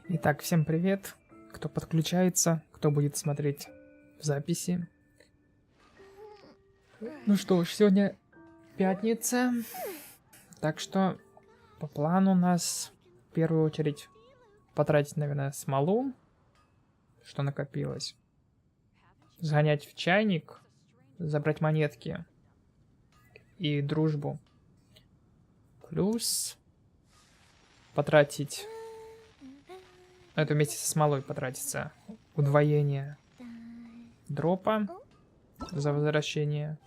Итак, всем привет, кто подключается, кто будет смотреть в записи. Ну что ж, сегодня пятница, так что по плану у нас в первую очередь потратить, наверное, смолу, что накопилось, сгонять в чайник, забрать монетки и дружбу, плюс потратить, это вместе со смолой потратится, удвоение дропа за возвращение,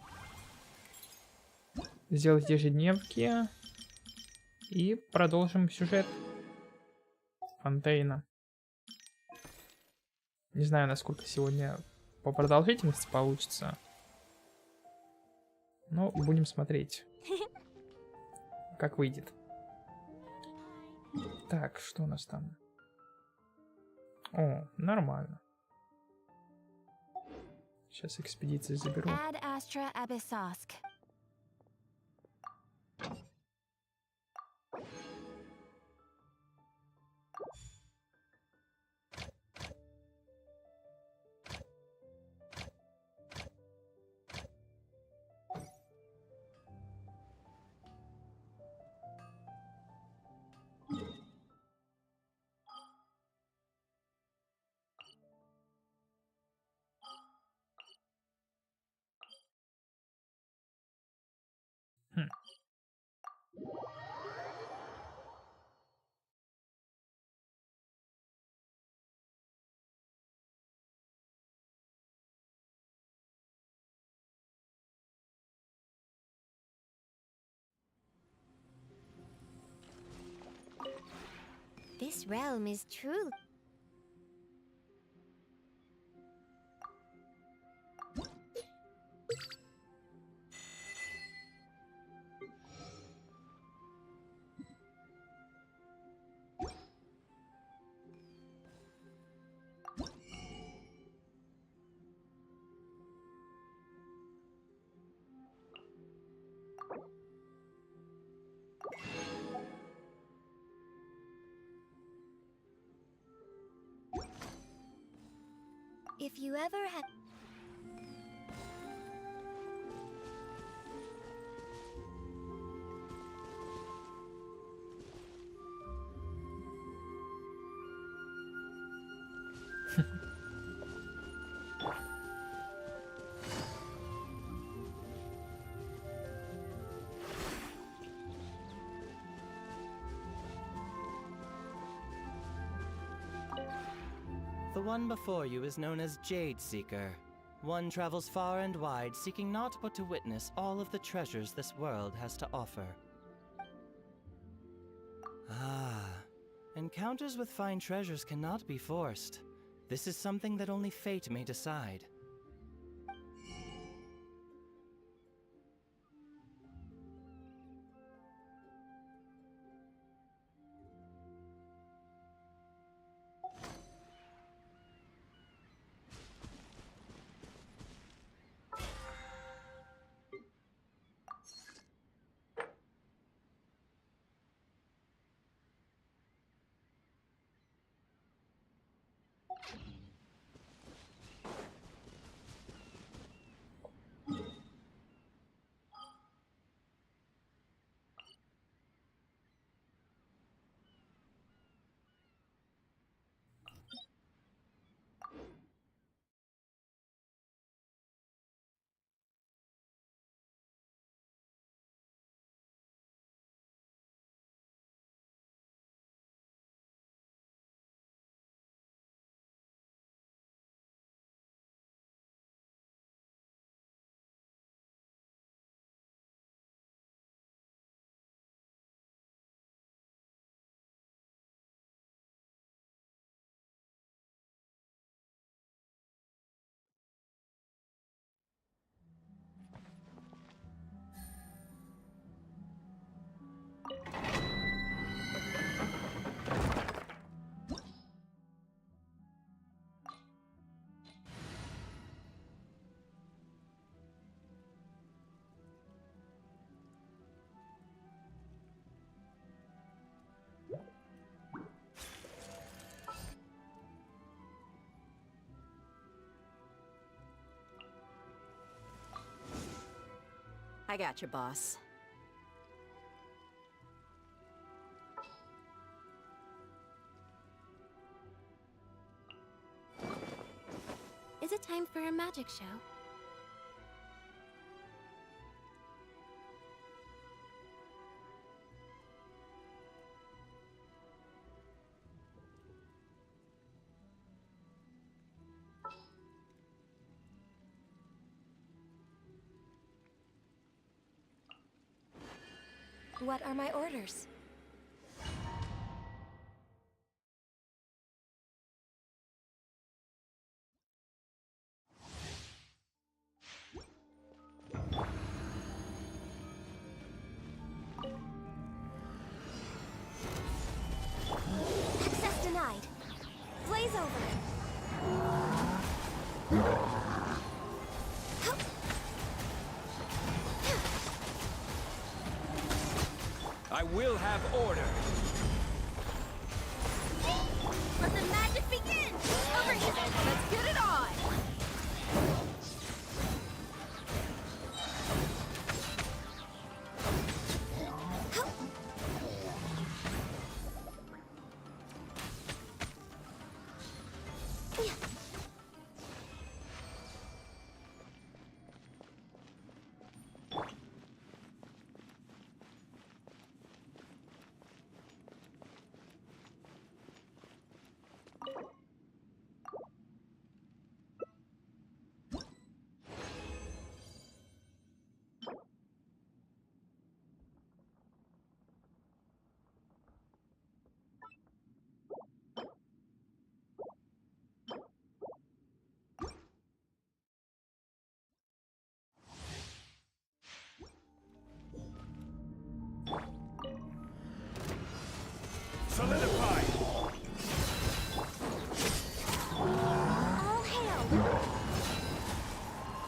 сделать ежедневки и продолжим сюжет Фонтейна. Не знаю, насколько сегодня по продолжительности получится, но будем смотреть, как выйдет. Так, что у нас там? О, нормально. Сейчас экспедиции заберу. This realm is truly... If you ever had... The one before you is known as Jade Seeker. One travels far and wide, seeking naught but to witness all of the treasures this world has to offer. Ah, encounters with fine treasures cannot be forced. This is something that only fate may decide. I got you, boss. Is it time for a magic show? What are my orders? Access denied. Blaze over. I will have order. Let the magic begin! Over here! Let's get it on! Solidify. All hail!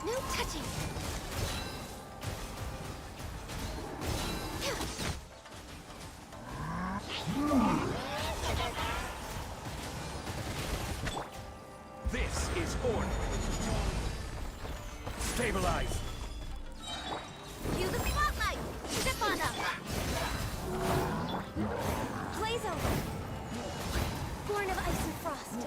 No touching! This is order. Stabilize. Cue the spotlight! Step on up! Blaze over! Born of ice and frost!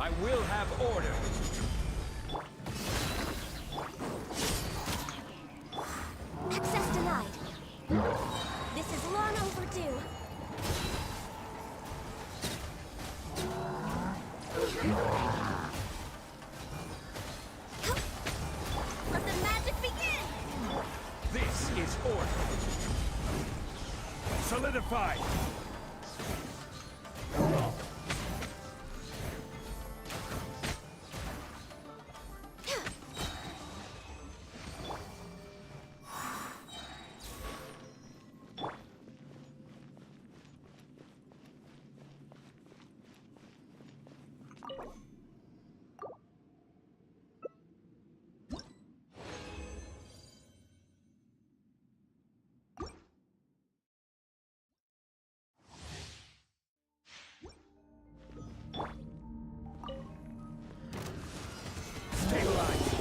I will have order. Access denied. This is long overdue. Let the magic begin! This is order. Solidify. Stabilize.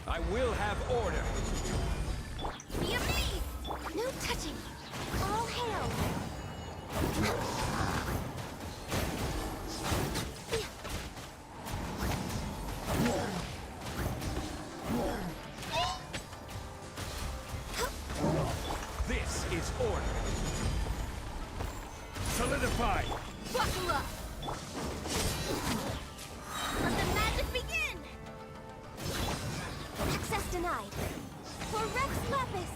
I will have order. Be amazed! No touching! All hail! This is order. Solidify. Buckle up! Let the magic begin! Access denied. For Rex Lapis!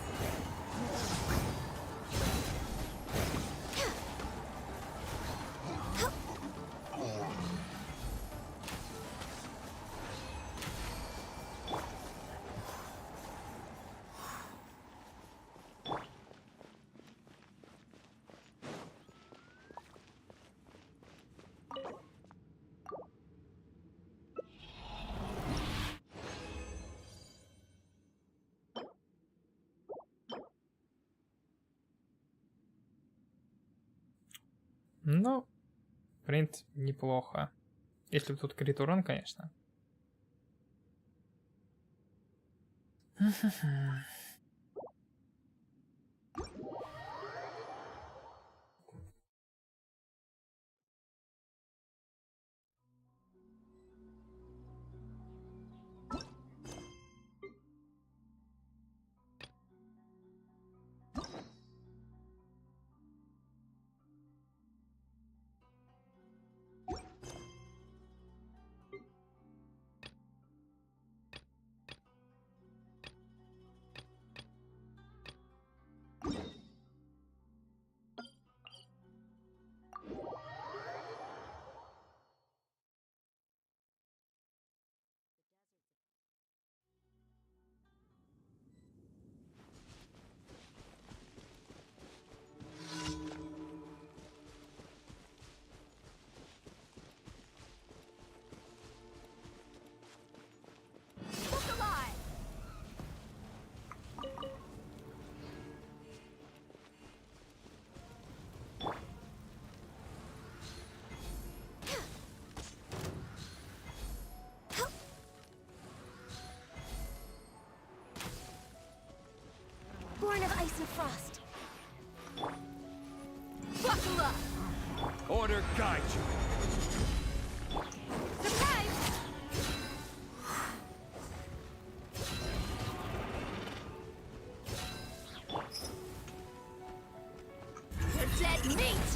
Ну, в принципе, неплохо. Если бы тут крит урон, конечно. Look alive! Born of ice and frost. Buckle up! Order guide you. Surprise! You're dead meat!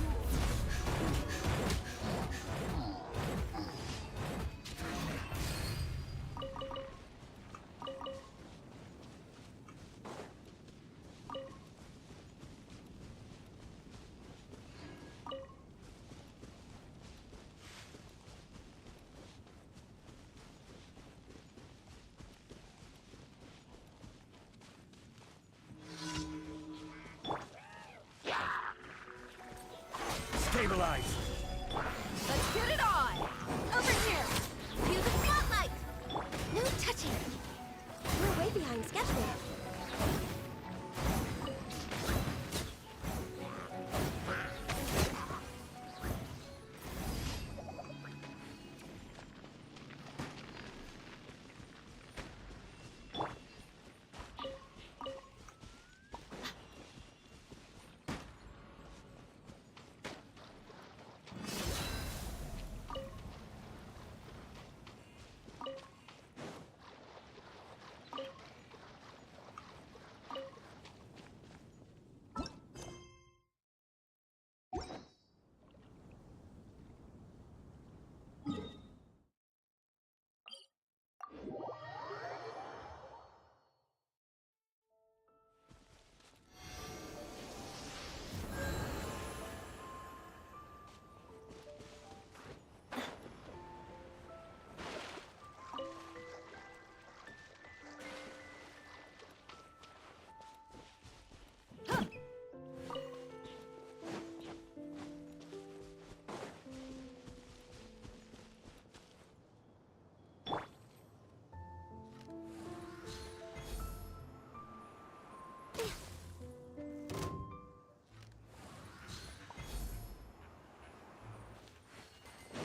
Stabilize. Let's get it on! Over here! Cue the spotlight! No touching! We're way behind schedule.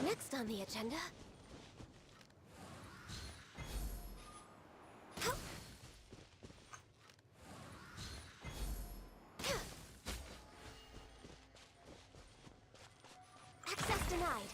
Next on the agenda. Access denied.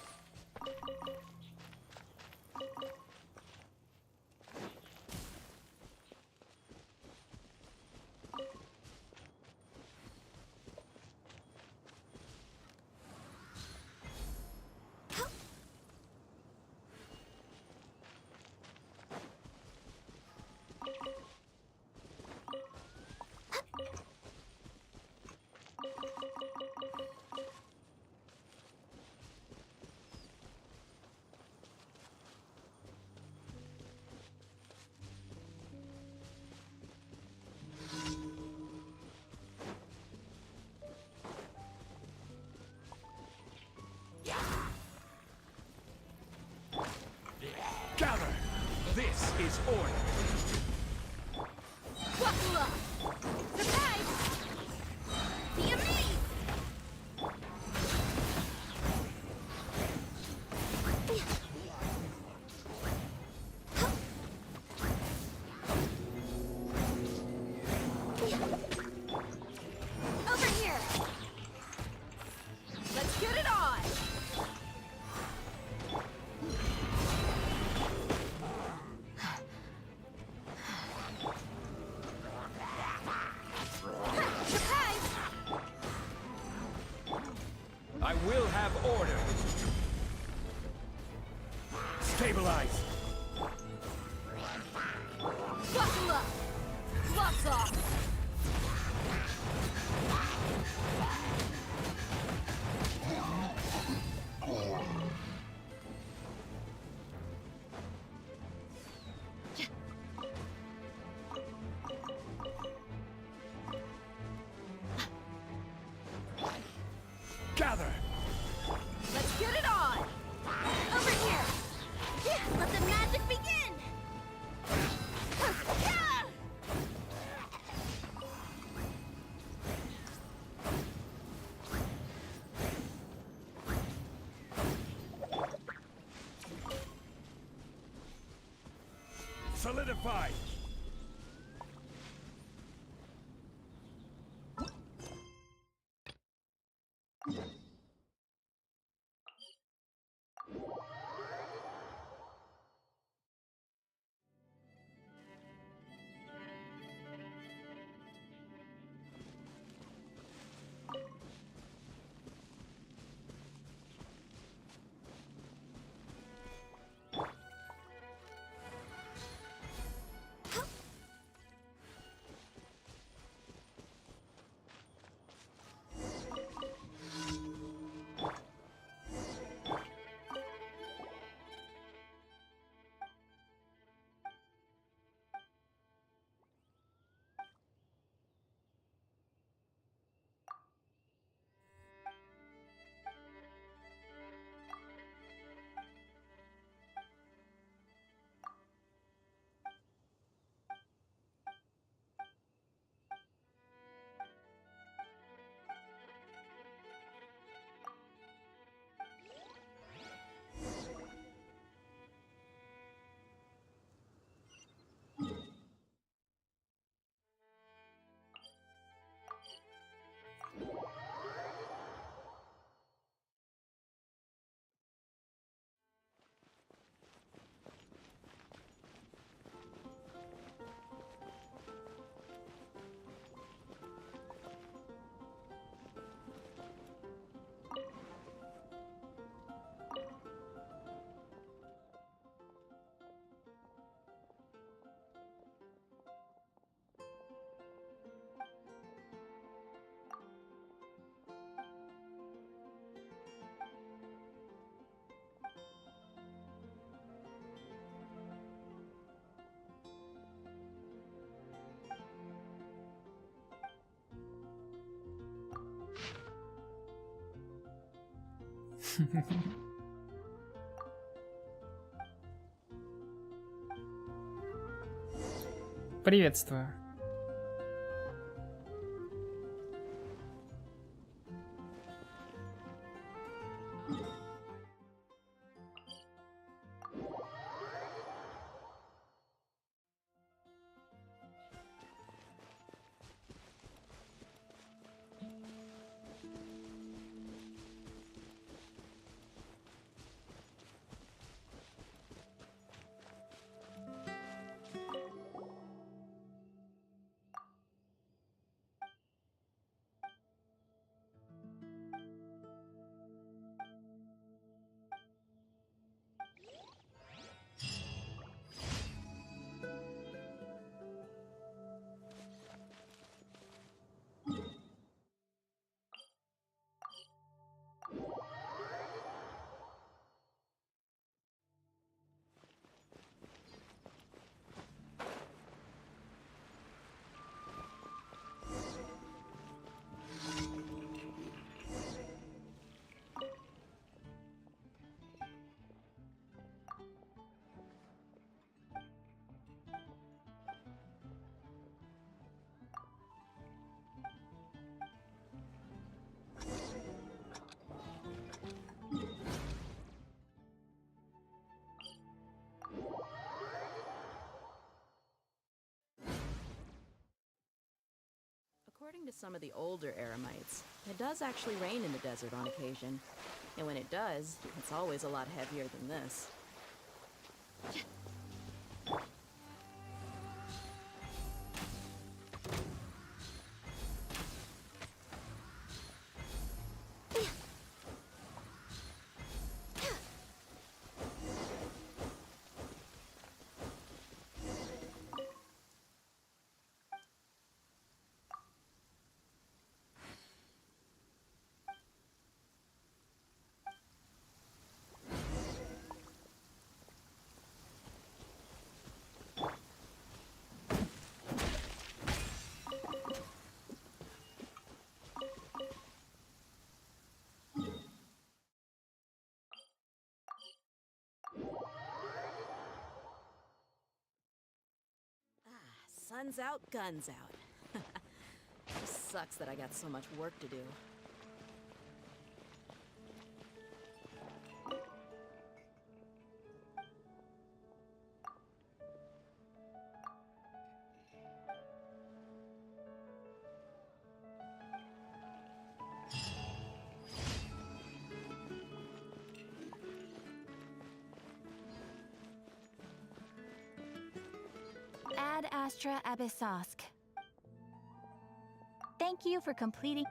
This is order. Buckle up! Surprise! Be amazed! Over here! Let's get it on! Surprise! I will have order. Stabilize. Buckle up! Gloves off! Gather. Let's get it on! Over here! Let the magic begin! Solidify. Приветствую. According to some of the older Eremites, it does actually rain in the desert on occasion. And when it does, it's always a lot heavier than this. Sun's out, guns out. Just sucks that I got so much work to do. Ad Astra Abyssosk. Thank you for completing.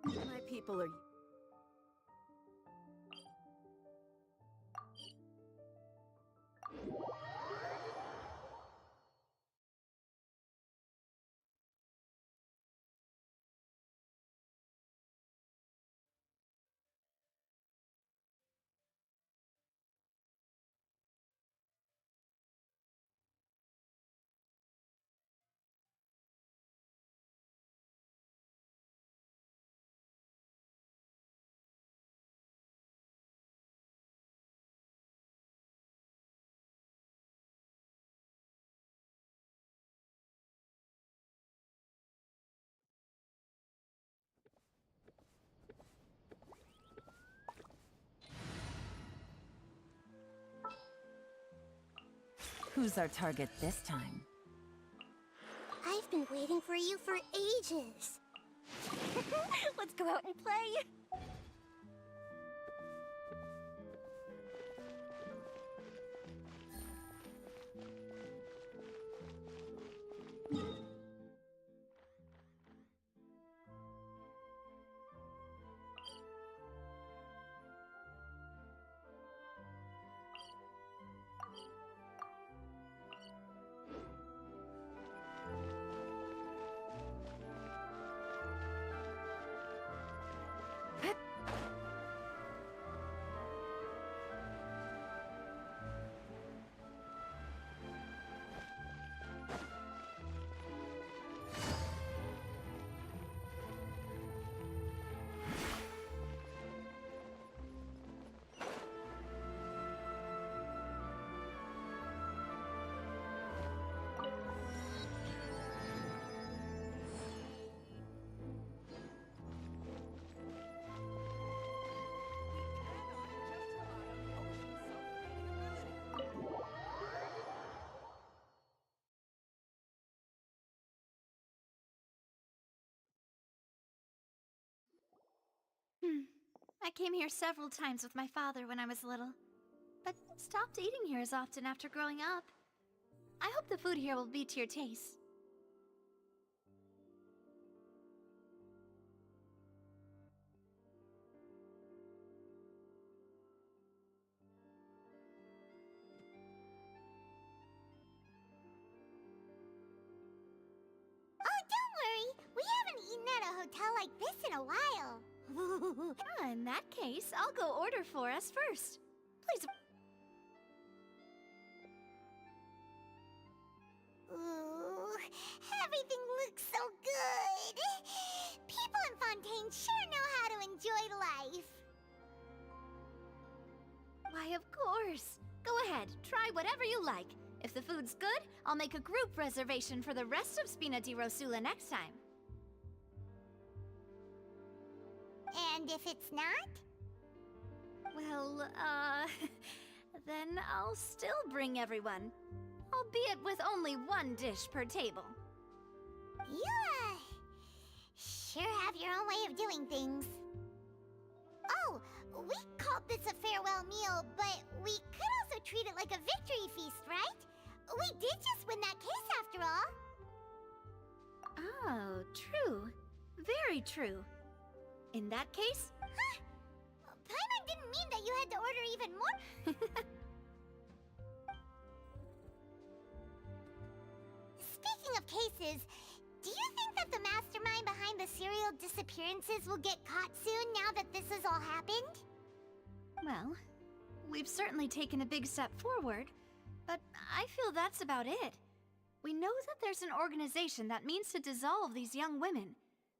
My people are... Who's our target this time? I've been waiting for you for ages. Let's go out and play. I came here several times with my father when I was little, but stopped eating here as often after growing up. I hope the food here will be to your taste. Oh, don't worry. We haven't eaten at a hotel like this in a while. In that case, I'll go order for us first. Please. Ooh, everything looks so good. People in Fontaine sure know how to enjoy life. Why, of course. Go ahead, try whatever you like. If the food's good, I'll make a group reservation for the rest of Spina di Rosula next time. And if it's not? Well, then I'll still bring everyone. Albeit with only one dish per table. You, sure have your own way of doing things. Oh, we called this a farewell meal, but we could also treat it like a victory feast, right? We did just win that case after all. Oh, true. Very true. In that case... Huh? Paimon didn't mean that you had to order even more. Speaking of cases, do you think that the mastermind behind the serial disappearances will get caught soon now that this has all happened? Well, we've certainly taken a big step forward, but I feel that's about it. We know that there's an organization that means to dissolve these young women,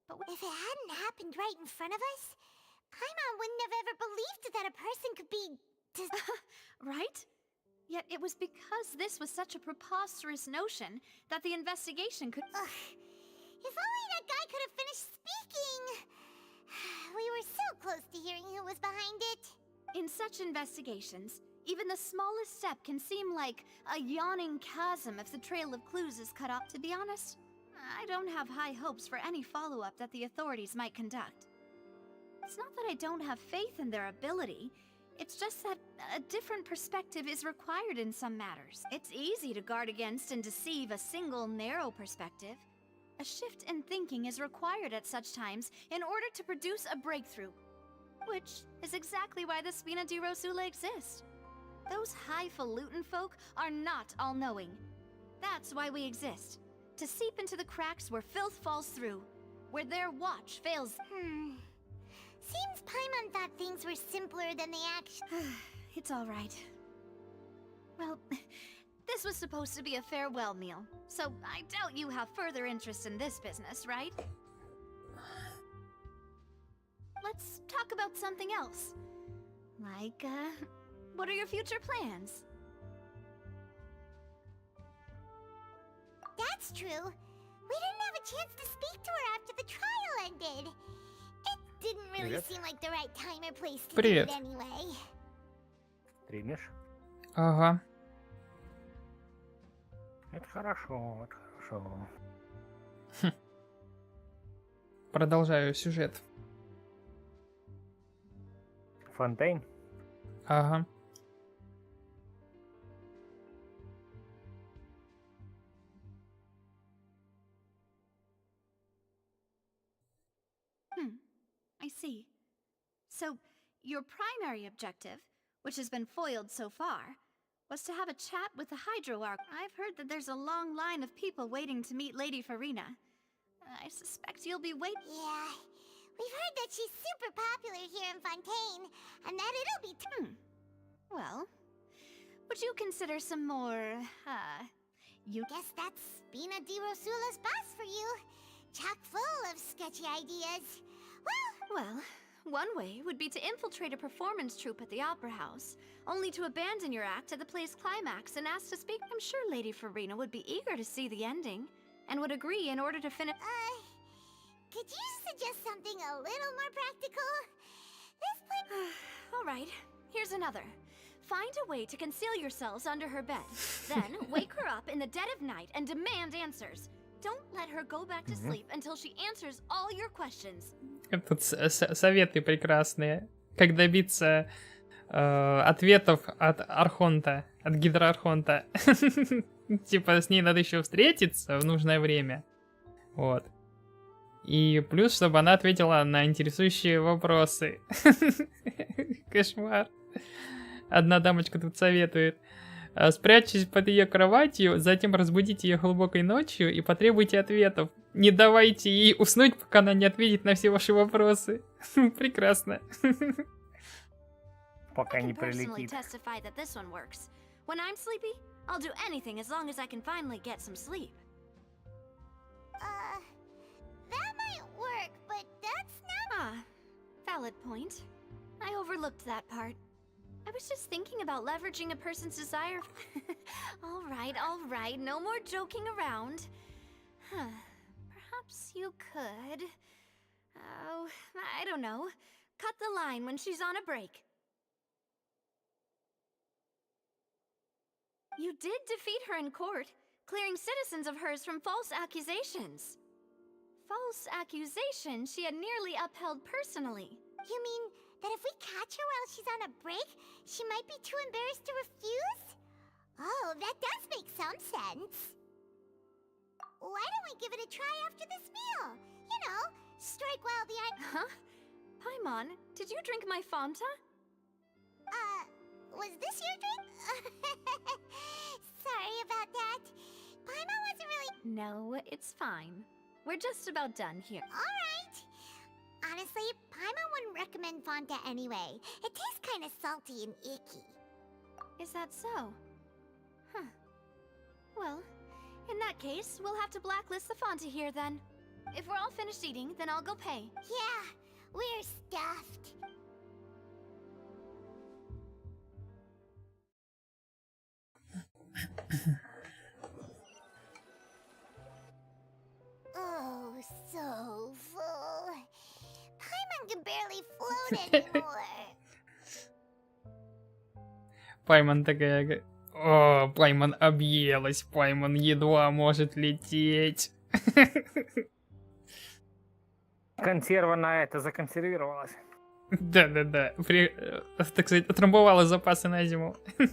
but if it hadn't happened right in front of us, Paimon wouldn't have ever believed that a person could be... right? Yet it was because this was such a preposterous notion that the investigation could... Ugh. If only that guy could have finished speaking! We were so close to hearing who was behind it. In such investigations, even the smallest step can seem like a yawning chasm if the trail of clues is cut off. To be honest, I don't have high hopes for any follow-up that the authorities might conduct. It's not that I don't have faith in their ability. It's just that a different perspective is required in some matters. It's easy to guard against and deceive a single narrow perspective. A shift in thinking is required at such times in order to produce a breakthrough. Which is exactly why the Spina di Rosula exist. Those highfalutin folk are not all-knowing. That's why we exist. To seep into the cracks where filth falls through. Where their watch fails. Seems Paimon thought things were simpler than they actually... It's all right. Well, this was supposed to be a farewell meal, so I doubt you have further interest in this business, right? Let's talk about something else. Like, what are your future plans? That's true. We didn't have a chance to speak to her after the trial ended. It didn't really seem like the right time or place to do it anyway. Стримишь? Ага. Это хорошо, это хорошо. Продолжаю сюжет. Фонтейн? Ага. I see. So, your primary objective, which has been foiled so far, was to have a chat with the Hydroarch. I've heard that there's a long line of people waiting to meet Lady Farina. I suspect you'll be waiting. Yeah, we've heard that she's super popular here in Fontaine, and that it'll be... Well, would you consider some more, you... Guess that's Spina di Rosula's boss for you. Chock full of sketchy ideas. Well, one way would be to infiltrate a performance troupe at the Opera House, only to abandon your act at the play's climax and ask to speak. I'm sure Lady Farina would be eager to see the ending, and would agree in order to finish... Could you suggest something a little more practical? This place... All right, here's another. Find a way to conceal yourselves under her bed. Then, wake her up in the dead of night and demand answers. Don't let her go back to sleep until she answers all your questions. Тут советы прекрасные. Как добиться ответов от Архонта, от Гидроархонта. Типа с ней надо еще встретиться в нужное время. Вот. И плюс, чтобы она ответила на интересующие вопросы. Кошмар. Одна дамочка тут советует. Спрячьтесь под ее кроватью, затем разбудите ее глубокой ночью и потребуйте ответов. Не давайте ей уснуть, пока она не ответит на все ваши вопросы. Прекрасно. Пока I не can personally прилетит. testify that this one works. When I'm sleepy, I'll do anything as long as I can finally get some sleep. That might work, but that's not. Ah, valid point. I overlooked that part. I was just thinking about leveraging a person's desire. All right, no more joking around. Huh. Perhaps you could. Oh, I don't know. Cut the line when she's on a break. You did defeat her in court, clearing citizens of hers from false accusations. False accusations she had nearly upheld personally. You mean that if we catch her while she's on a break, she might be too embarrassed to refuse? Oh, that does make some sense. Why don't we give it a try after this meal? You know, strike while the iron. Huh? Paimon, did you drink my Fanta? Was this your drink? Sorry about that. Paimon wasn't really. No, it's fine. We're just about done here. Alright. Honestly, Paimon wouldn't recommend Fanta anyway. It tastes kind of salty and icky. Is that so? Huh. Well, in that case, we'll have to blacklist the Fanta here then. If we're all finished eating, then I'll go pay. Yeah, we're stuffed. Oh, so full. Paimon can barely float anymore. Пайман такая... О, Пайман объелась, Пайман едва может лететь. Консерва на это законсервировалась. Да-да-да. Так сказать, отрамбовала запасы на зиму. That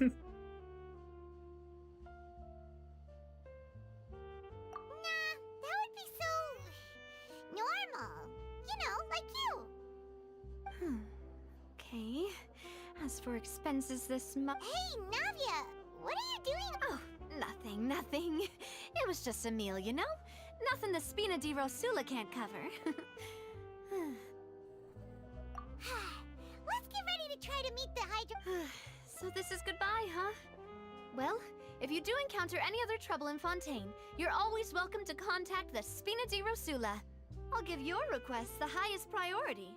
would be so normal. You know, like you. Okay. As for expenses this month... Hey, Navia, what are you doing? Oh, nothing. It was just a meal, you know? Nothing the Spina di Rosula can't cover. Let's get ready to try to meet the Hydra. So this is goodbye, huh? Well, if you do encounter any other trouble in Fontaine, you're always welcome to contact the Spina di Rosula. I'll give your request the highest priority.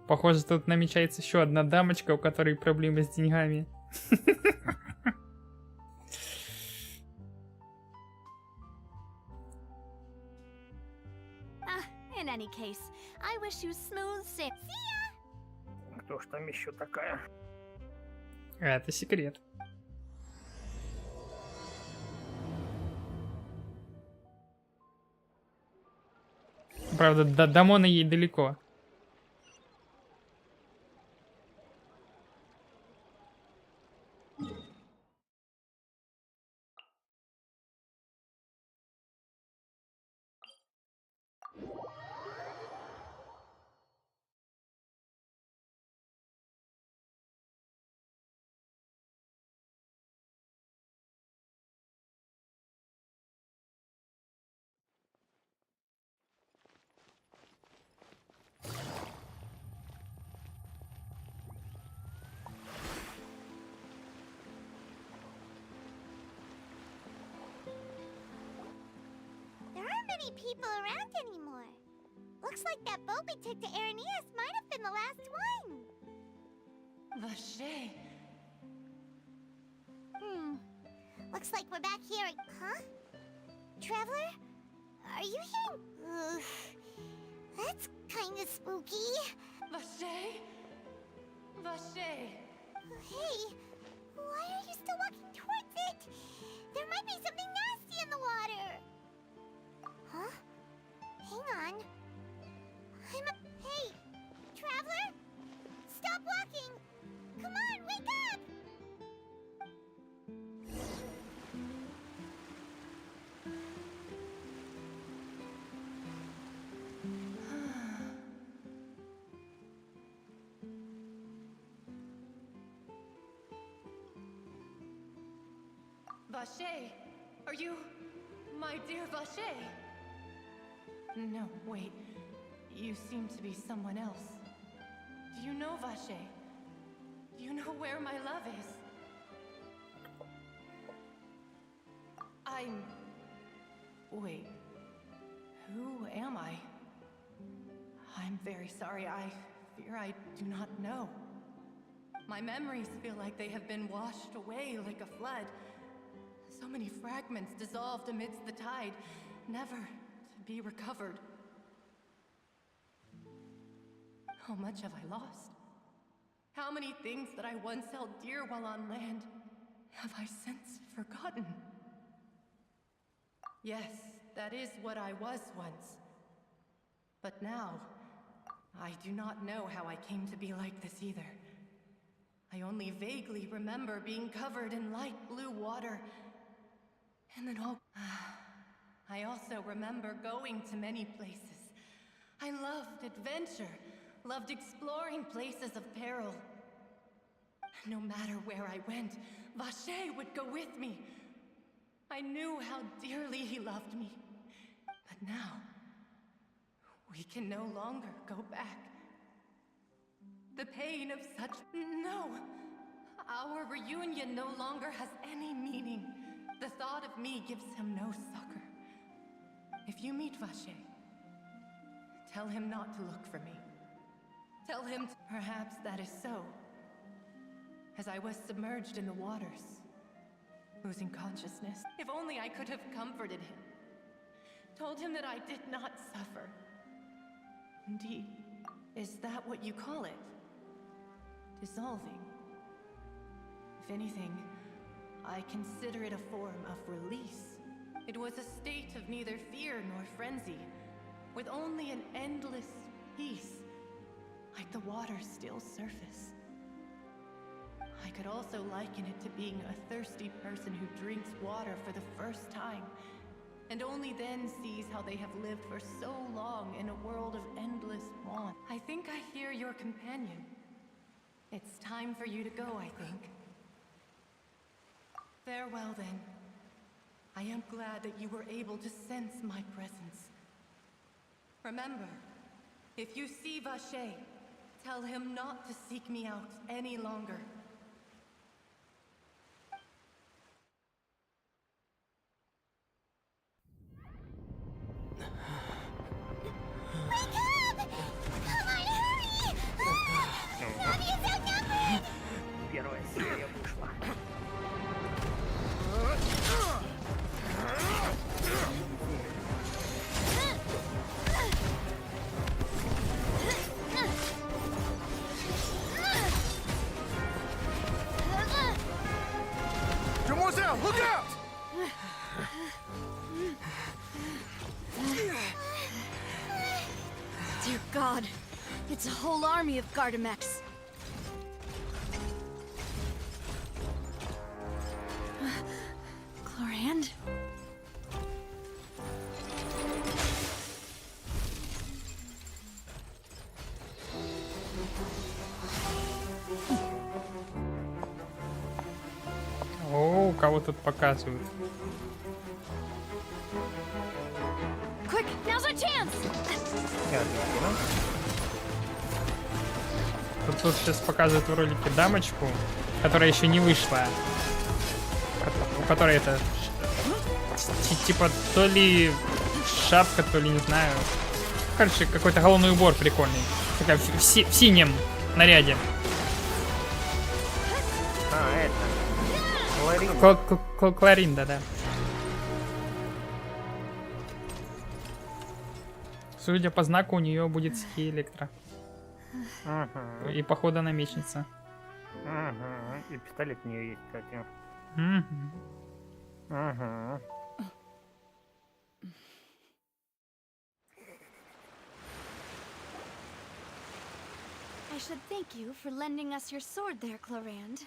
Похоже, тут намечается еще одна дамочка, у которой проблемы с деньгами. In any case, I wish you smooth sailing. Кто ж там еще такая? Это секрет. Правда, до Дамона ей далеко. There aren't many people around anymore. Looks like that boat we took to Araneas might have been the last one. Vache. Looks like we're back here. Huh? Traveler? Are you here? Ugh. That's kinda spooky. Vache. Vache. Hey, why are you still walking towards it? There might be something nasty in the water. Huh? Hang on. Vache? Are you my dear Vache? No, wait. You seem to be someone else. Do you know Vache? Do you know where my love is? Wait. Who am I? I'm very sorry. I fear I do not know. My memories feel like they have been washed away like a flood. So many fragments dissolved amidst the tide, never to be recovered. How much have I lost? How many things that I once held dear while on land have I since forgotten? Yes, that is what I was once. But now, I do not know how I came to be like this either. I only vaguely remember being covered in light blue water, and then all... I also remember going to many places. I loved adventure, loved exploring places of peril. No matter where I went, Vache would go with me. I knew how dearly he loved me. But now, we can no longer go back. The pain of such... No! Our reunion no longer has any meaning. The thought of me gives him no succor. If you meet Vache, tell him not to look for me. Tell him perhaps that is so. As I was submerged in the waters, losing consciousness. If only I could have comforted him. Told him that I did not suffer. Indeed, is that what you call it? Dissolving. If anything, I consider it a form of release. It was a state of neither fear nor frenzy, with only an endless peace, like the water's still surface. I could also liken it to being a thirsty person who drinks water for the first time, and only then sees how they have lived for so long in a world of endless want. I think I hear your companion. It's time for you to go, I think. Farewell, then. I am glad that you were able to sense my presence. Remember, if you see Vache, tell him not to seek me out any longer. Первая серия вышла. Mademoiselle, look out! Dear God, it's a whole army of Gardamex. Chlorand? О, кого тут показывают? Quick, now's our chance! Тут сейчас показывают в ролике дамочку, которая еще не вышла. У которой это типа то ли шапка, то ли не знаю. Короче, какой-то головной убор прикольный. Такая в синем наряде. А, это. Кларинда, да. Судя по знаку, у нее будет стихия электро. И походу она мечница. И пистолет у нее есть, кстати. I should thank you for lending us your sword there, Chlorand.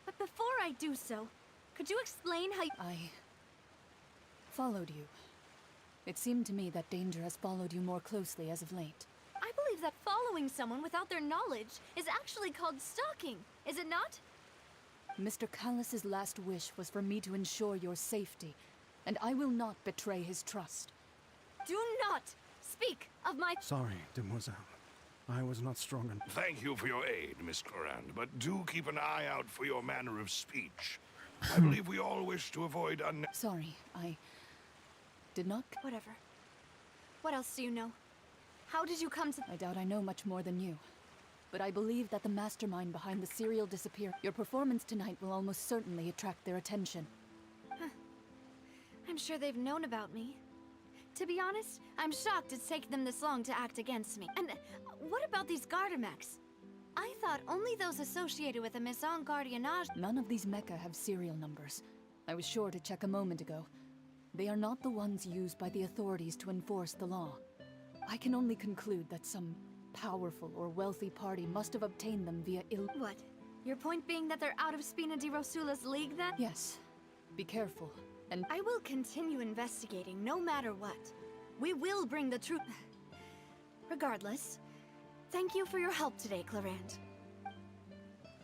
But before I do so, could you explain how I followed you. It seemed to me that danger has followed you more closely as of late. I believe that following someone without their knowledge is actually called stalking, is it not? Mr. Callus's last wish was for me to ensure your safety, and I will not betray his trust. Do not speak of my... Sorry, demoiselle. I was not strong enough. Thank you for your aid, Miss Clorand, but do keep an eye out for your manner of speech. I believe we all wish to avoid Sorry, I did not... Whatever. What else do you know? How did you come to... I doubt I know much more than you. But I believe that the mastermind behind the serial disappearance... Your performance tonight will almost certainly attract their attention. I'm sure they've known about me. To be honest, I'm shocked it's taken them this long to act against me. And what about these Gardamex? I thought only those associated with the Maison Gardiennage... None of these mecha have serial numbers. I was sure to check a moment ago. They are not the ones used by the authorities to enforce the law. I can only conclude that some powerful or wealthy party must have obtained them via What? Your point being that they're out of Spina di Rosula's league then? Yes. Be careful, and... I will continue investigating no matter what. We will bring the truth... Regardless, thank you for your help today, Clorand.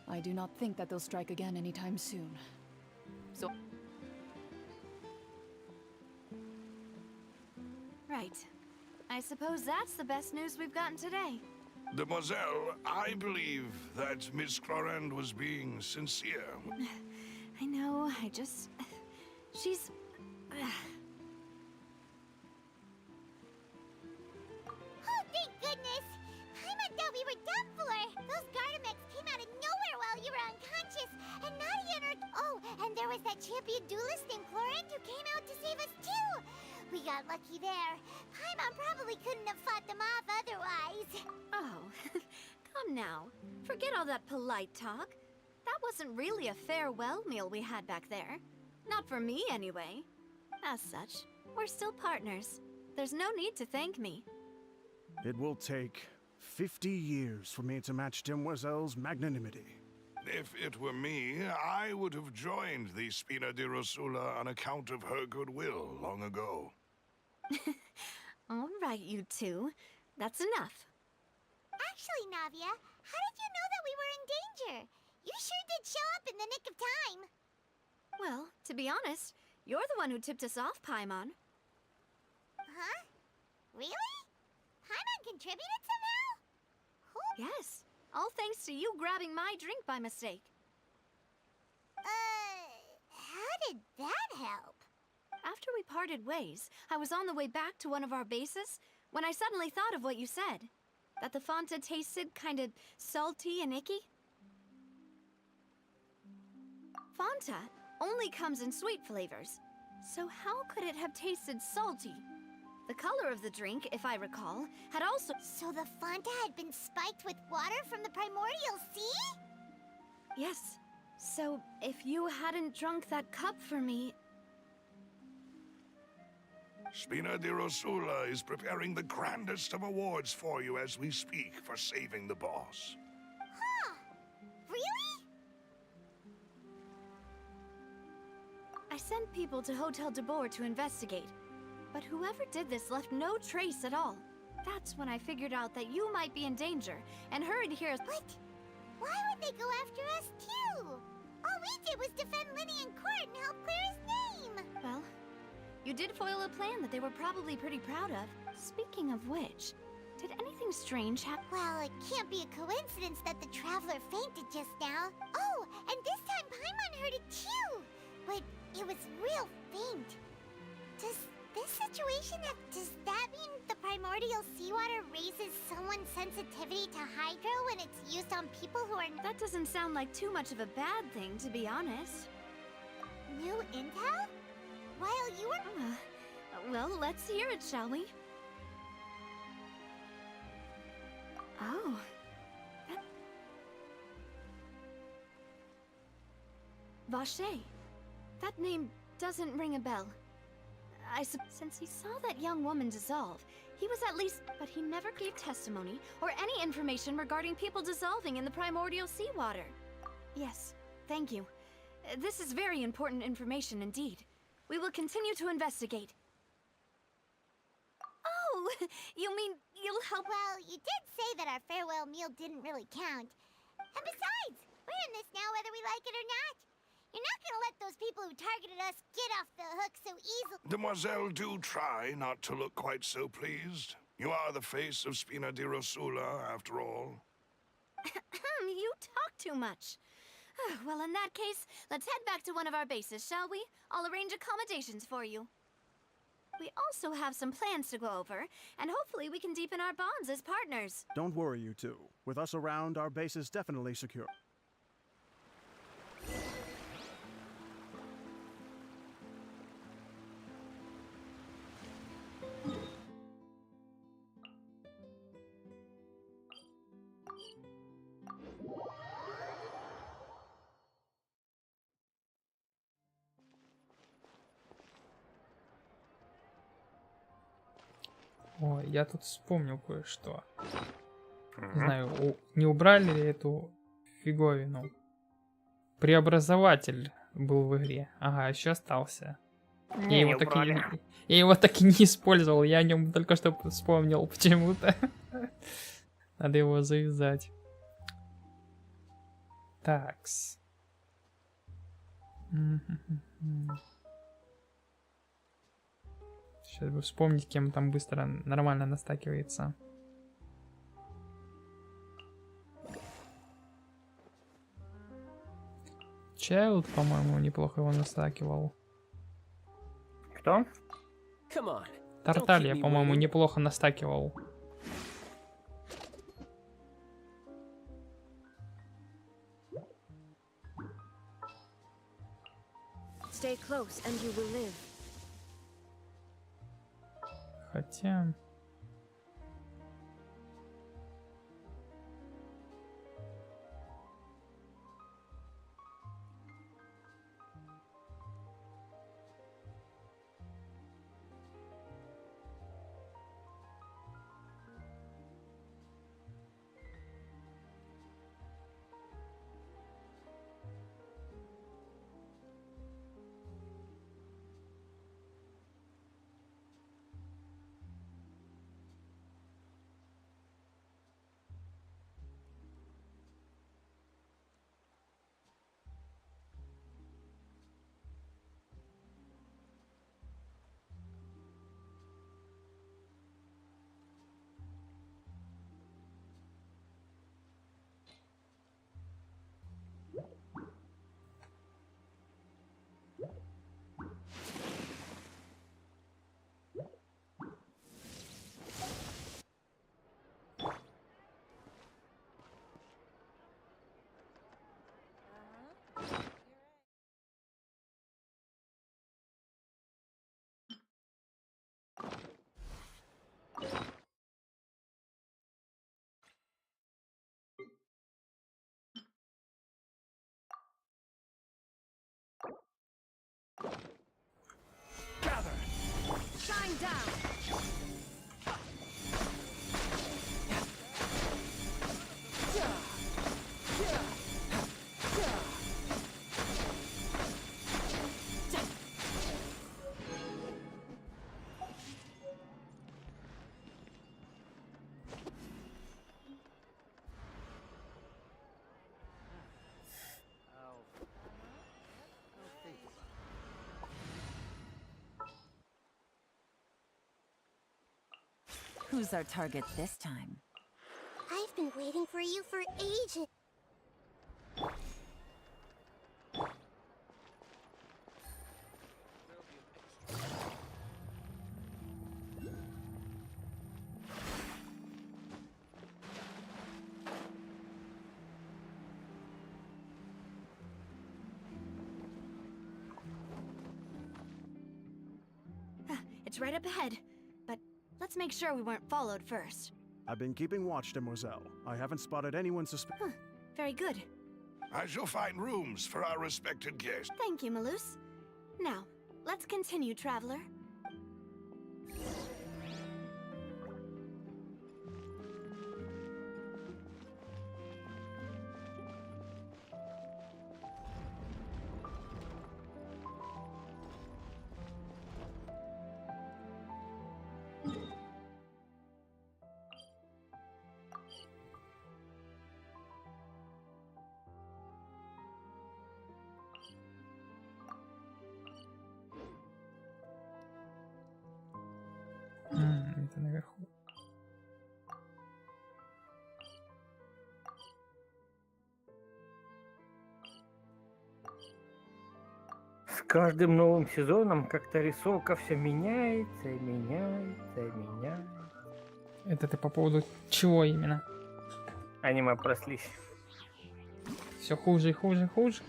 I do not think that they'll strike again anytime soon. So... Right. I suppose that's the best news we've gotten today. Demoiselle, I believe that Miss Clorand was being sincere. I know, I just... She's... Oh, thank goodness! Paimon thought we were done for! Those Gardamex came out of nowhere while you were unconscious, and Nadia and her... Oh, and there was that champion duelist named Clorand who came out to save us too! We got lucky there. Paimon probably couldn't have fought them off otherwise. Oh, come now. Forget all that polite talk. That wasn't really a farewell meal we had back there. Not for me, anyway. As such, we're still partners. There's no need to thank me. It will take 50 years for me to match Demoiselle's magnanimity. If it were me, I would have joined the Spina di Rosula on account of her goodwill long ago. All right, you two. That's enough. Actually, Navia, how did you know that we were in danger? You sure did show up in the nick of time. Well, to be honest, you're the one who tipped us off, Paimon. Huh? Really? Paimon contributed somehow? Who? Yes. All thanks to you grabbing my drink by mistake. How did that help? After we parted ways, I was on the way back to one of our bases when I suddenly thought of what you said. That the Fanta tasted kind of salty and icky. Fanta only comes in sweet flavors, so how could it have tasted salty? The color of the drink, if I recall, had also... So the Fanta had been spiked with water from the primordial sea? Yes. So, if you hadn't drunk that cup for me... Spina di Rosula is preparing the grandest of awards for you as we speak for saving the boss. Huh. Really? I sent people to Hotel de Boer to investigate, but whoever did this left no trace at all. That's when I figured out that you might be in danger, and hurried here. What? Why would they go after us too? All we did was defend Linny in court and help clear his name! Well, you did foil a plan that they were probably pretty proud of. Speaking of which, did anything strange happen? Well, it can't be a coincidence that the Traveler fainted just now. Oh, and this time Paimon heard it too! But it was real faint. Does this situation does that mean the primordial seawater raises someone's sensitivity to hydro when it's used on people who are... That doesn't sound like too much of a bad thing, to be honest. New intel? While you were... Well, let's hear it, shall we? Oh. Vache. That name doesn't ring a bell. Since he saw that young woman dissolve, he was at least... But he never gave testimony or any information regarding people dissolving in the primordial seawater. Yes, thank you. This is very important information indeed. We will continue to investigate. Oh, you mean you'll help... Well, you did say that our farewell meal didn't really count. And besides, We're in this now whether we like it or not. You're not gonna let those people who targeted us get off the hook so easily. Demoiselle, do try not to look quite so pleased. You are the face of Spina di Rosula, after all. You talk too much. Well, in that case, let's head back to one of our bases, shall we? I'll arrange accommodations for you. We also have some plans to go over, and hopefully we can deepen our bonds as partners. Don't worry, you two. With us around, our base is definitely secure. Ой, я тут вспомнил кое-что. Не знаю, не убрали ли эту фиговину. Преобразователь был в игре. Ага, еще остался. Я его так и не использовал. Я о нем только что вспомнил почему-то. Надо его завязать. Такс. Сейчас бы вспомнить, кем там быстро нормально настакивается. Чайлд, по-моему, неплохо его настакивал. Кто? Тарталья, по-моему, неплохо настакивал. Stay close and you will live. Хотя... Shine down. Who's our target this time? I've been waiting for you for ages. It's right up ahead, but let's make sure we weren't followed first. I've been keeping watch, Demoiselle. I haven't spotted anyone suspicious. Very good. I shall find rooms for our respected guest. Thank you, Malus. Now, let's continue, traveler. каждым новым сезоном как-то рисовка все меняется, и меняется, и меняется. Это ты по поводу чего именно? Аниме прослись. Все хуже и хуже и хуже?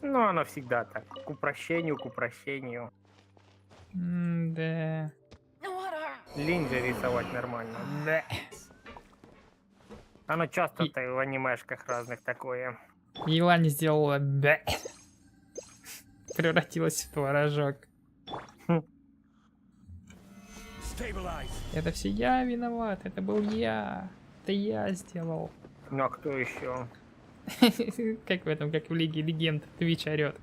Ну, оно всегда так. К упрощению, к упрощению. Да. Лень же рисовать нормально. Да. Оно часто-то в анимешках разных такое. Елань сделала да. Превратилась в творожок. Это все я виноват, это был я. Это я сделал. Ну а кто еще? Как в этом, как в Лиге Легенд, Твич орет.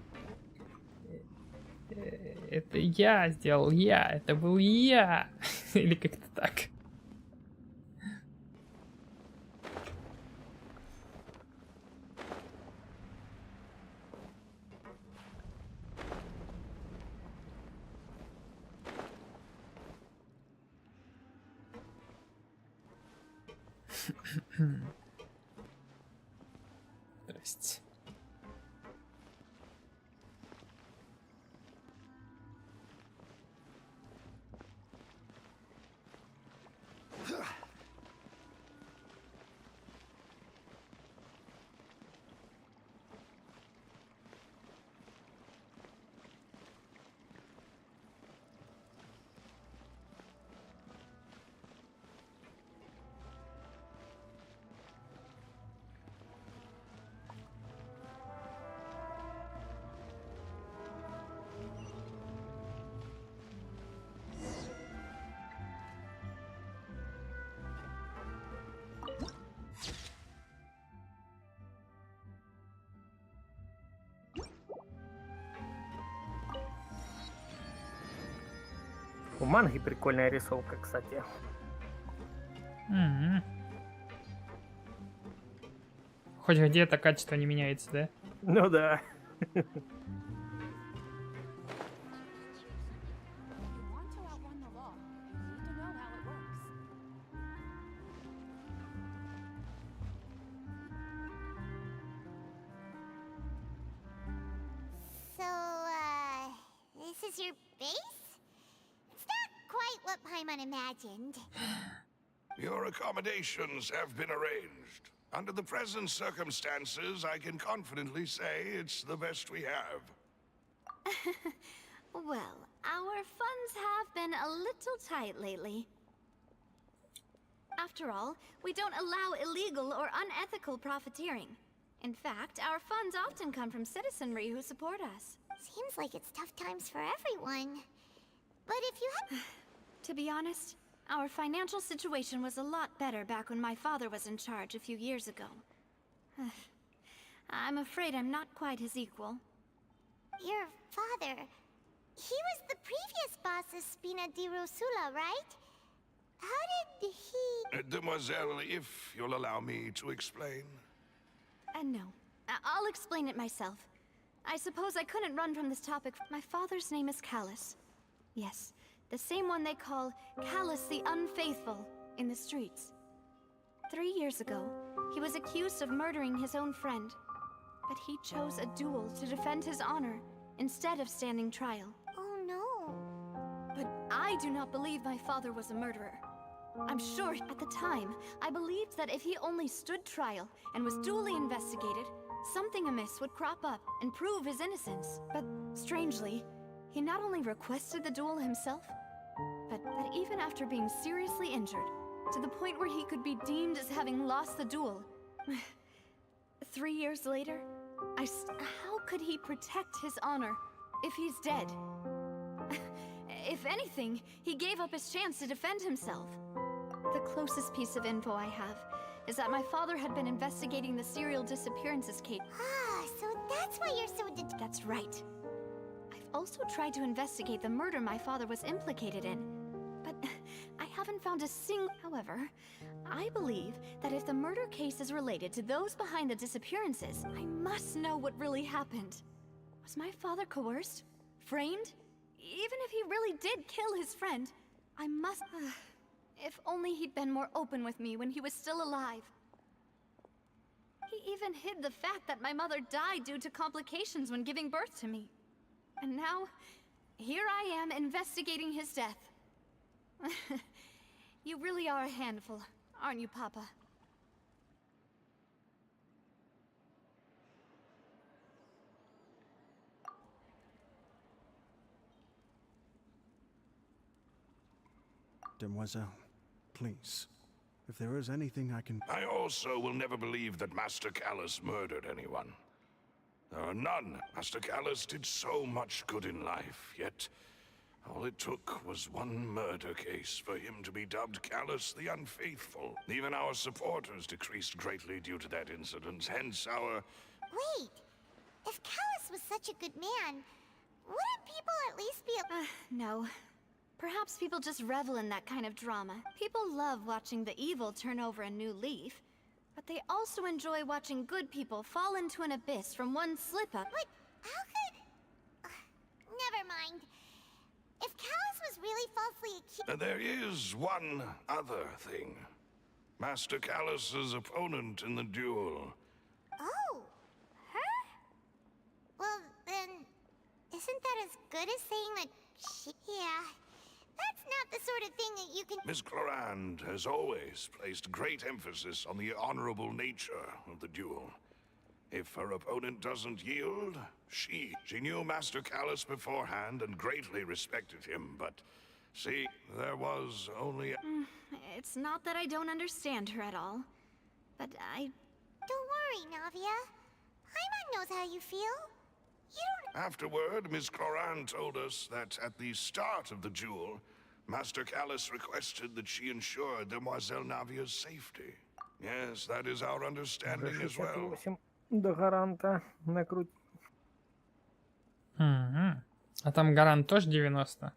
Это я сделал, это был я. Или как-то так. Здрасте. У манги прикольная рисовка, кстати. Хоть где-то качество не меняется, да? Ну да. So, this is your base? It's not quite what Paimon imagined. Your accommodations have been arranged. Under the present circumstances, I can confidently say it's the best we have. Well, our funds have been a little tight lately. After all, we don't allow illegal or unethical profiteering. In fact, our funds often come from citizenry who support us. Seems like it's tough times for everyone. But if you have... To be honest, our financial situation was a lot better back when my father was in charge a few years ago. I'm afraid I'm not quite his equal. Your father... He was the previous boss of Spina di Rosula, right? How did he... Demoiselle, if you'll allow me to explain. No. I'll explain it myself. I suppose I couldn't run from this topic. My father's name is Callus. Yes, the same one they call Callus the Unfaithful in the streets. 3 years ago, he was accused of murdering his own friend. But he chose a duel to defend his honor instead of standing trial. Oh no. But I do not believe my father was a murderer. I'm sure at the time, I believed that if he only stood trial and was duly investigated, something amiss would crop up and prove his innocence. But strangely, he not only requested the duel himself, but that even after being seriously injured, to the point where he could be deemed as having lost the duel, 3 years later, how could he protect his honor if he's dead? If anything, he gave up his chance to defend himself. The closest piece of info I have is that my father had been investigating the serial disappearances case. Ah, so that's why you're so That's right. I've also tried to investigate the murder my father was implicated in, but I haven't found a single... However, I believe that if the murder case is related to those behind the disappearances, I must know what really happened. Was my father coerced? Framed? Even if he really did kill his friend, I must... If only he'd been more open with me when he was still alive. He even hid the fact that my mother died due to complications when giving birth to me. And now, here I am investigating his death. You really are a handful, aren't you, Papa? Demoiselle, please. If there is anything I can... I also will never believe that Master Callus murdered anyone. There are none. Master Callus did so much good in life, yet all it took was one murder case for him to be dubbed Callus the Unfaithful. Even our supporters decreased greatly due to that incident, hence our... Wait! If Callus was such a good man, wouldn't people at least be No. Perhaps people just revel in that kind of drama. People love watching the evil turn over a new leaf, but they also enjoy watching good people fall into an abyss from one slip-up. But how could... never mind. If Callus was really falsely accused... There is one other thing. Master Callus's opponent in the duel. Oh! Her? Well, then... isn't that as good as saying that she... Yeah... That's not the sort of thing that you can... Miss Clorand has always placed great emphasis on the honorable nature of the duel. If her opponent doesn't yield, she knew Master Callus beforehand and greatly respected him, but see, there was only... It's not that I don't understand her at all, but I... Don't worry, Navia. Paimon knows how you feel. You don't... Afterward, Miss Clorand told us that at the start of the duel, Master Callus requested that she ensure Demoiselle Navia's safety. Yes, that is our understanding as well. 68 до гаранта накрутить. А там гарант тоже 90?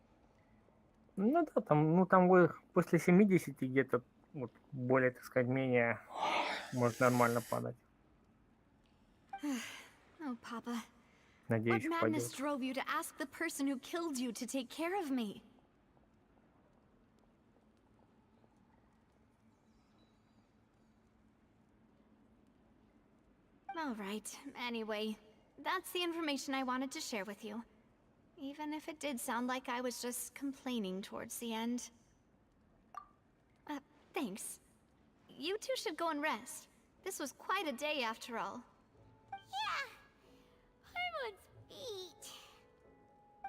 Ну да, там, ну там вы после 70 где-то вот более, так сказать, менее может нормально падать. Oh, Papa. Надеюсь, What madness упадет. drove you to ask the person who killed you to take care of me? All right, anyway, that's the information I wanted to share with you. Even if it did sound like I was just complaining towards the end. Thanks. You two should go and rest. This was quite a day after all. Yeah! Paimon's beat.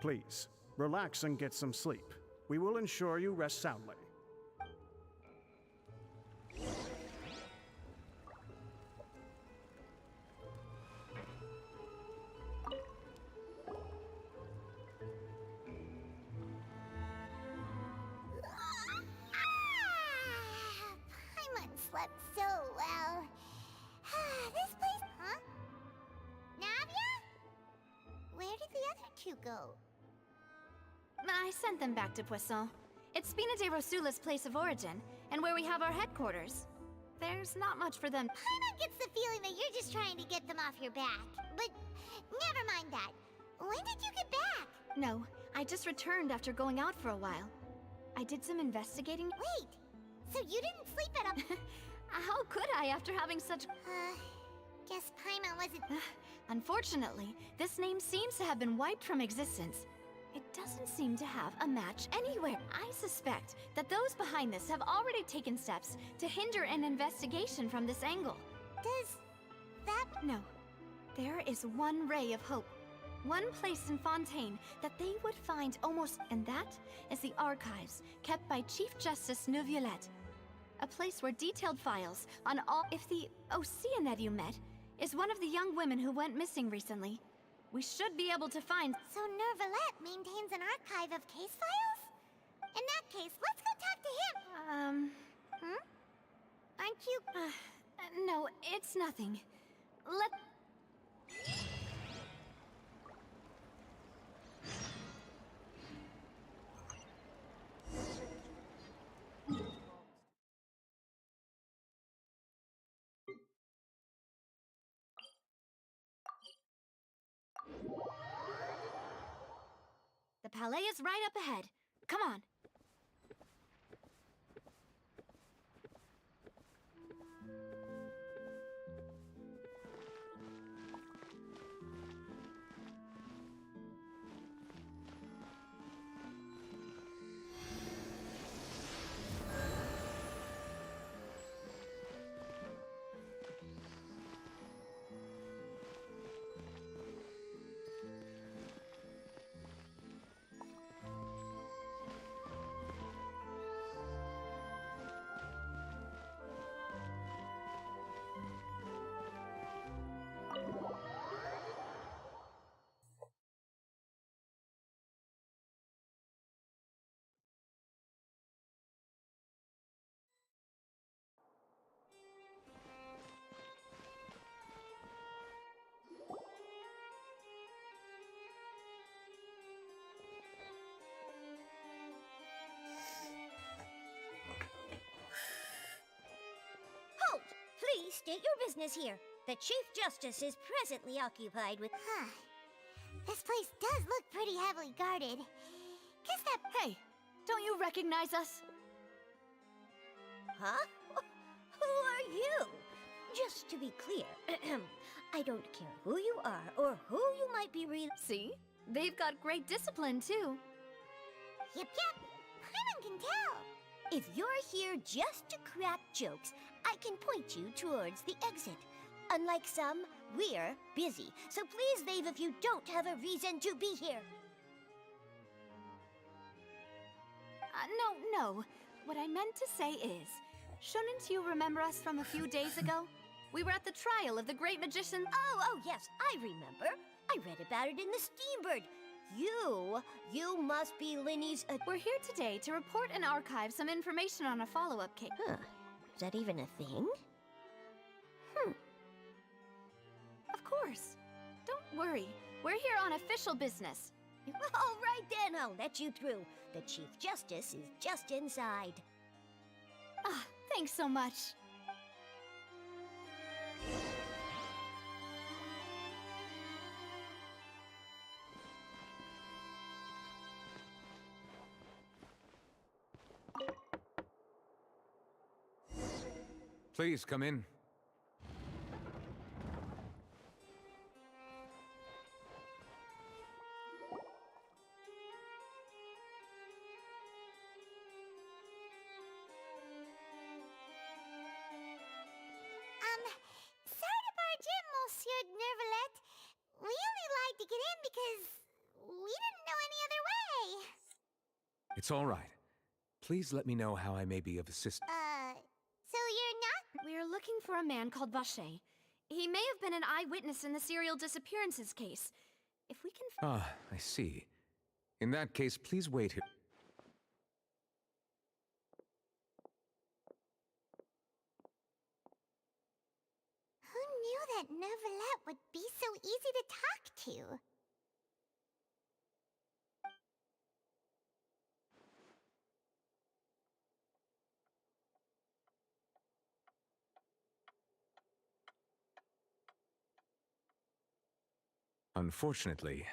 Please, relax and get some sleep. We will ensure you rest soundly. Paimon slept so well. This place... Huh? Navia? Where did the other two go? I sent them back to Poisson. It's Spina de Rosula's place of origin, and where we have our headquarters. There's not much for them. Paimon gets the feeling that you're just trying to get them off your back. But never mind that. When did you get back? No, I just returned after going out for a while. I did some investigating. Wait, so you didn't sleep at a... How could I after having such... guess Paimon wasn't... Unfortunately, this name seems to have been wiped from existence. It doesn't seem to have a match anywhere. I suspect that those behind this have already taken steps to hinder an investigation from this angle. Does that... No. There is one ray of hope. One place in Fontaine that they would find almost... And that is the archives kept by Chief Justice Neuvillette. A place where detailed files on all... If the Oceanette you met is one of the young women who went missing recently, we should be able to find... So Neuvillette maintains an archive of case files? In that case, let's go talk to him! Aren't you... no, it's nothing. Let... The Palais is right up ahead. Come on. state your business here. The Chief Justice is presently occupied with... This place does look pretty heavily guarded. Guess that... Hey, don't you recognize us? Huh? Who are you? Just to be clear, I don't care who you are or who you might be See? They've got great discipline, too. Yep. Paimon can tell. If you're here just to crack jokes, I can point you towards the exit. Unlike some, we're busy, so please leave if you don't have a reason to be here. No. What I meant to say is, shouldn't you remember us from a few days ago? We were at the trial of the great magician... Oh, yes, I remember. I read about it in the Steambird. You must be Linny's... We're here today to report and archive some information on a follow-up case. Huh. Is that even a thing? Of course. Don't worry. We're here on official business. All right then, I'll let you through. The Chief Justice is just inside. Thanks so much. Please come in. Sorry to barge in, Monsieur Nervalet. We only lied to get in because we didn't know any other way. It's all right. Please let me know how I may be of assistance. So you're not? We're looking for a man called Vacher. He may have been an eyewitness in the serial disappearances case. If we can... I see. In that case, please wait here. Who knew that Nervalet would be so easy to talk to? Unfortunately,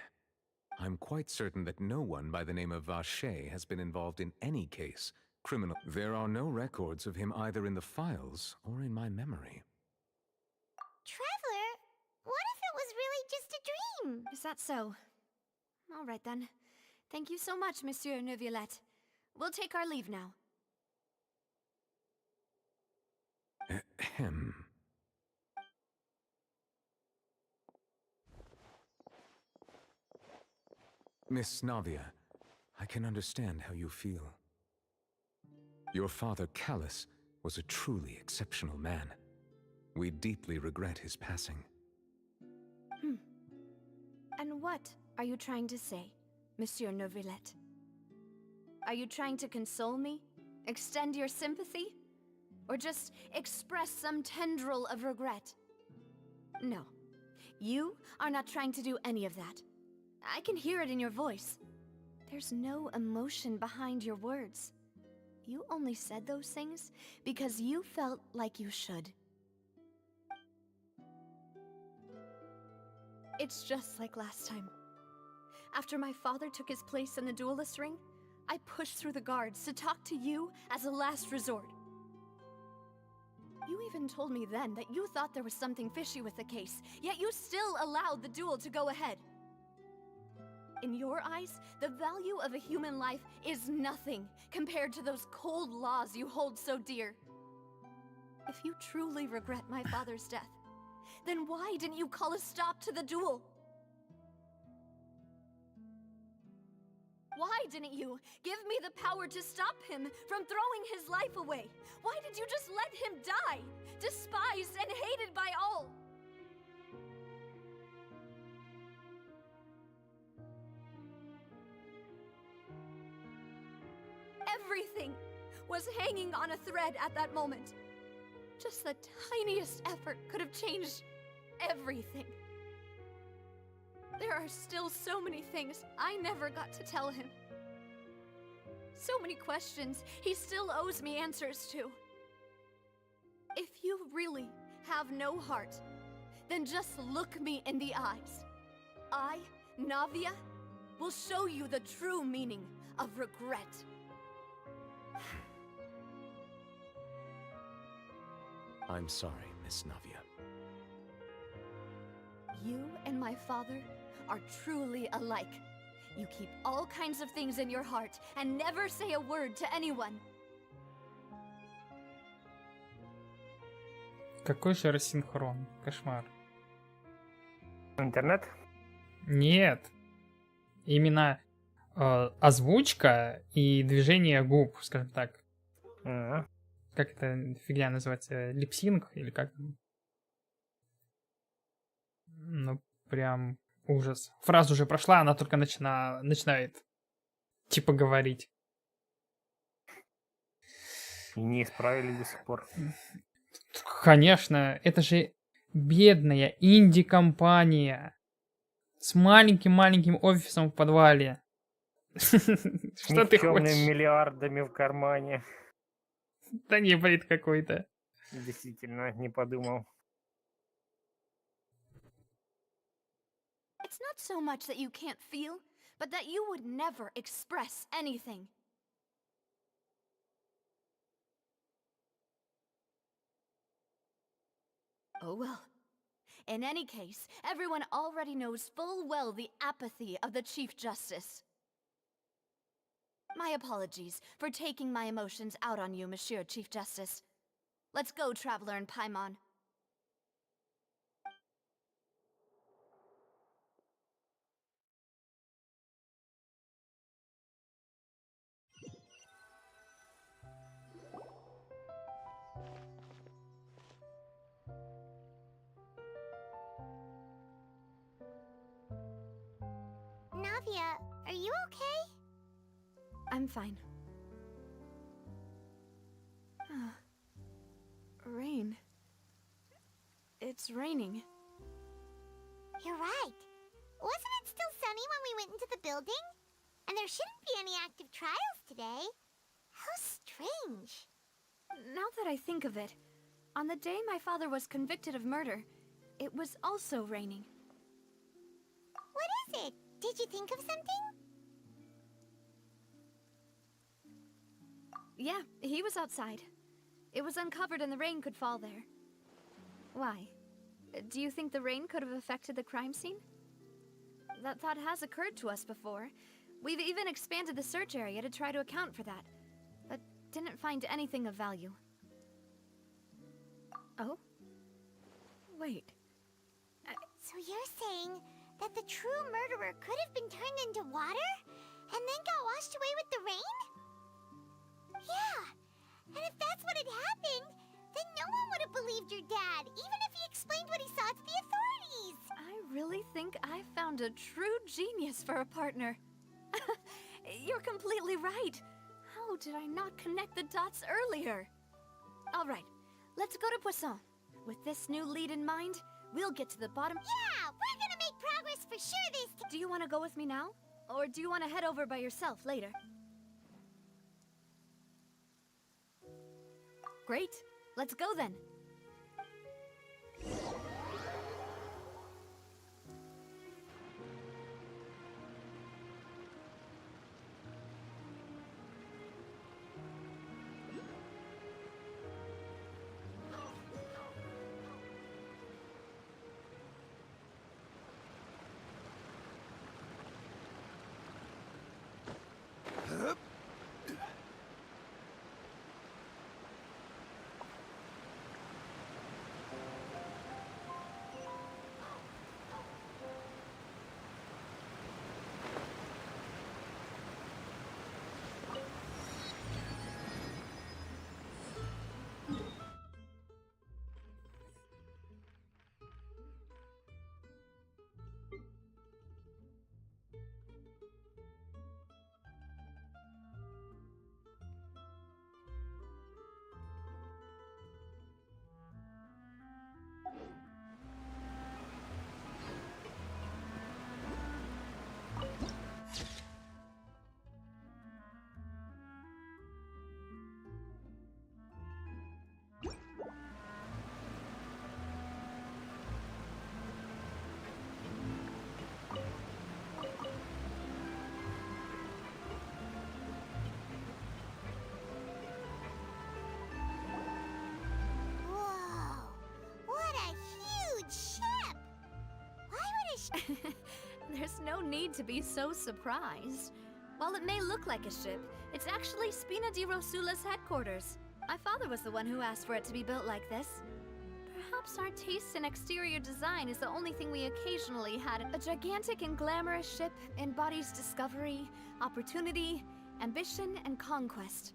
I'm quite certain that no one by the name of Vacher has been involved in any case, criminal. There are no records of him either in the files or in my memory. Traveler, what if it was really just a dream? Is that so? All right then. Thank you so much, Monsieur Neuvillette. We'll take our leave now. Ahem. Miss Navia, I can understand how you feel. Your father, Callus, was a truly exceptional man. We deeply regret his passing. And what are you trying to say, Monsieur Neuvillette? Are you trying to console me? Extend your sympathy? Or just express some tendril of regret? No. You are not trying to do any of that. I can hear it in your voice. There's no emotion behind your words. You only said those things because you felt like you should. It's just like last time. After my father took his place in the duelist ring, I pushed through the guards to talk to you as a last resort. You even told me then that you thought there was something fishy with the case, yet you still allowed the duel to go ahead. In your eyes, the value of a human life is nothing compared to those cold laws you hold so dear. If you truly regret my father's death, then why didn't you call a stop to the duel? Why didn't you give me the power to stop him from throwing his life away? Why did you just let him die, despised and hated by all? Everything was hanging on a thread at that moment. Just the tiniest effort could have changed everything. There are still so many things I never got to tell him. So many questions he still owes me answers to. If you really have no heart, then just look me in the eyes. I, Navia, will show you the true meaning of regret. I'm sorry, Miss Navia. You and my father are truly alike. You keep all kinds of things in your heart and never say a word to anyone. Какой же рассинхрон? Кошмар. Интернет? Нет. Именно озвучка и движение губ, скажем так. Как эта фигня называется? Липсинг или как? Ну, прям ужас. Фраза уже прошла, она только начинает типа говорить. И не исправили до сих пор. Конечно, это же бедная инди-компания с маленьким-маленьким офисом в подвале. Что ты хочешь? Миллиардами в кармане. Да не, бред какой-то. Действительно, не подумал. It's not so much that you can't feel, but that you would never express anything. Oh well. In any case, everyone already knows full well the apathy of the Chief Justice. My apologies for taking my emotions out on you, Monsieur Chief Justice. Let's go, Traveler and Paimon. Navia, are you okay? I'm fine. Rain. It's raining. You're right. Wasn't it still sunny when we went into the building? And there shouldn't be any active trials today. How strange. Now that I think of it, on the day my father was convicted of murder, it was also raining. What is it? Did you think of something? Yeah, he was outside. It was uncovered and the rain could fall there. Why? Do you think the rain could have affected the crime scene? That thought has occurred to us before. We've even expanded the search area to try to account for that, but didn't find anything of value. Oh? Wait. So you're saying that the true murderer could have been turned into water and then got washed away with the rain? Yeah, and if that's what had happened, then no one would have believed your dad, even if he explained what he saw to the authorities. I really think I found a true genius for a partner. You're completely right. How did I not connect the dots earlier? All right, let's go to Poisson. With this new lead in mind, we'll get to the bottom. Yeah, we're gonna make progress for sure this time. Do you want to go with me now? Or do you want to head over by yourself later? Great. Let's go then. There's no need to be so surprised. While it may look like a ship, it's actually Spina di Rosula's headquarters. My father was the one who asked for it to be built like this. Perhaps our taste in exterior design is the only thing we occasionally had. A gigantic and glamorous ship embodies discovery, opportunity, ambition, and conquest.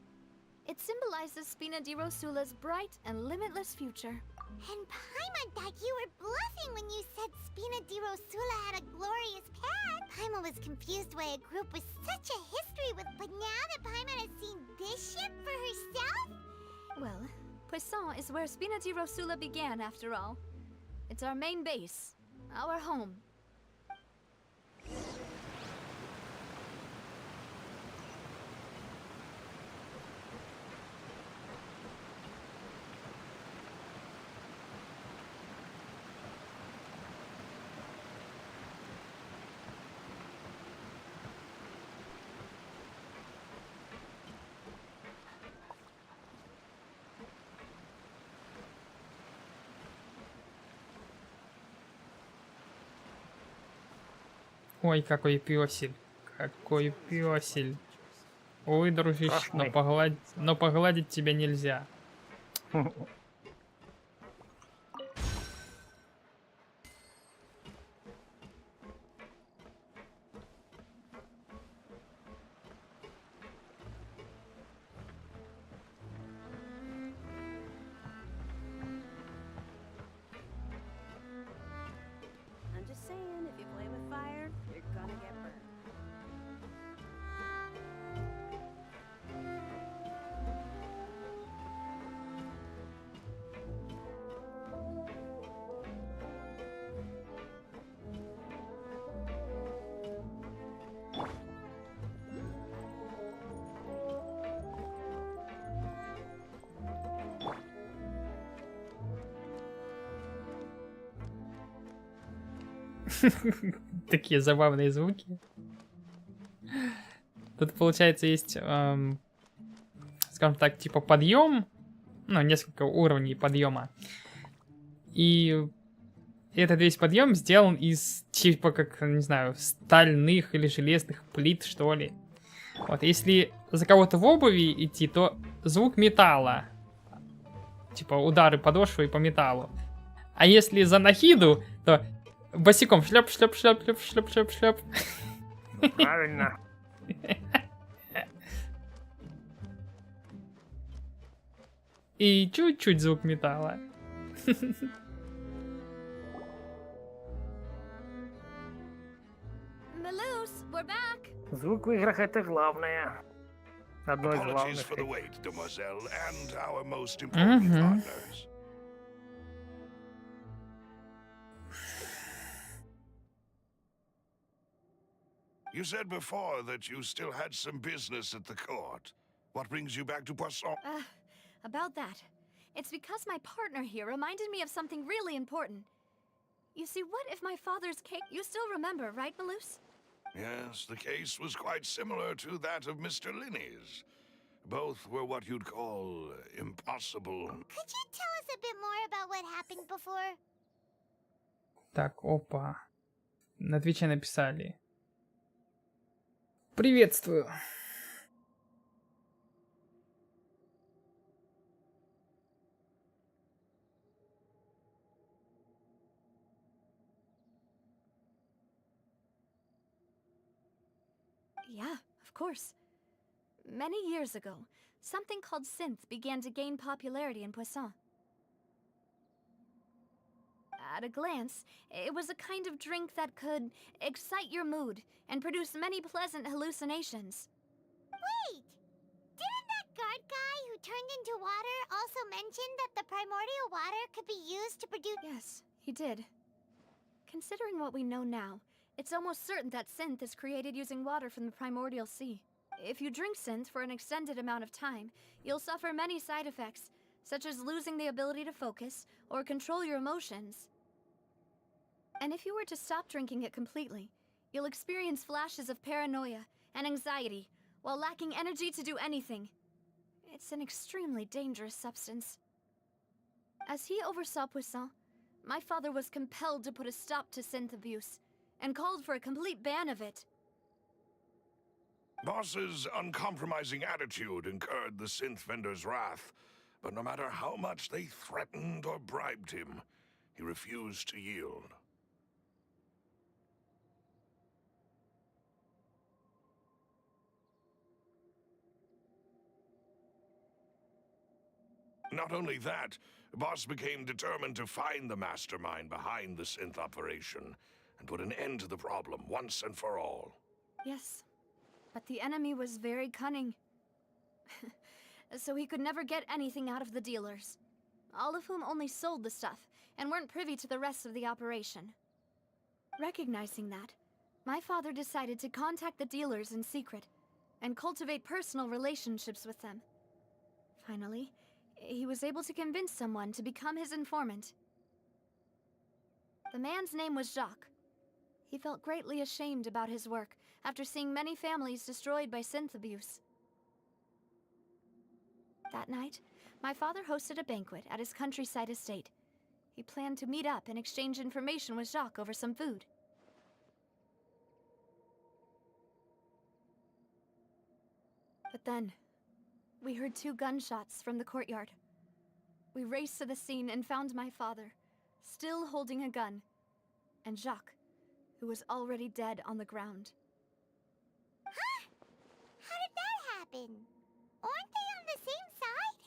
It symbolizes Spina di Rosula's bright and limitless future. And Paimon thought you were bluffing when you said Spina di Rosula had a glorious past. Paimon was confused why a group with such a history with, but now that Paimon has seen this ship for herself? Well, Poisson is where Spina di Rosula began, after all. It's our main base, our home. Ой, какой пёсель. Какой пёсель. Ой, дружище, но погладить тебя нельзя. I'm just saying, if you play with fire, you're gonna get burned. Такие забавные звуки. Тут, получается, есть, скажем так, типа подъем. Ну, несколько уровней подъема. И этот весь подъем сделан из, типа, как, не знаю, стальных или железных плит, что ли. Вот, если за кого-то в обуви идти, то звук металла. Типа удары подошвой по металлу. А если за нахиду, то босиком шлеп-шлеп-шлеп-шлеп-шлеп-шлеп-шлеп. Правильно. И чуть-чуть звук металла. Maloose, we're back! Звук в играх это главное. Одно из Apologies главных. for the wait, demoiselle, and our most important partners. You said before that you still had some business at the court. What brings you back to Poisson? About that. It's because my partner here reminded me of something really important. You see, what if my father's cake... You still remember, right, Maloose? Yes, the case was quite similar to that of Mr. Linney's. Both were what you'd call impossible. Could you tell us a bit more about what happened before? Так, опа. На Твиче написали. Приветствую. Yeah, of course. Many years ago, something called synth began to gain popularity in Poisson. At a glance, it was a kind of drink that could excite your mood and produce many pleasant hallucinations. Wait! Didn't that guard guy who turned into water also mention that the primordial water could be used to produce... Yes, he did. Considering what we know now, it's almost certain that synth is created using water from the primordial sea. If you drink synth for an extended amount of time, you'll suffer many side effects, such as losing the ability to focus or control your emotions. And if you were to stop drinking it completely, you'll experience flashes of paranoia and anxiety while lacking energy to do anything. It's an extremely dangerous substance. As he oversaw Poisson, my father was compelled to put a stop to synth abuse and called for a complete ban of it. Boss's uncompromising attitude incurred the synth vendor's wrath, but no matter how much they threatened or bribed him, he refused to yield. Not only that, Boss became determined to find the mastermind behind the synth operation and put an end to the problem once and for all. Yes, but the enemy was very cunning. So he could never get anything out of the dealers, all of whom only sold the stuff and weren't privy to the rest of the operation. Recognizing that, my father decided to contact the dealers in secret and cultivate personal relationships with them. Finally, he was able to convince someone to become his informant. The man's name was Jacques. He felt greatly ashamed about his work after seeing many families destroyed by synth abuse. That night, my father hosted a banquet at his countryside estate. He planned to meet up and exchange information with Jacques over some food. But then, we heard 2 gunshots from the courtyard. We raced to the scene and found my father, still holding a gun, and Jacques, who was already dead on the ground. Huh? How did that happen? Aren't they on the same side?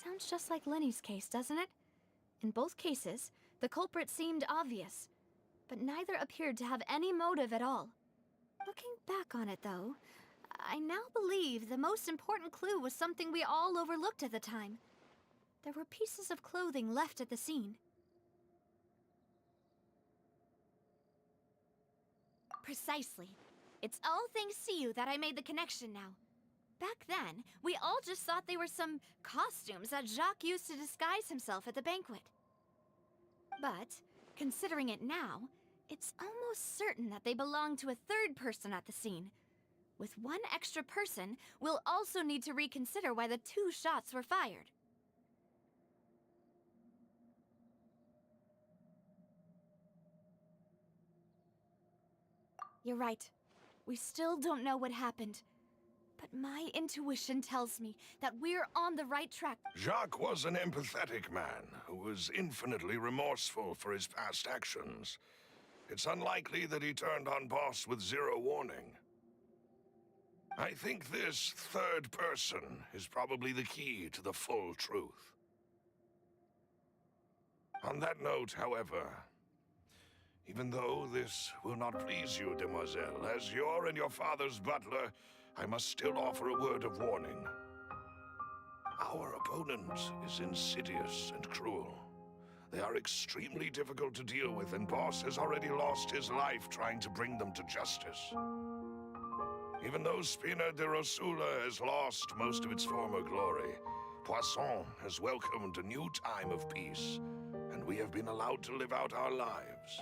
Sounds just like Lenny's case, doesn't it? In both cases, the culprit seemed obvious, but neither appeared to have any motive at all. Looking back on it, though, I now believe the most important clue was something we all overlooked at the time. There were pieces of clothing left at the scene. Precisely. It's all thanks to you that I made the connection now. Back then, we all just thought they were some costumes that Jacques used to disguise himself at the banquet. But, considering it now, it's almost certain that they belong to a third person at the scene. With one extra person, we'll also need to reconsider why the 2 shots were fired. You're right. We still don't know what happened. But my intuition tells me that we're on the right track. Jacques was an empathetic man who was infinitely remorseful for his past actions. It's unlikely that he turned on Boss with 0 warning. I think this third person is probably the key to the full truth. On that note, however, even though this will not please you, demoiselle, as your and your father's butler, I must still offer a word of warning. Our opponent is insidious and cruel. They are extremely difficult to deal with, and Boss has already lost his life trying to bring them to justice. Even though Spina de Rosula has lost most of its former glory, Poisson has welcomed a new time of peace, and we have been allowed to live out our lives.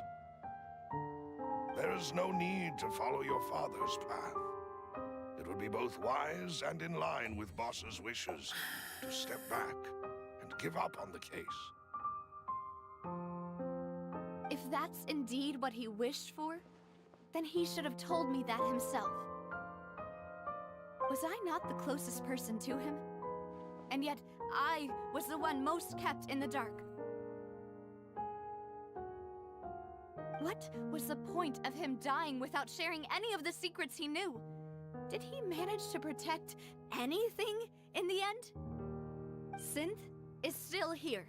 There is no need to follow your father's path. It would be both wise and in line with Boss's wishes to step back and give up on the case. If that's indeed what he wished for, then he should have told me that himself. Was I not the closest person to him? And yet, I was the one most kept in the dark. What was the point of him dying without sharing any of the secrets he knew? Did he manage to protect anything in the end? Synth is still here.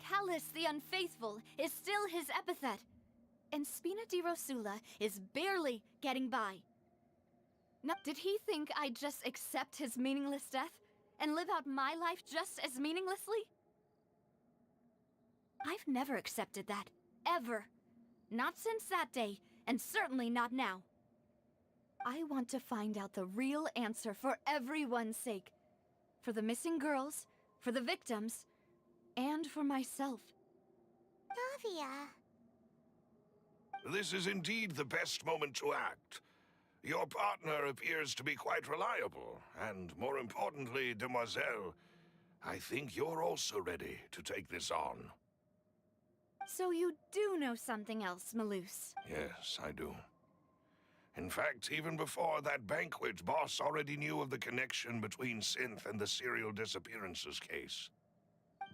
Callus the Unfaithful is still his epithet. And Spina di Rosula is barely getting by. Now, did he think I'd just accept his meaningless death and live out my life just as meaninglessly? I've never accepted that, ever. Not since that day, and certainly not now. I want to find out the real answer for everyone's sake. For the missing girls, for the victims, and for myself. Navia. This is indeed the best moment to act. Your partner appears to be quite reliable, and more importantly, demoiselle, I think you're also ready to take this on. So you do know something else, Maloose. Yes, I do. In fact, even before that banquet, Boss already knew of the connection between Synth and the serial disappearances case.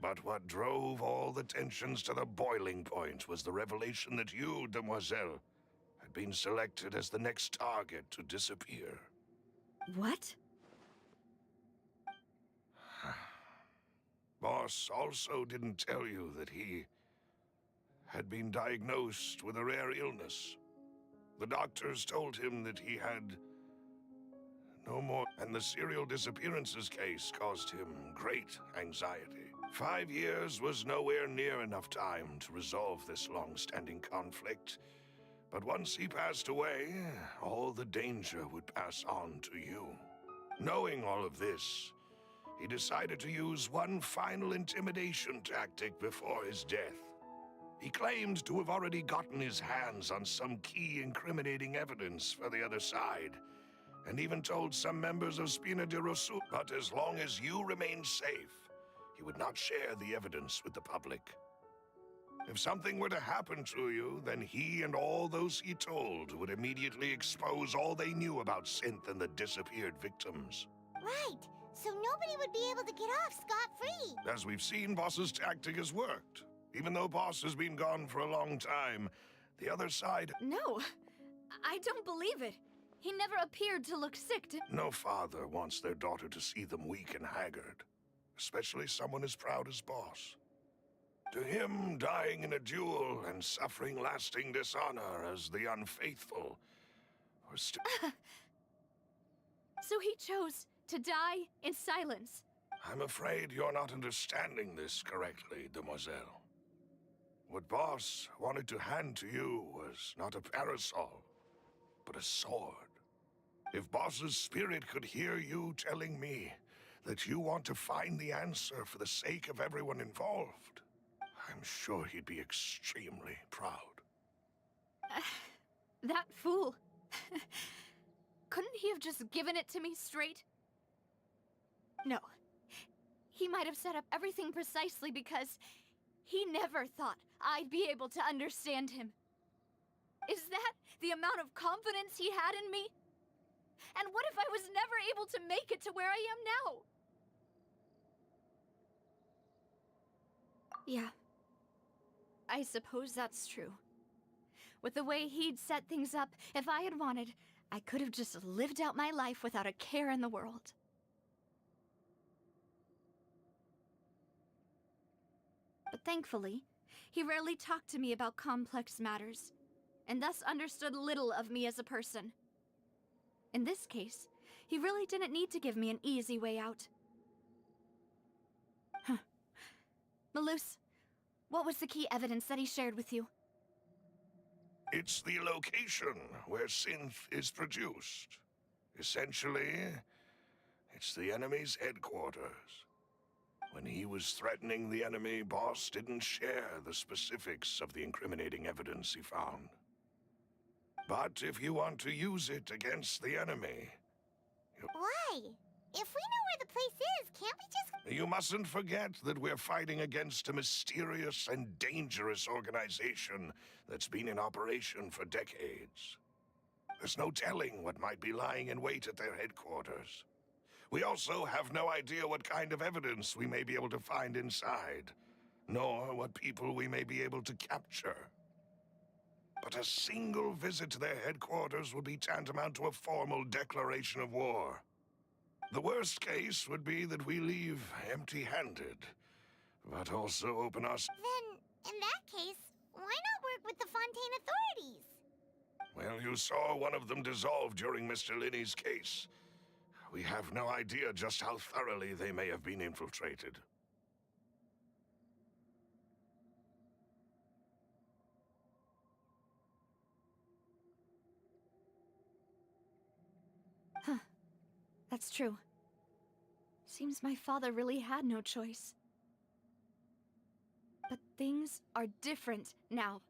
But what drove all the tensions to the boiling point was the revelation that you, Demoiselle, had been selected as the next target to disappear. What? Boss also didn't tell you that he had been diagnosed with a rare illness. The doctors told him that he had no more, and the serial disappearances case caused him great anxiety. 5 years was nowhere near enough time to resolve this long-standing conflict. But once he passed away, all the danger would pass on to you. Knowing all of this, he decided to use one final intimidation tactic before his death. He claimed to have already gotten his hands on some key incriminating evidence for the other side, and even told some members of Spina di Rosu. But as long as you remained safe, he would not share the evidence with the public. If something were to happen to you, then he and all those he told would immediately expose all they knew about Synth and the disappeared victims. Right, so nobody would be able to get off scot-free. As we've seen, Boss's tactic has worked. Even though Boss has been gone for a long time, the other side... No, I don't believe it. He never appeared to look sick to... No father wants their daughter to see them weak and haggard, especially someone as proud as Boss. To him, dying in a duel and suffering lasting dishonor as the unfaithful were still... So he chose to die in silence. I'm afraid you're not understanding this correctly, Demoiselle. What Boss wanted to hand to you was not a parasol, but a sword. If Boss's spirit could hear you telling me that you want to find the answer for the sake of everyone involved, I'm sure he'd be extremely proud. That fool. Couldn't he have just given it to me straight? No. He might have set up everything precisely because he never thought I'd be able to understand him. Is that the amount of confidence he had in me? And what if I was never able to make it to where I am now? Yeah. I suppose that's true. With the way he'd set things up, if I had wanted, I could have just lived out my life without a care in the world. But thankfully, he rarely talked to me about complex matters, and thus understood little of me as a person. In this case, he really didn't need to give me an easy way out. Huh. Maloose, what was the key evidence that he shared with you? It's the location where Synth is produced. Essentially, it's the enemy's headquarters. When he was threatening the enemy, Boss didn't share the specifics of the incriminating evidence he found. But if you want to use it against the enemy... Why? If we know where the place is, can't we just... You mustn't forget that we're fighting against a mysterious and dangerous organization that's been in operation for decades. There's no telling what might be lying in wait at their headquarters. We also have no idea what kind of evidence we may be able to find inside, nor what people we may be able to capture. But a single visit to their headquarters would be tantamount to a formal declaration of war. The worst case would be that we leave empty-handed, but also open us... Then, in that case, why not work with the Fontaine authorities? Well, you saw one of them dissolve during Mr. Linney's case. We have no idea just how thoroughly they may have been infiltrated. Huh. That's true. Seems my father really had no choice. But things are different now.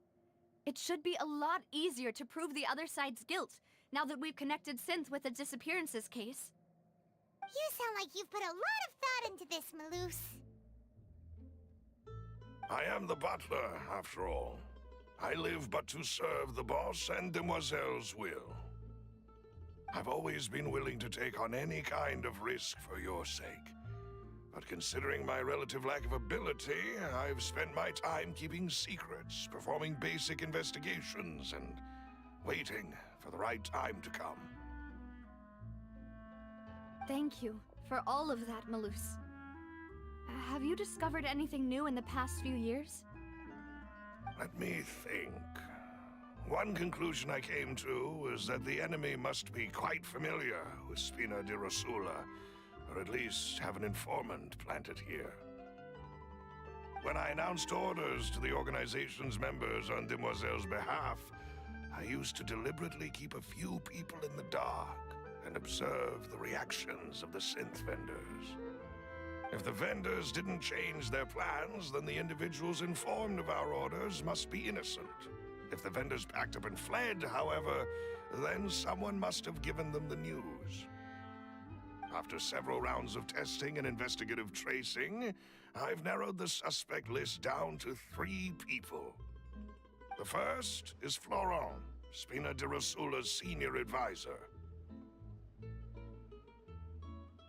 It should be a lot easier to prove the other side's guilt, now that we've connected Synth with the disappearances case. You sound like you've put a lot of thought into this, Maloose. I am the butler, after all. I live but to serve the boss and Demoiselle's will. I've always been willing to take on any kind of risk for your sake. But considering my relative lack of ability, I've spent my time keeping secrets, performing basic investigations, and waiting for the right time to come. Thank you for all of that, Malus. Have you discovered anything new in the past few years? Let me think. One conclusion I came to was that the enemy must be quite familiar with Spina di Rosula, or at least have an informant planted here. When I announced orders to the organization's members on Demoiselle's behalf, I used to deliberately keep a few people in the dark and observe the reactions of the synth vendors. If the vendors didn't change their plans, then the individuals informed of our orders must be innocent. If the vendors packed up and fled, however, then someone must have given them the news. After several rounds of testing and investigative tracing, I've narrowed the suspect list down to 3 people. The first is Florent, Spina di Rosula's senior advisor.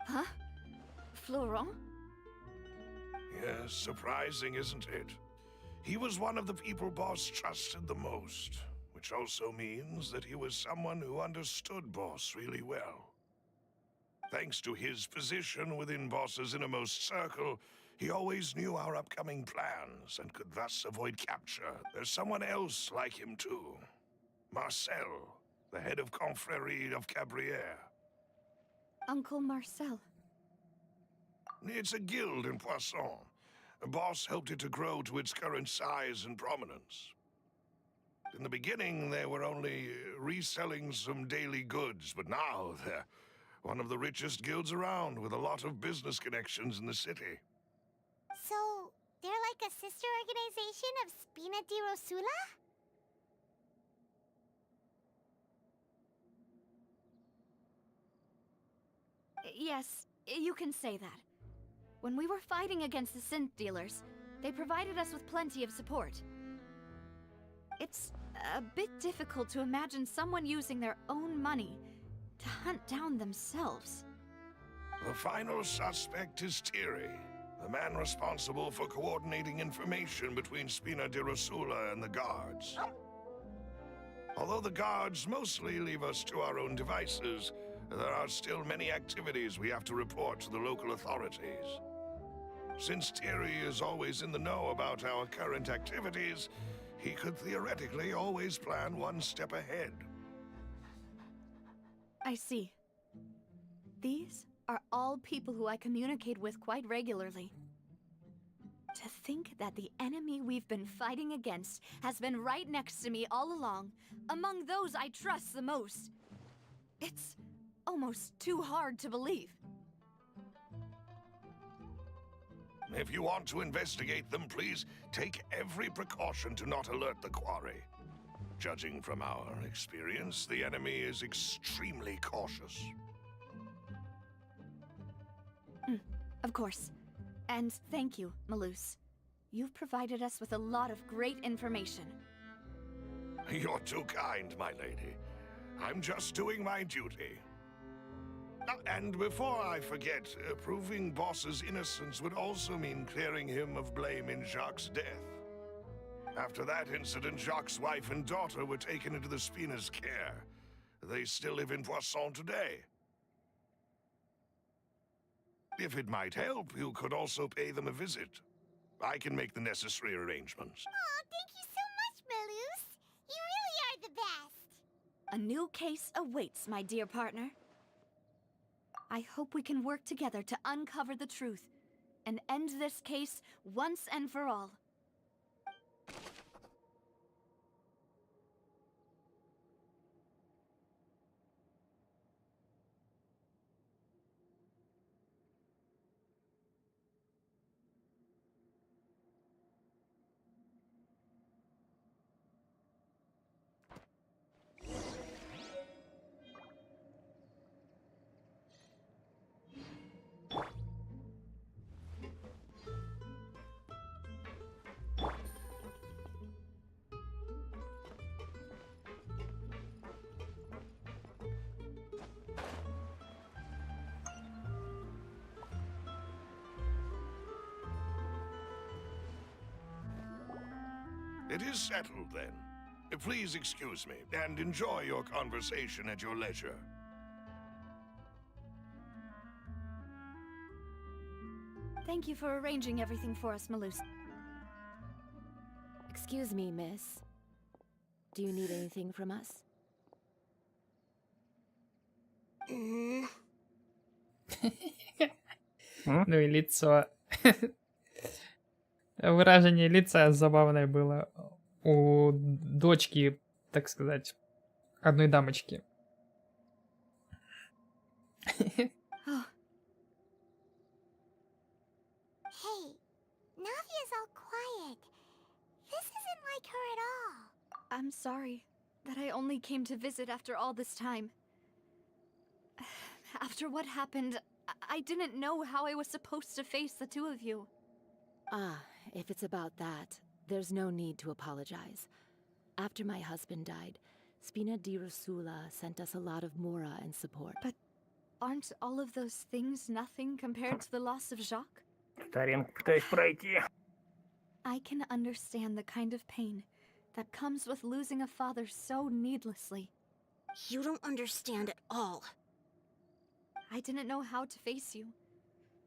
Huh? Florent? Yes, surprising, isn't it? He was one of the people Boss trusted the most, which also means that he was someone who understood Boss really well. Thanks to his position within Boss's innermost circle, he always knew our upcoming plans and could thus avoid capture. There's someone else like him too. Marcel, the head of Confrérie of Cabrières. Uncle Marcel. It's a guild in Poisson. Boss helped it to grow to its current size and prominence. In the beginning, they were only reselling some daily goods, but now they're one of the richest guilds around, with a lot of business connections in the city. So, they're like a sister organization of Spina di Rosula? Yes, you can say that. When we were fighting against the synth dealers, they provided us with plenty of support. It's a bit difficult to imagine someone using their own money to hunt down themselves. The final suspect is Thierry, the man responsible for coordinating information between Spina di Rosula and the guards. Although the guards mostly leave us to our own devices, there are still many activities we have to report to the local authorities. Since Thierry is always in the know about our current activities, he could theoretically always plan one step ahead. I see. These are all people who I communicate with quite regularly. To think that the enemy we've been fighting against has been right next to me all along, among those I trust the most. It's almost too hard to believe. If you want to investigate them, please take every precaution to not alert the quarry. Judging from our experience, the enemy is extremely cautious. Of course. And thank you, Malus. You've provided us with a lot of great information. You're too kind, my lady. I'm just doing my duty. And before I forget, proving Boss's innocence would also mean clearing him of blame in Jacques' death. After that incident, Jacques' wife and daughter were taken into the Spina's care. They still live in Poisson today. If it might help, you could also pay them a visit. I can make the necessary arrangements. Oh, thank you so much, Malus. You really are the best. A new case awaits, my dear partner. I hope we can work together to uncover the truth and end this case once and for all. It is settled then. Please excuse me, and enjoy your conversation at your leisure. Thank you for arranging everything for us, Malus. Excuse me, miss. Do you need anything from us? Ну и лицо. Выражение лица забавное было у дочки, так сказать, одной дамочки. Hey, Navia's all quiet. This isn't like her at all. I'm sorry that I only came to visit after all this time. After what happened, I didn't know how I was supposed to face the two of you. Ah, if it's about that, there's no need to apologize. After my husband died, Spina di Rosula sent us a lot of mora and support. But aren't all of those things nothing compared to the loss of Jacques? Старенько пытаюсь пройти. I can understand the kind of pain that comes with losing a father so needlessly. You don't understand at all. I didn't know how to face you,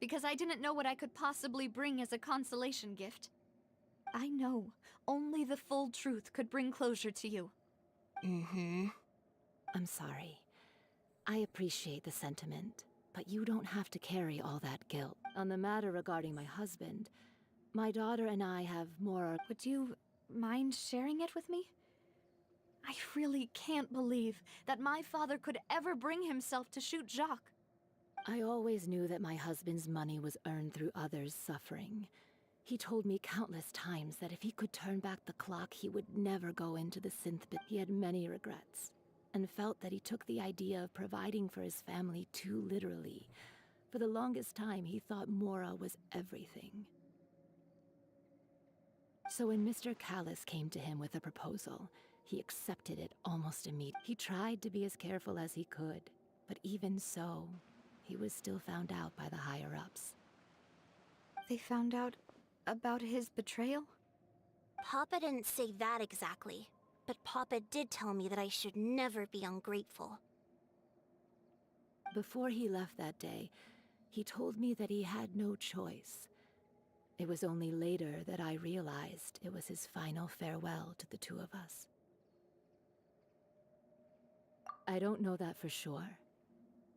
because I didn't know what I could possibly bring as a consolation gift. I know only the full truth could bring closure to you. I'm sorry. I appreciate the sentiment, but you don't have to carry all that guilt. On the matter regarding my husband, my daughter and I have more... Would you mind sharing it with me? I really can't believe that my father could ever bring himself to shoot Jacques. I always knew that my husband's money was earned through others' suffering. He told me countless times that if he could turn back the clock, he would never go into the synth pit. He had many regrets, and felt that he took the idea of providing for his family too literally. For the longest time, he thought Mora was everything. So when Mr. Callis came to him with a proposal, he accepted it almost immediately. He tried to be as careful as he could, but even so, he was still found out by the higher-ups. They found out about his betrayal? Papa didn't say that exactly, but Papa did tell me that I should never be ungrateful. Before he left that day, he told me that he had no choice. It was only later that I realized it was his final farewell to the two of us. I don't know that for sure,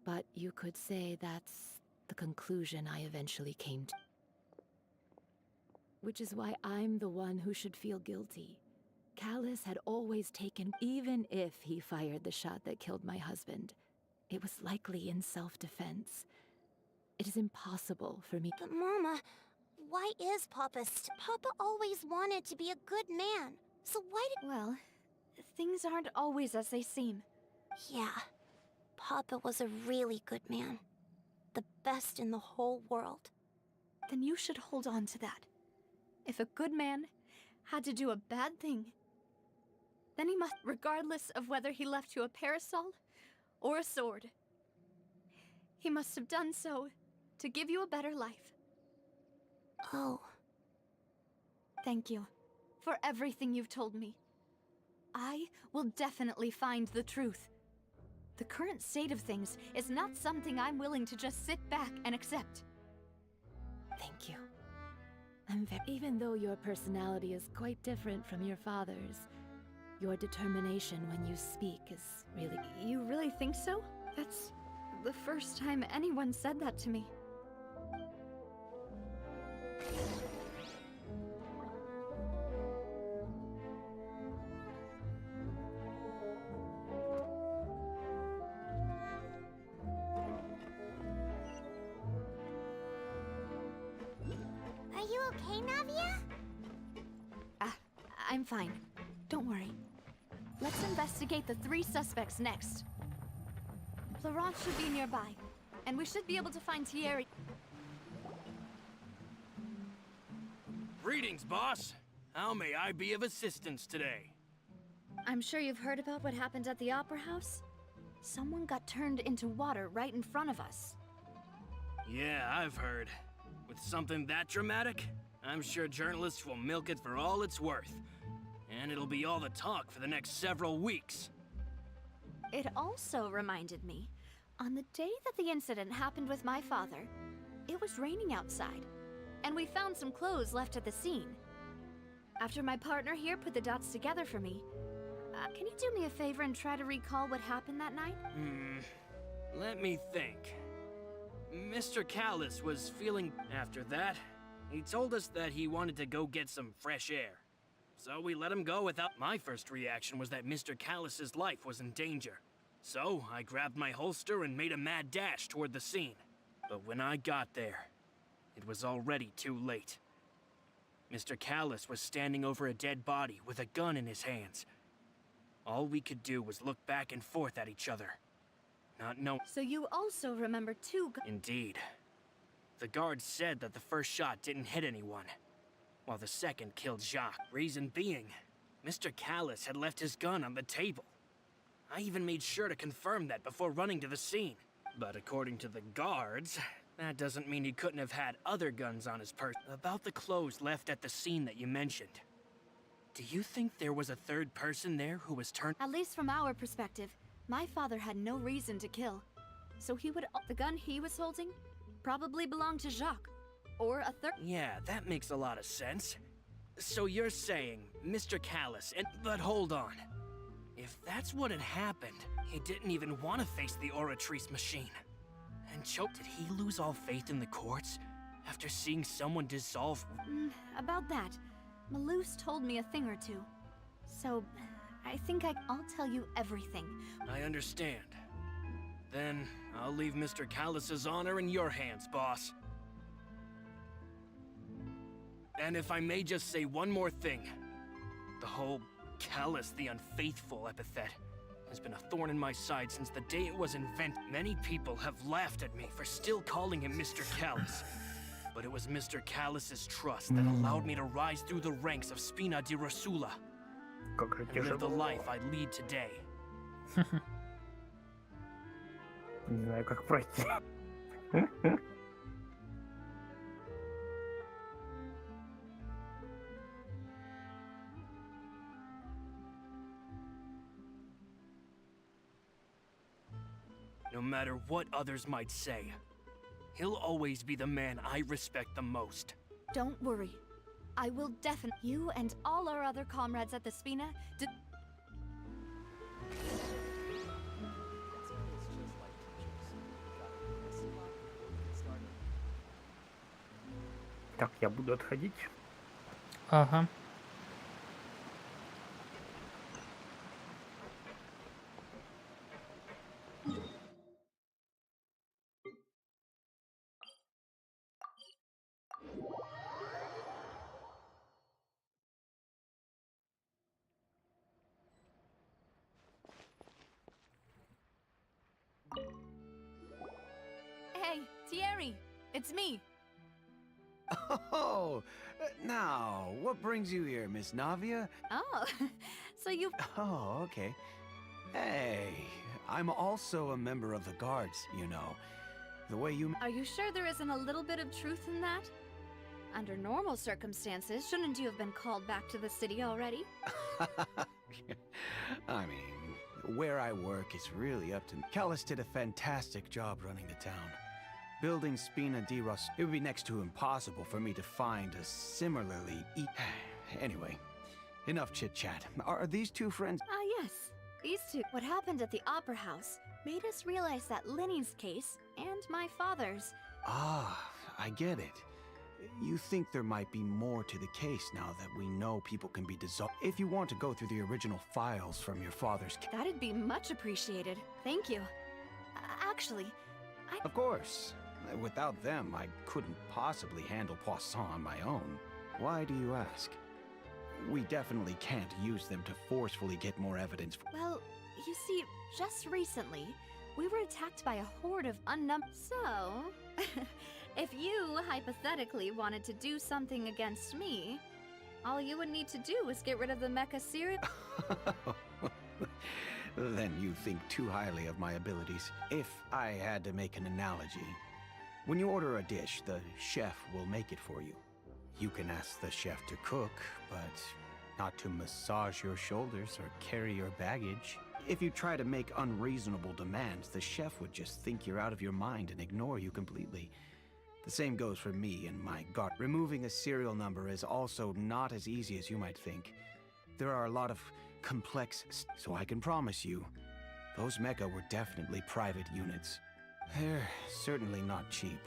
but you could say that's the conclusion I eventually came to. Which is why I'm the one who should feel guilty. Callis had always taken, even if he fired the shot that killed my husband, it was likely in self-defense. It is impossible for me. But Mama, why is Papa Papa always wanted to be a good man. So why did... Well, things aren't always as they seem. Yeah, Papa was a really good man. The best in the whole world. Then you should hold on to that. If a good man had to do a bad thing, then he must, regardless of whether he left you a parasol or a sword, he must have done so to give you a better life. Oh. Thank you for everything you've told me. I will definitely find the truth. The current state of things is not something I'm willing to just sit back and accept. Thank you. Even though your personality is quite different from your father's, your determination when you speak is really... You really think so? That's the first time anyone said that to me. Are you okay, Navia? I'm fine. Don't worry. Let's investigate the 3 suspects next. Laurent should be nearby, and we should be able to find Thierry. Greetings, boss. How may I be of assistance today? I'm sure you've heard about what happened at the Opera House. Someone got turned into water right in front of us. Yeah, I've heard. With something that dramatic, I'm sure journalists will milk it for all it's worth. And it'll be all the talk for the next several weeks. It also reminded me, on the day that the incident happened with my father, it was raining outside, and we found some clothes left at the scene. After my partner here put the dots together for me, can you do me a favor and try to recall what happened that night? Let me think. Mr. Callus was feeling... After that, he told us that he wanted to go get some fresh air. So we let him go without... My first reaction was that Mr. Callus's life was in danger. So I grabbed my holster and made a mad dash toward the scene. But when I got there, it was already too late. Mr. Callus was standing over a dead body with a gun in his hands. All we could do was look back and forth at each other. Not knowing... So you also remember two... Indeed. The guards said that the first shot didn't hit anyone, while the second killed Jacques. Reason being, Mr. Callus had left his gun on the table. I even made sure to confirm that before running to the scene. But according to the guards, that doesn't mean he couldn't have had other guns on his person. About the clothes left at the scene that you mentioned, do you think there was a third person there who was turned... At least from our perspective, my father had no reason to kill. So he would... The gun he was holding probably belonged to Jacques. Or a third... Yeah, that makes a lot of sense. So you're saying Mr. Callus and... But hold on. If that's what had happened, he didn't even want to face the Oratrice machine. And did he lose all faith in the courts after seeing someone dissolve... About that, Malus told me a thing or two. So, I think I'll tell you everything. I understand. Then, I'll leave Mr. Callus's honor in your hands, boss. And if I may just say one more thing. The whole Callus the Unfaithful epithet has been a thorn in my side since the day it was invented. Many people have laughed at me for still calling him Mr. Callus. But it was Mr. Callus's trust that allowed me to rise through the ranks of Spina di Rosula and live the life I lead today. Не знаю, как пройти. No matter what others might say, he'll always be the man I respect the most. Don't worry. I will definitely... You and all our other comrades at the Spina... Так, я буду отходить. Ага. Hey, Thierry! It's me! Oh, now, what brings you here, Miss Navia? Oh, so you... Oh, okay. Hey, I'm also a member of the guards, you know. The way you... Are you sure there isn't a little bit of truth in that? Under normal circumstances, shouldn't you have been called back to the city already? I mean, where I work is really up to me. Callus did a fantastic job running the town. Building Spina di Rosula, it would be next to impossible for me to find a similarly... Anyway, enough chit-chat. Are these two friends? Ah, yes. These two. What happened at the Opera House made us realize that Linny's case, and my father's... Ah, I get it. You think there might be more to the case now that we know people can be dissolved. If you want to go through the original files from your father's case... That'd be much appreciated. Thank you. Actually, Of course. Without them, I couldn't possibly handle Poisson on my own. Why do you ask? We definitely can't use them to forcefully get more evidence. Well, you see, just recently, we were attacked by a horde of So, if you hypothetically wanted to do something against me, all you would need to do is get rid of the mecha serial. Then you think too highly of my abilities. If I had to make an analogy, when you order a dish, the chef will make it for you. You can ask the chef to cook, but not to massage your shoulders or carry your baggage. If you try to make unreasonable demands, the chef would just think you're out of your mind and ignore you completely. The same goes for me and my guard. Removing a serial number is also not as easy as you might think. There are a lot of complex, so I can promise you, those mecha were definitely private units. They're certainly not cheap.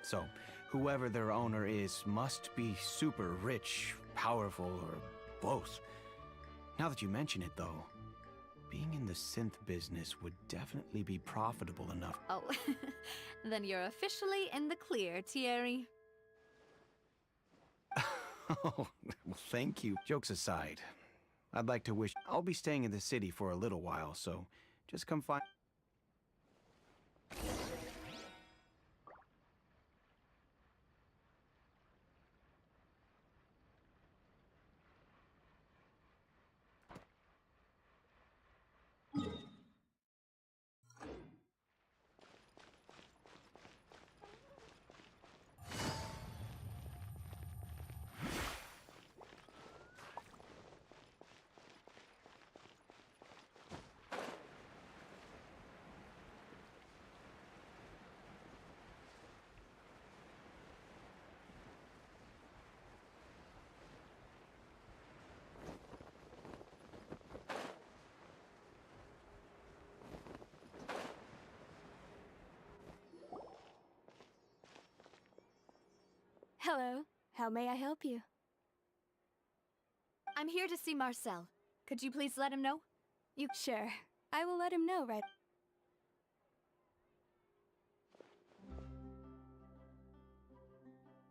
So, whoever their owner is must be super rich, powerful, or both. Now that you mention it, though, being in the synth business would definitely be profitable enough. Oh, then you're officially in the clear, Thierry. Oh, well, thank you. Jokes aside, I'd like to wish I'll be staying in the city for a little while, so just come find. Hello. How may I help you? I'm here to see Marcel. Could you please let him know? Sure. I will let him know right.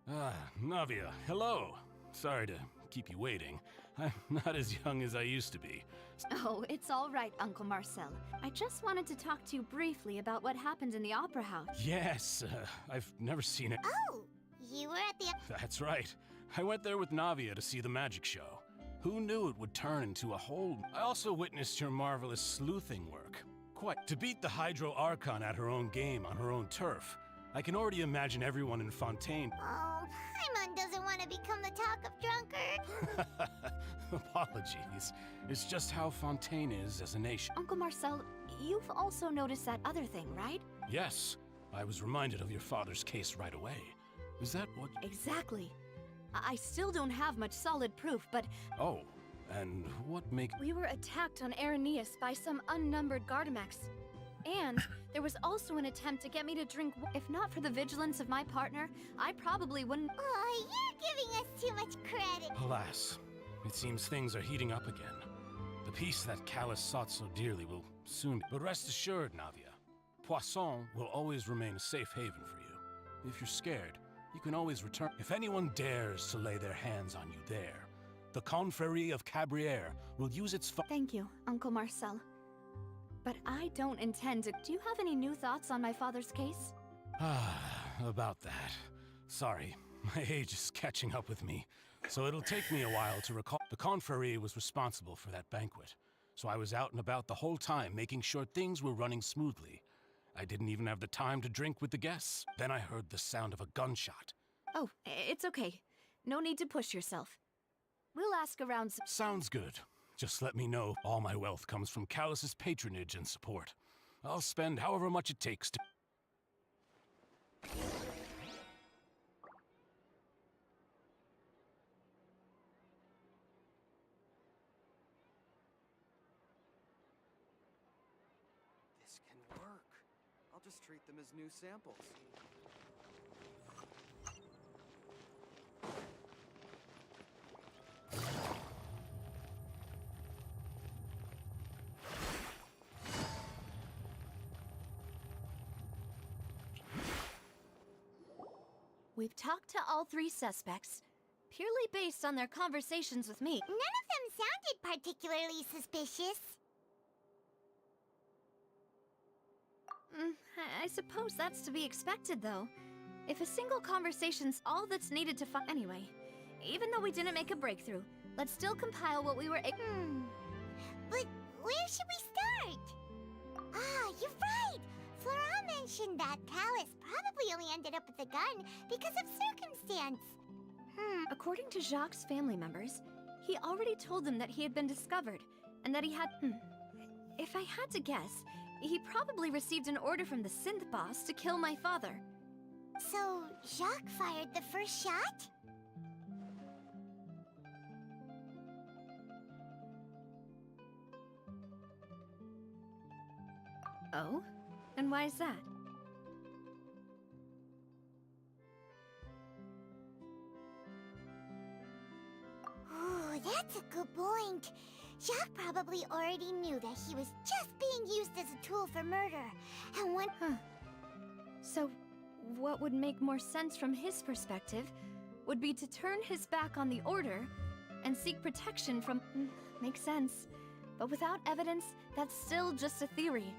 Ah, Navia, hello. Sorry to keep you waiting. I'm not as young as I used to be. Oh, it's all right, Uncle Marcel. I just wanted to talk to you briefly about what happened in the Opera House. Yes, I've never seen it. Oh, you were at the... That's right. I went there with Navia to see the magic show. Who knew it would turn into a whole... I also witnessed your marvelous sleuthing work. Quite. To beat the Hydro Archon at her own game on her own turf. I can already imagine everyone in Fontaine... Oh, Paimon doesn't want to become the talk of drunkard. Apologies. It's just how Fontaine is as a nation. Uncle Marcel, you've also noticed that other thing, right? Yes. I was reminded of your father's case right away. Is that what... Exactly. I still don't have much solid proof, but... Oh, and what makes... We were attacked on Araneus by some unnumbered Gardamex. And there was also an attempt to get me to drink... If not for the vigilance of my partner, I probably wouldn't... Oh, you're giving us too much credit. Alas, it seems things are heating up again. The peace that Callus sought so dearly will soon... But rest assured, Navia, Poisson will always remain a safe haven for you. If you're scared, you can always return. If anyone dares to lay their hands on you there, the Confrérie of Cabrières will use its... Thank you, Uncle Marcel. But I don't intend to... Do you have any new thoughts on my father's case? About that. Sorry, my age is catching up with me, so it'll take me a while to recall. The Confrérie was responsible for that banquet, so I was out and about the whole time making sure things were running smoothly. I didn't even have the time to drink with the guests. Then I heard the sound of a gunshot. Oh, it's okay. No need to push yourself. We'll ask around... Sounds good. Just let me know. All my wealth comes from Callus's patronage and support. I'll spend however much it takes to... This can work. I'll just treat them as new samples. We've talked to all three suspects, purely based on their conversations with me. None of them sounded particularly suspicious. I suppose that's to be expected, though. If a single conversation's all that's needed to find... Anyway, even though we didn't make a breakthrough, let's still compile what we were... But where should we start? Ah, you're right! Flora mentioned that Callus probably only ended up with the gun because of circumstance. According to Jacques' family members, He already told them that he had been discovered, and that he had... If I had to guess, he probably received an order from the synth boss to kill my father. So, Jacques fired the first shot? Oh? And why is that? Ooh, that's a good point. Jacques probably already knew that he was just being used as a tool for murder. And when... So, what would make more sense from his perspective would be to turn his back on the Order and seek protection from... Makes sense. But without evidence, that's still just a theory.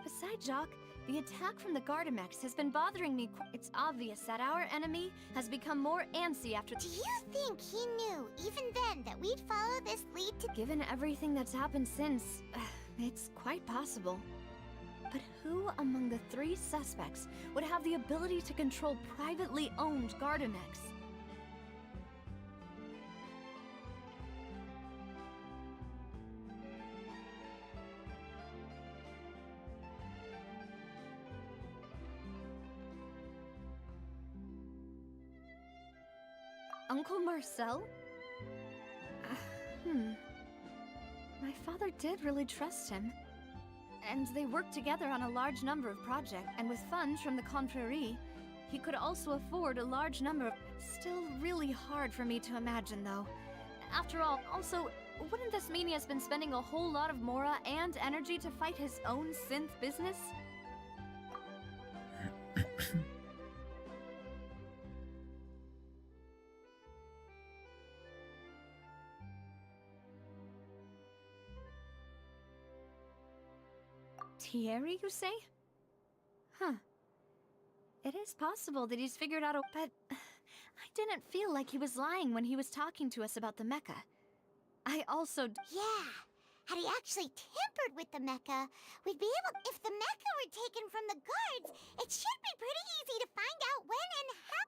Besides Jacques, the attack from the Gardamex has been bothering me. It's obvious that our enemy has become more antsy after... Do you think he knew, even then, that we'd follow this lead to... Given everything that's happened since, it's quite possible. But who among the 3 suspects would have the ability to control privately owned Gardamex? Uncle Marcel? My father did really trust him. And they worked together on a large number of projects, and with funds from the Confrérie, he could also afford a large number of... Still really hard for me to imagine, though. After all, also, wouldn't this mean he has been spending a whole lot of mora and energy to fight his own synth business? Thierry, you say? Huh. It is possible that he's figured out a... But I didn't feel like he was lying when he was talking to us about the mecha. I also... Yeah. Had he actually tampered with the mecha, we'd be able... If the mecha were taken from the guards, it should be pretty easy to find out when and how...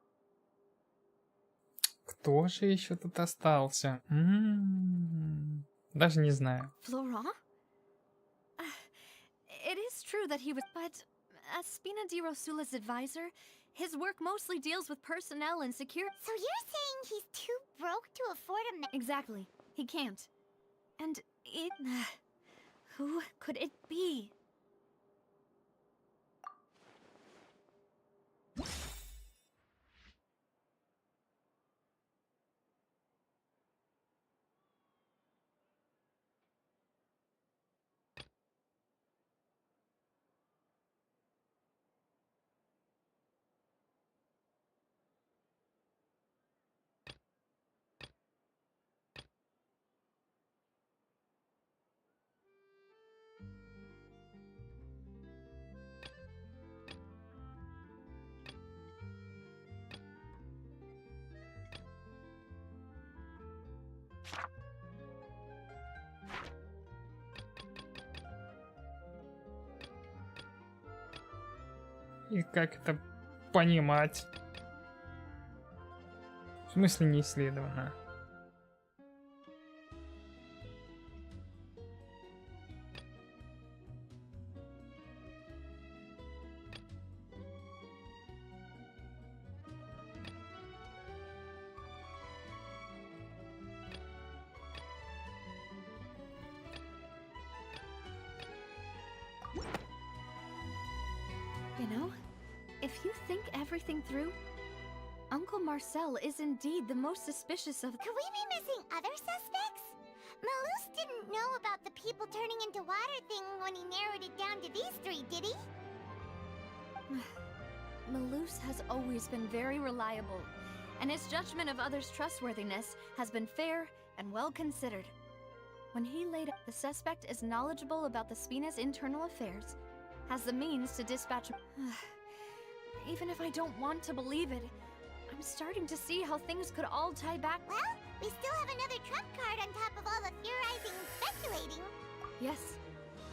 Кто же еще тут остался? Даже не знаю. Florent? It is true that he was... But as Spina di Rosula's advisor, his work mostly deals with personnel and security. So you're saying he's too broke to afford a... Exactly. He can't. And it... who could it be? И как это понимать? В смысле не исследовано? You know, if you think everything through, Uncle Marcel is indeed the most suspicious of... Could we be missing other suspects? Malus didn't know about the people turning into water thing when he narrowed it down to these 3, did he? Malus has always been very reliable, and his judgment of others' trustworthiness has been fair and well considered. When he laid up, the suspect is knowledgeable about the Spina's internal affairs, has the means to dispatch... Even if I don't want to believe it, I'm starting to see how things could all tie back... Well, we still have another trump card on top of all the theorizing and speculating. Yes,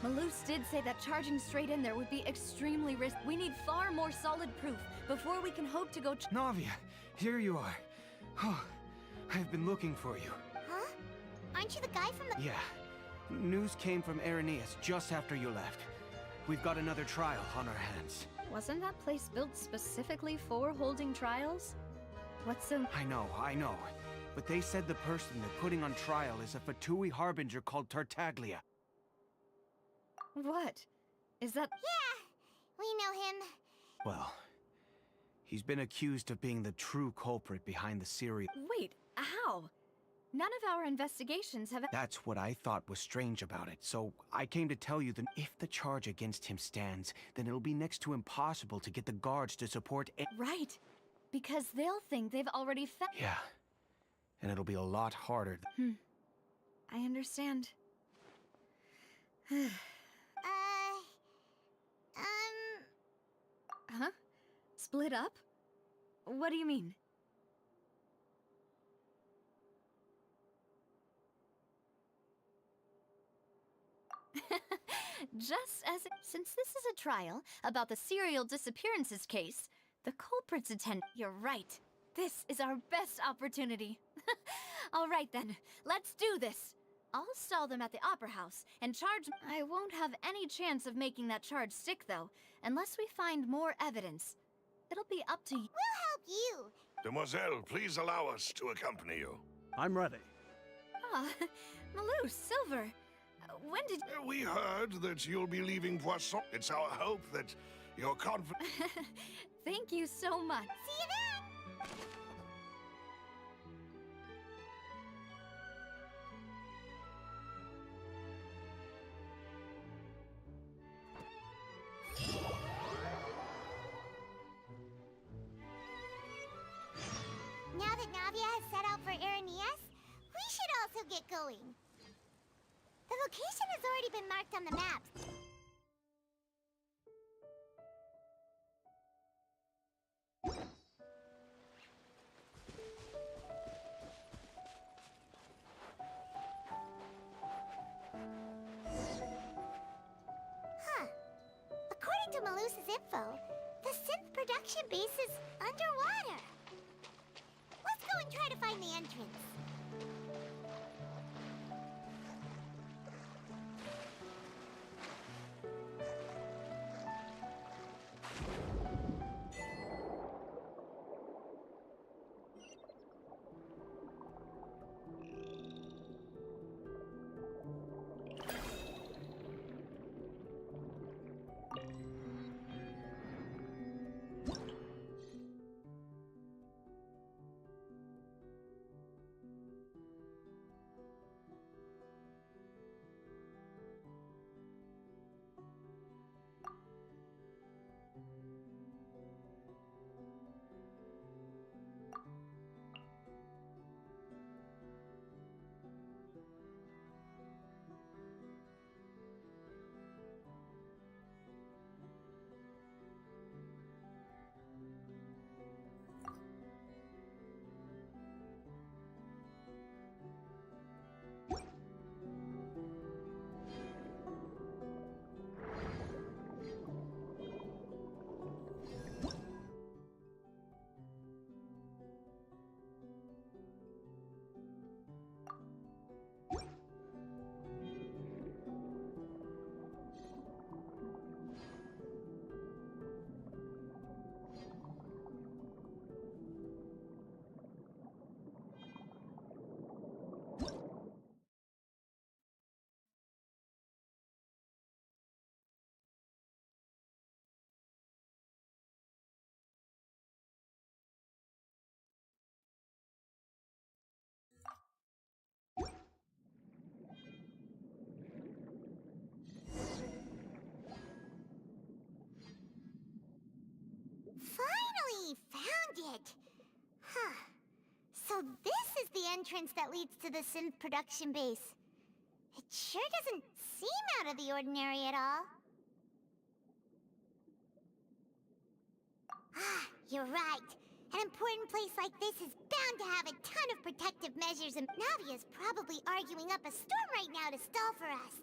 Malus did say that charging straight in there would be extremely risky. We need far more solid proof before we can hope to go... Navia, here you are. Oh, I've been looking for you. Huh? Aren't you the guy from the... Yeah. News came from Irenaeus just after you left. We've got another trial on our hands. Wasn't that place built specifically for holding trials? What's so... I know. But they said the person they're putting on trial is a Fatui harbinger called Tartaglia. What? Is that... Yeah, we know him. Well, he's been accused of being the true culprit behind the series. Wait, how? None of our investigations have... That's what I thought was strange about it, so I came to tell you that if the charge against him stands, then it'll be next to impossible to get the guards to support it. Right, because they'll think they've already found... Yeah, and it'll be a lot harder. I understand. Huh? Split up? What do you mean? Just as... Since this is a trial about the serial disappearances case, the culprits attend... You're right. This is our best opportunity. All right then, let's do this. I'll stall them at the Opera House and charge... I won't have any chance of making that charge stick, though, unless we find more evidence. It'll be up to you. We'll help you. Demoiselle, please allow us to accompany you. I'm ready. Ah, Malou, Silver. When did... We heard that you'll be leaving Poisson. It's our hope that you're confident. Thank you so much. See you then! Now that Navia has set out for Irenaeus, we should also get going. The location has already been marked on the map. Huh. According to Malus's info, the synth production base is underwater. Let's go and try to find the entrance. Finally found it! Huh. So this is the entrance that leads to the synth production base. It sure doesn't seem out of the ordinary at all. Ah, you're right. An important place like this is bound to have a ton of protective measures, and Navia's probably arguing up a storm right now to stall for us.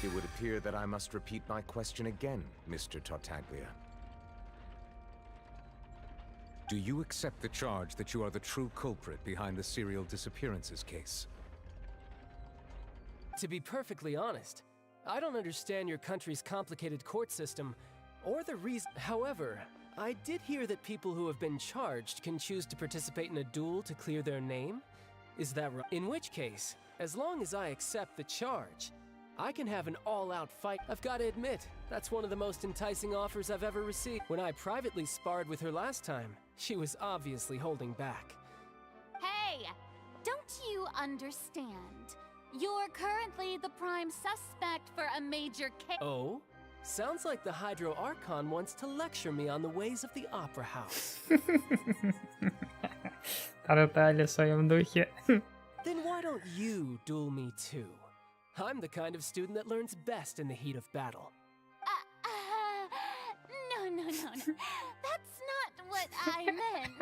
It would appear that I must repeat my question again, Mr. Tartaglia. Do you accept the charge that you are the true culprit behind the serial disappearances case? To be perfectly honest, I don't understand your country's complicated court system, or the reason. However, I did hear that people who have been charged can choose to participate in a duel to clear their name. Is that right? In which case, as long as I accept the charge, I can have an all-out fight. I've got to admit, that's one of the most enticing offers I've ever received. When I privately sparred with her last time, she was obviously holding back. Hey! Don't you understand? You're currently the prime suspect for a major case. Oh? Sounds like the Hydro Archon wants to lecture me on the ways of the Opera House. Ротали в своем духе. Then why don't you duel me too? I'm the kind of student that learns best in the heat of battle. No. That's not what I meant.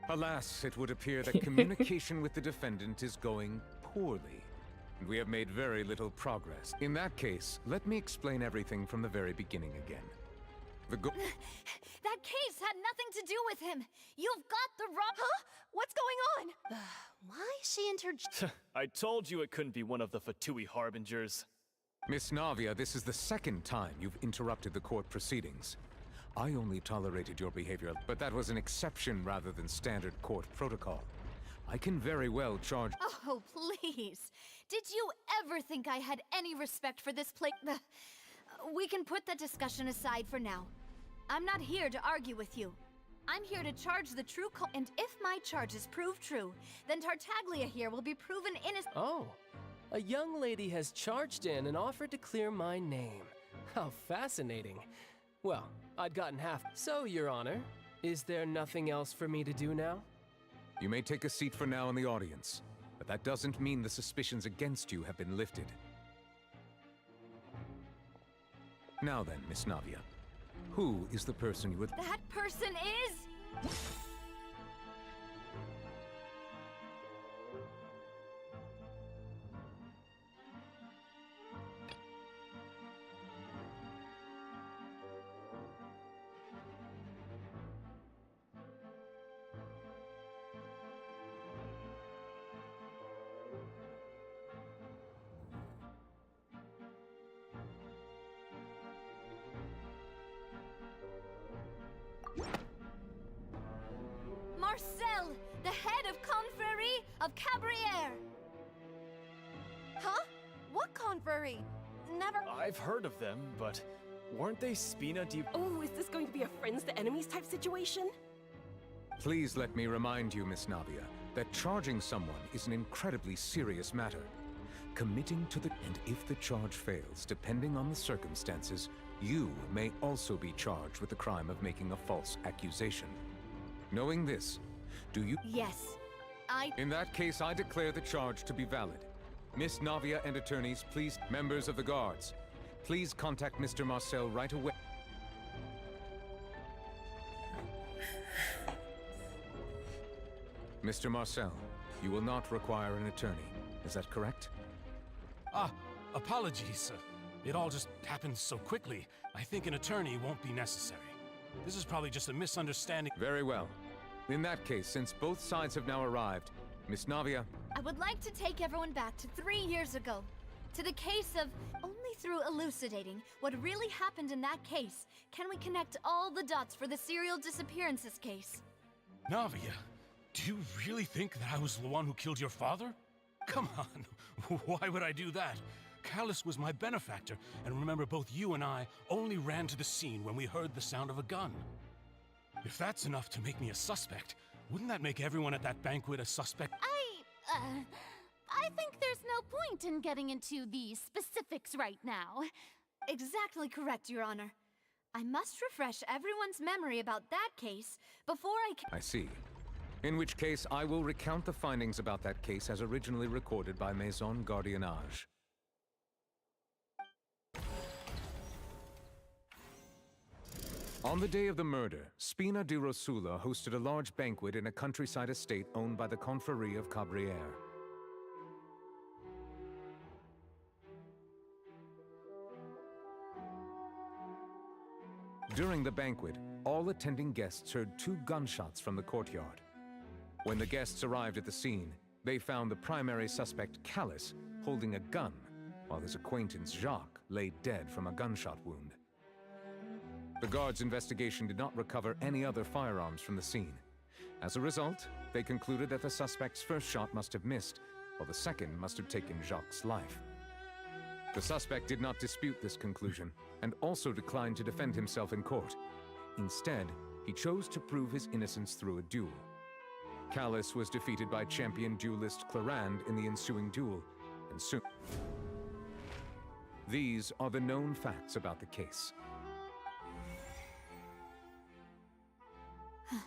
Alas, it would appear that communication with the defendant is going poorly. And we have made very little progress. In that case, let me explain everything from the very beginning again. That case had nothing to do with him. You've got the wrong. Huh? What's going on? Why is she I told you it couldn't be one of the Fatui harbingers. Miss Navia, this is the second time you've interrupted the court proceedings. I only tolerated your behavior, but that was an exception rather than standard court protocol. I can very well charge— Oh, please. Did you ever think I had any respect for this place? We can put that discussion aside for now. I'm not here to argue with you. I'm here to charge the true and if my charges prove true, then Tartaglia here will be proven innocent. Oh, a young lady has charged in and offered to clear my name. How fascinating. Well, I'd gotten half. So, Your Honor, is there nothing else for me to do now? You may take a seat for now in the audience, but that doesn't mean the suspicions against you have been lifted. Now then, Miss Navia, who is the person you would— That person is— Marcel, the head of Confrérie of Cabrières! Huh? What confrérie? Never— I've heard of them, but weren't they Spina di— Oh, is this going to be a friends to enemies type situation? Please let me remind you, Miss Navia, that charging someone is an incredibly serious matter. Committing to the— And if the charge fails, depending on the circumstances, you may also be charged with the crime of making a false accusation. Knowing this, do you— Yes, In that case, I declare the charge to be valid. Miss Navia and attorneys, please— Members of the guards, please contact Mr. Marcel right away. Mr. Marcel, you will not require an attorney. Is that correct? Apologies. It all just happened so quickly. I think an attorney won't be necessary. This is probably just a misunderstanding. Very well. In that case, since both sides have now arrived, Miss Navia— I would like to take everyone back to 3 years ago. To the case of— Only through elucidating what really happened in that case can we connect all the dots for the serial disappearances case. Navia, do you really think that I was the one who killed your father? Come on, why would I do that? Callus was my benefactor, and remember both you and I only ran to the scene when we heard the sound of a gun. If that's enough to make me a suspect, wouldn't that make everyone at that banquet a suspect? I think there's no point in getting into the specifics right now. Exactly correct, Your Honor. I must refresh everyone's memory about that case before I can— I see. In which case, I will recount the findings about that case as originally recorded by Maison Gardiennage. On the day of the murder, Spina di Rosula hosted a large banquet in a countryside estate owned by the Confrérie of Cabrières. During the banquet, all attending guests heard 2 gunshots from the courtyard. When the guests arrived at the scene, they found the primary suspect, Callus, holding a gun, while his acquaintance, Jacques, lay dead from a gunshot wound. The guards' investigation did not recover any other firearms from the scene. As a result, they concluded that the suspect's first shot must have missed, while the second must have taken Jacques' life. The suspect did not dispute this conclusion, and also declined to defend himself in court. Instead, he chose to prove his innocence through a duel. Callus was defeated by champion duelist Clarand in the ensuing duel, and soon... These are the known facts about the case. The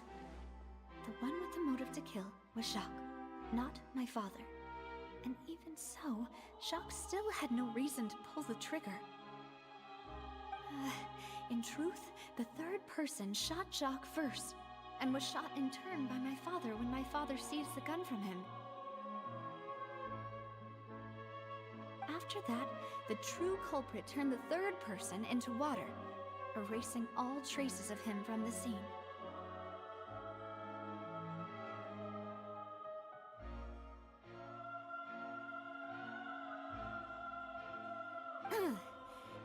one with the motive to kill was Jacques, not my father. And even so, Jacques still had no reason to pull the trigger. In truth, the third person shot Jacques first, and was shot in turn by my father when my father seized the gun from him. After that, the true culprit turned the third person into water, erasing all traces of him from the scene.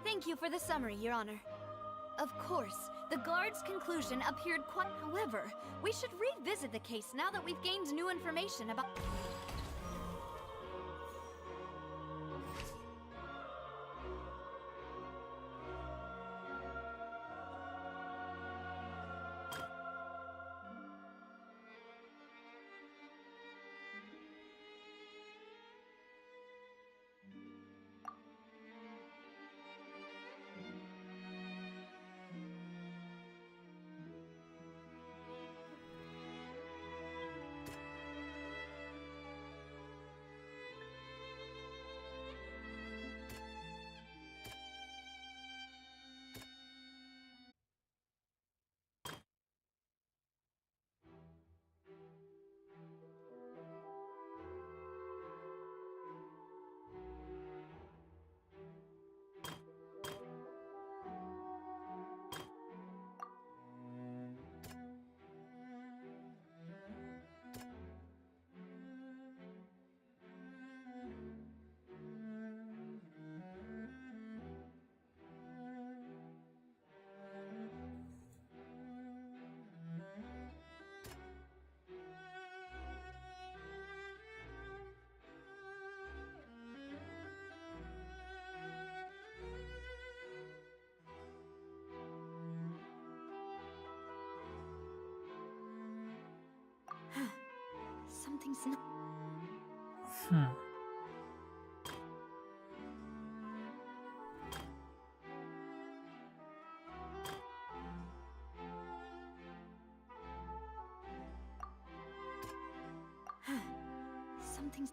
Thank you for the summary, Your Honor. Of course, the guard's conclusion appeared quite... However, we should revisit the case now that we've gained new information about... Something's not... Something's...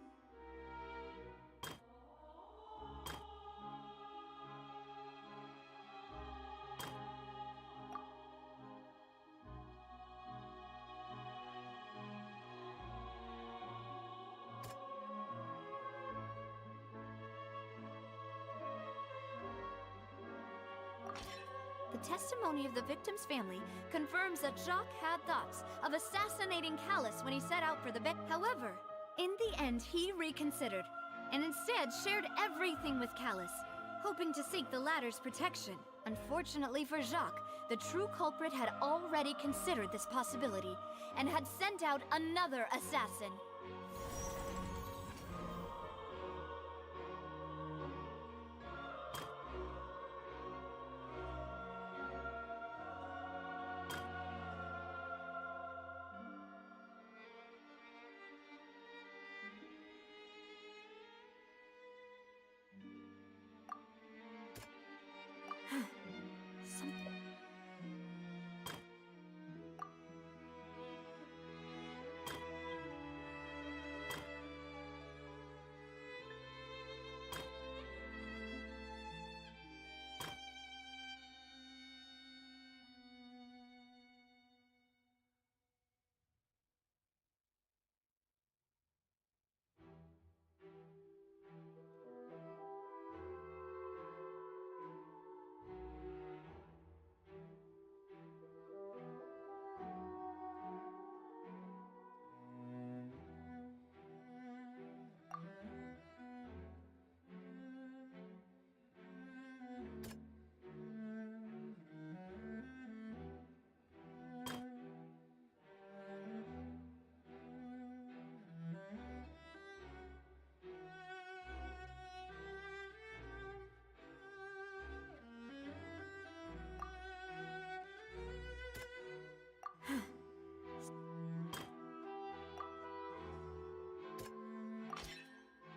The testimony of the victim's family confirms that Jacques had thoughts of assassinating Callus when he set out for the bet. However, in the end, he reconsidered, and instead shared everything with Callus, hoping to seek the latter's protection. Unfortunately for Jacques, the true culprit had already considered this possibility, and had sent out another assassin.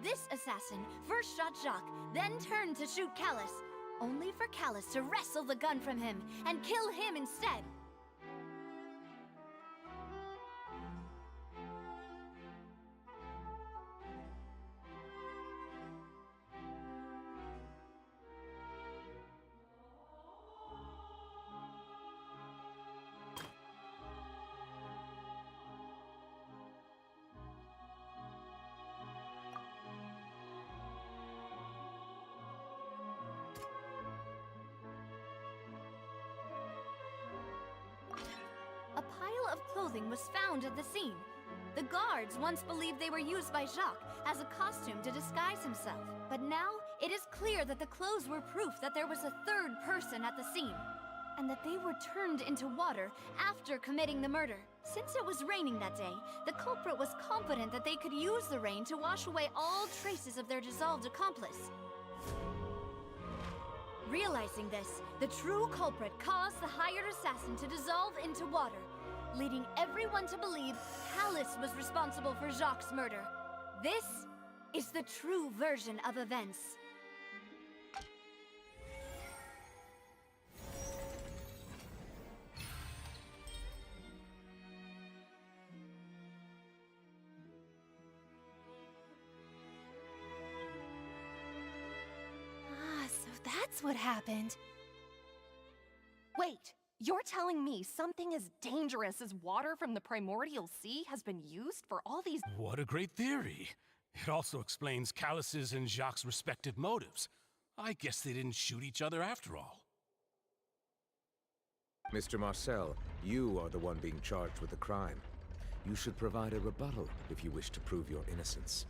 This assassin first shot Jacques, then turned to shoot Callus, only for Callus to wrestle the gun from him and kill him instead. A pile of clothing was found at the scene. The guards once believed they were used by Jacques as a costume to disguise himself. But now, it is clear that the clothes were proof that there was a third person at the scene, and that they were turned into water after committing the murder. Since it was raining that day, the culprit was confident that they could use the rain to wash away all traces of their dissolved accomplice. Realizing this, the true culprit caused the hired assassin to dissolve into water, leading everyone to believe Callus was responsible for Jacques' murder. This is the true version of events. That's what happened. Wait, you're telling me something as dangerous as water from the primordial sea has been used for all these— What a great theory. It also explains Callus's and Jacques' respective motives. I guess they didn't shoot each other after all. Mr. Marcel, you are the one being charged with the crime. You should provide a rebuttal if you wish to prove your innocence.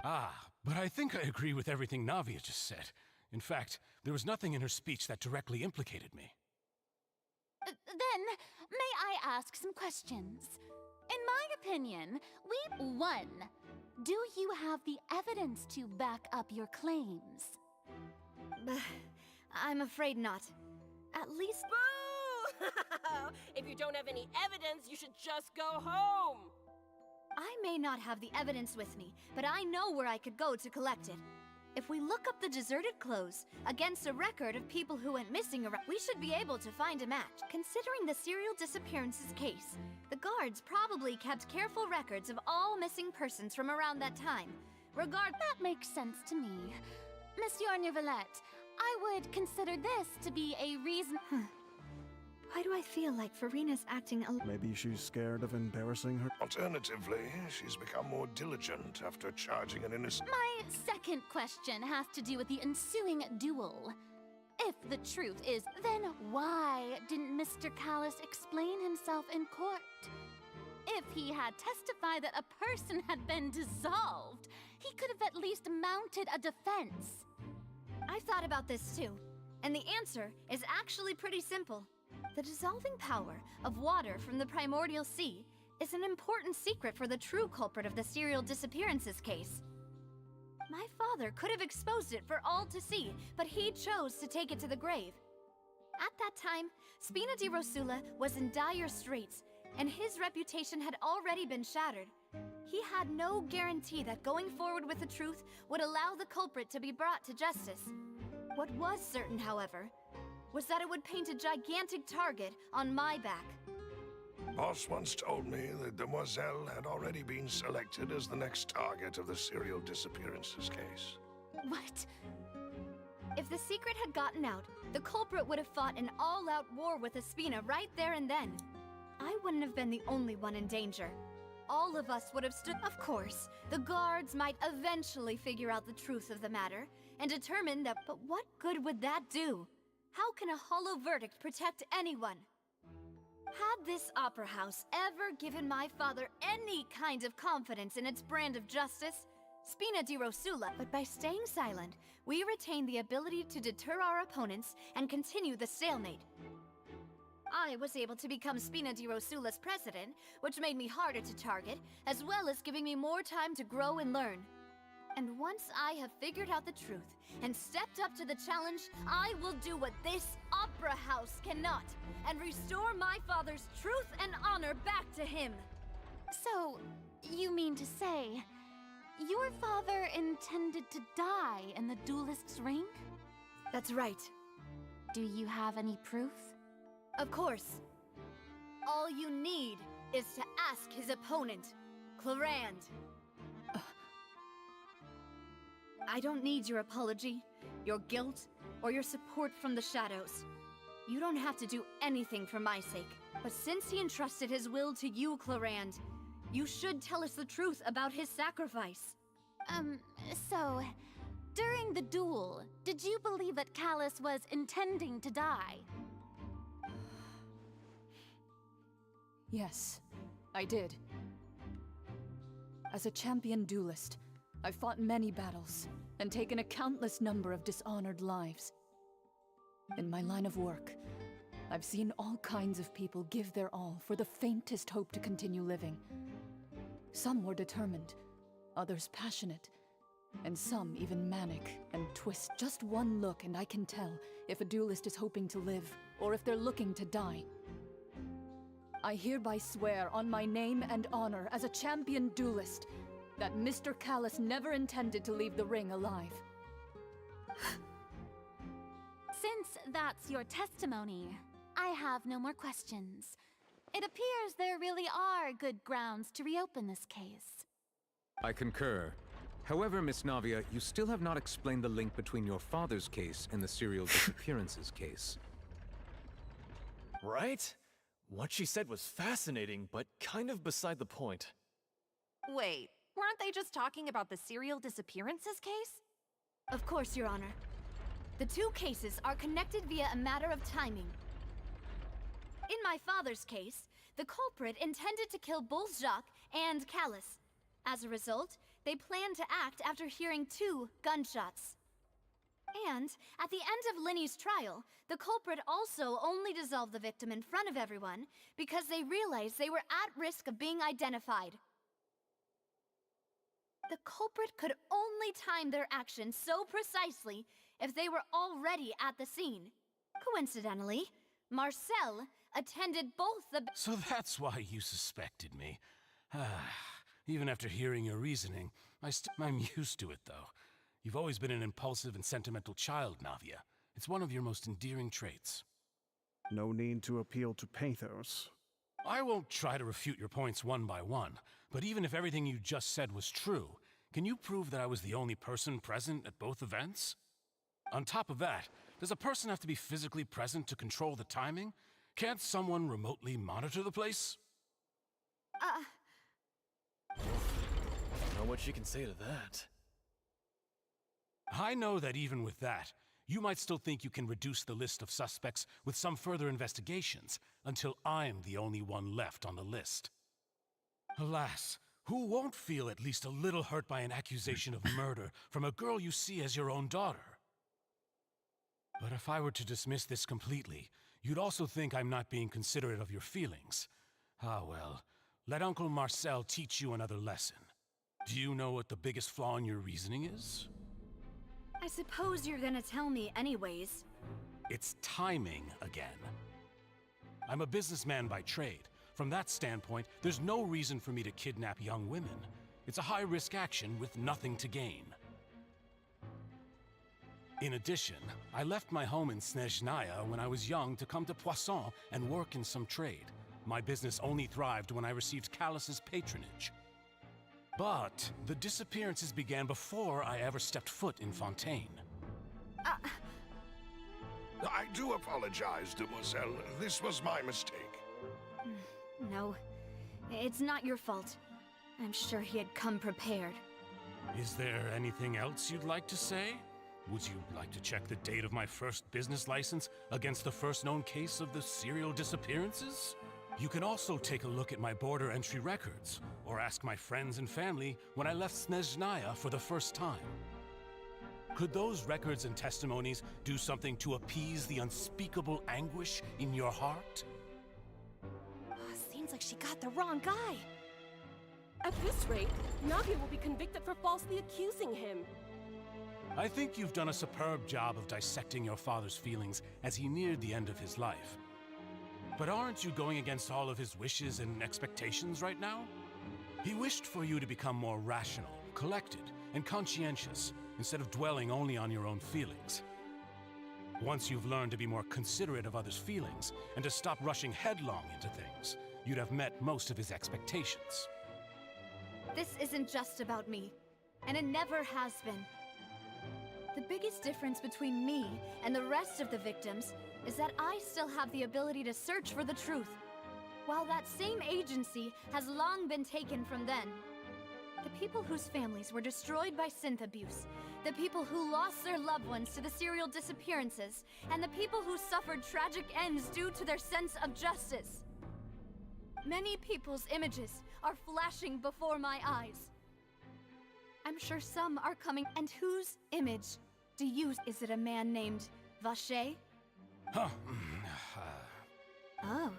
Ah, but I think I agree with everything Navia just said. In fact, there was nothing in her speech that directly implicated me. Then, may I ask some questions? In my opinion, we won. Do you have the evidence to back up your claims? I'm afraid not. At least— Boo! If you don't have any evidence, you should just go home! I may not have the evidence with me, but I know where I could go to collect it. If we look up the deserted clothes against a record of people who went missing around, we should be able to find a match. Considering the serial disappearances case, the guards probably kept careful records of all missing persons from around that time. That makes sense to me. Monsieur Neuvillette, I would consider this to be a reason— Why do I feel like Farina's acting a— Maybe she's scared of embarrassing her. Alternatively, she's become more diligent after charging an innocent— My second question has to do with the ensuing duel. If the truth is, then why didn't Mr. Callus explain himself in court? If he had testified that a person had been dissolved, he could have at least mounted a defense. I've thought about this too, and the answer is actually pretty simple. The dissolving power of water from the primordial sea is an important secret for the true culprit of the serial disappearances case. My father could have exposed it for all to see, but he chose to take it to the grave. At that time, Spina di Rosula was in dire straits, and his reputation had already been shattered. He had no guarantee that going forward with the truth would allow the culprit to be brought to justice. What was certain, however, was that it would paint a gigantic target on my back. Boss once told me that Demoiselle had already been selected as the next target of the serial disappearances case. What? If the secret had gotten out, the culprit would have fought an all-out war with Espina right there and then. I wouldn't have been the only one in danger. All of us would have stood— Of course, the guards might eventually figure out the truth of the matter and determine that— But what good would that do? How can a hollow verdict protect anyone? Had this opera house ever given my father any kind of confidence in its brand of justice? Spina di Rosula. But by staying silent, we retain the ability to deter our opponents and continue the stalemate. I was able to become Spina di Rosula's president, which made me harder to target, as well as giving me more time to grow and learn. And once I have figured out the truth and stepped up to the challenge, I will do what this opera house cannot, and restore my father's truth and honor back to him. So, you mean to say, your father intended to die in the duelist's ring? That's right. Do you have any proof? Of course. All you need is to ask his opponent, Clarand. I don't need your apology, your guilt, or your support from the shadows. You don't have to do anything for my sake. But since he entrusted his will to you, Clarand, you should tell us the truth about his sacrifice. So, during the duel, did you believe that Callus was intending to die? Yes, I did. As a champion duelist, I've fought many battles and taken a countless number of dishonored lives. In my line of work, I've seen all kinds of people give their all for the faintest hope to continue living. Some were determined, others passionate, and some even manic and twist. Just one look and I can tell if a duelist is hoping to live or if they're looking to die. I hereby swear on my name and honor as a champion duelist that Mr. Callus never intended to leave the ring alive. Since that's your testimony, I have no more questions. It appears there really are good grounds to reopen this case. I concur. However, Miss Navia, you still have not explained the link between your father's case and the serial disappearances case. Right? What she said was fascinating, but kind of beside the point. Wait, weren't they just talking about the serial disappearances case? Of course, Your Honor. The two cases are connected via a matter of timing. In my father's case, the culprit intended to kill both Jacques and Callus. As a result, they planned to act after hearing 2 gunshots. And at the end of Linny's trial, the culprit also only dissolved the victim in front of everyone because they realized they were at risk of being identified. The culprit could only time their actions so precisely if they were already at the scene. Coincidentally, Marcel attended both the... So that's why you suspected me. Even after hearing your reasoning, I'm used to it, though. You've always been an impulsive and sentimental child, Navia. It's one of your most endearing traits. No need to appeal to pathos. I won't try to refute your points one by one, but even if everything you just said was true, can you prove that I was the only person present at both events? On top of that, does a person have to be physically present to control the timing? Can't someone remotely monitor the place? Don't know what she can say to that. I know that even with that, you might still think you can reduce the list of suspects with some further investigations, until I'm the only one left on the list. Alas, who won't feel at least a little hurt by an accusation of murder from a girl you see as your own daughter? But if I were to dismiss this completely, you'd also think I'm not being considerate of your feelings. Ah well, let Uncle Marcel teach you another lesson. Do you know what the biggest flaw in your reasoning is? I suppose you're gonna tell me anyways. It's timing again. I'm a businessman by trade. From that standpoint, there's no reason for me to kidnap young women. It's a high-risk action with nothing to gain. In addition, I left my home in Snezhnaya when I was young to come to Poisson and work in some trade. My business only thrived when I received Callus's patronage. But the disappearances began before I ever stepped foot in Fontaine. I do apologize, Demoiselle. This was my mistake. No, it's not your fault. I'm sure he had come prepared. Is there anything else you'd like to say? Would you like to check the date of my first business license against the first known case of the serial disappearances? You can also take a look at my border entry records, or ask my friends and family when I left Snezhnaya for the first time. Could those records and testimonies do something to appease the unspeakable anguish in your heart? Seems like she got the wrong guy. At this rate, Navia will be convicted for falsely accusing him. I think you've done a superb job of dissecting your father's feelings as he neared the end of his life. But aren't you going against all of his wishes and expectations right now? He wished for you to become more rational, collected and conscientious, instead of dwelling only on your own feelings. Once you've learned to be more considerate of others' feelings and to stop rushing headlong into things, you'd have met most of his expectations. This isn't just about me, and it never has been. The biggest difference between me and the rest of the victims is that I still have the ability to search for the truth, while that same agency has long been taken from them. The people whose families were destroyed by synth abuse, the people who lost their loved ones to the serial disappearances, and the people who suffered tragic ends due to their sense of justice. Many people's images are flashing before my eyes. I'm sure some are coming. And whose image do you... Is it a man named Vache? Huh. Oh,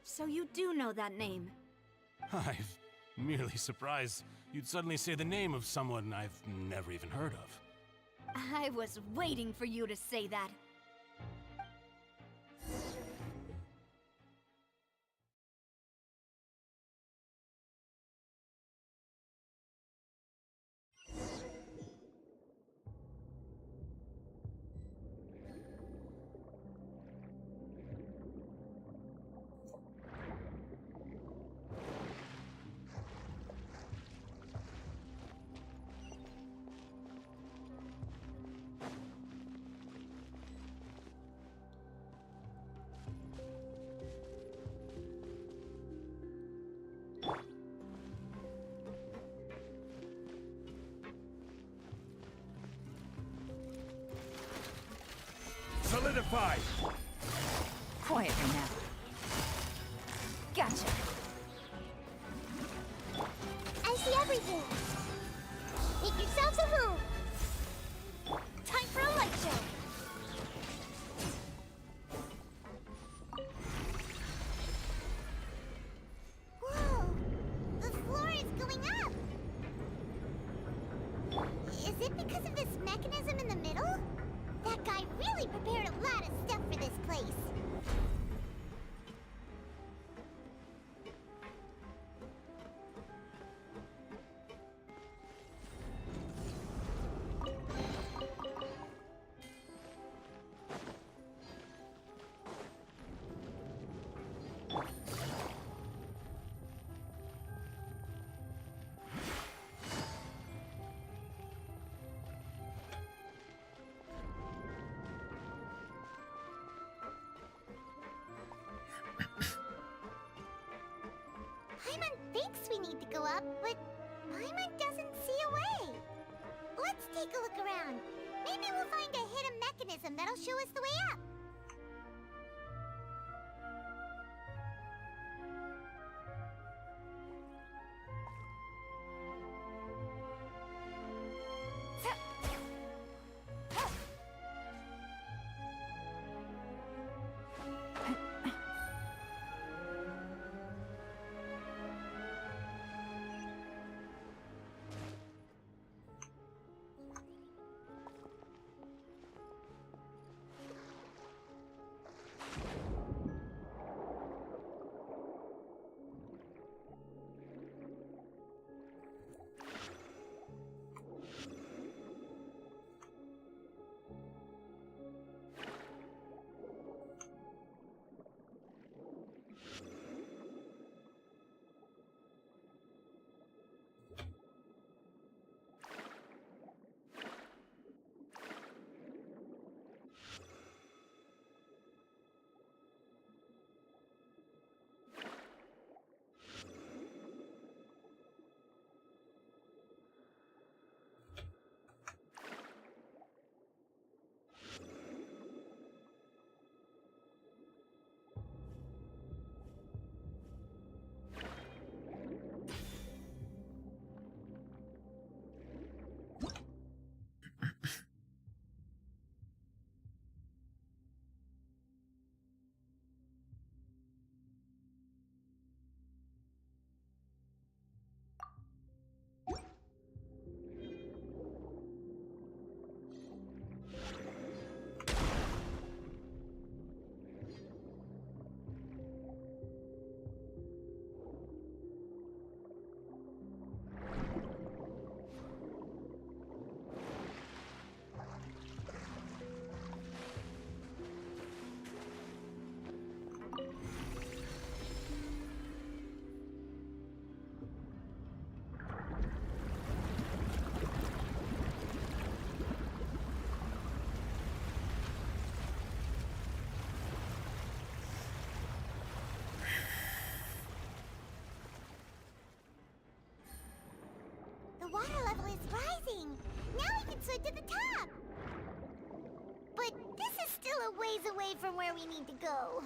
so you do know that name. I'm merely surprised you'd suddenly say the name of someone I've never even heard of. I was waiting for you to say that. Solidify! Quietly now. Gotcha. I see everything. Make yourselves a home. Time for a light show. Whoa! The floor is going up. Is it because of this mechanism in the middle? That guy really prepared a lot of stuff for this place. Paimon thinks we need to go up, but Paimon doesn't see a way. Let's take a look around. Maybe we'll find a hidden mechanism that'll show us the way up. amazing! Now we can swim to the top! But this is still a ways away from where we need to go.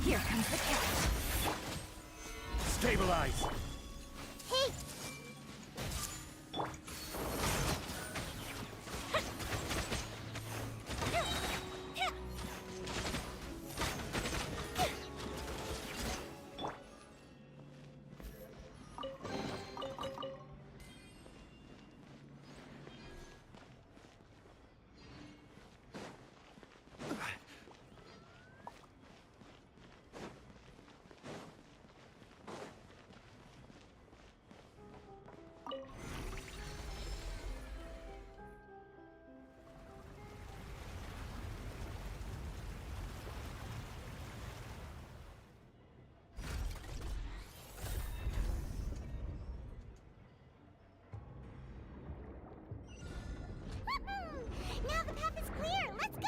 Here comes the cat. Stabilize! Hey! Now the path is clear! Let's go!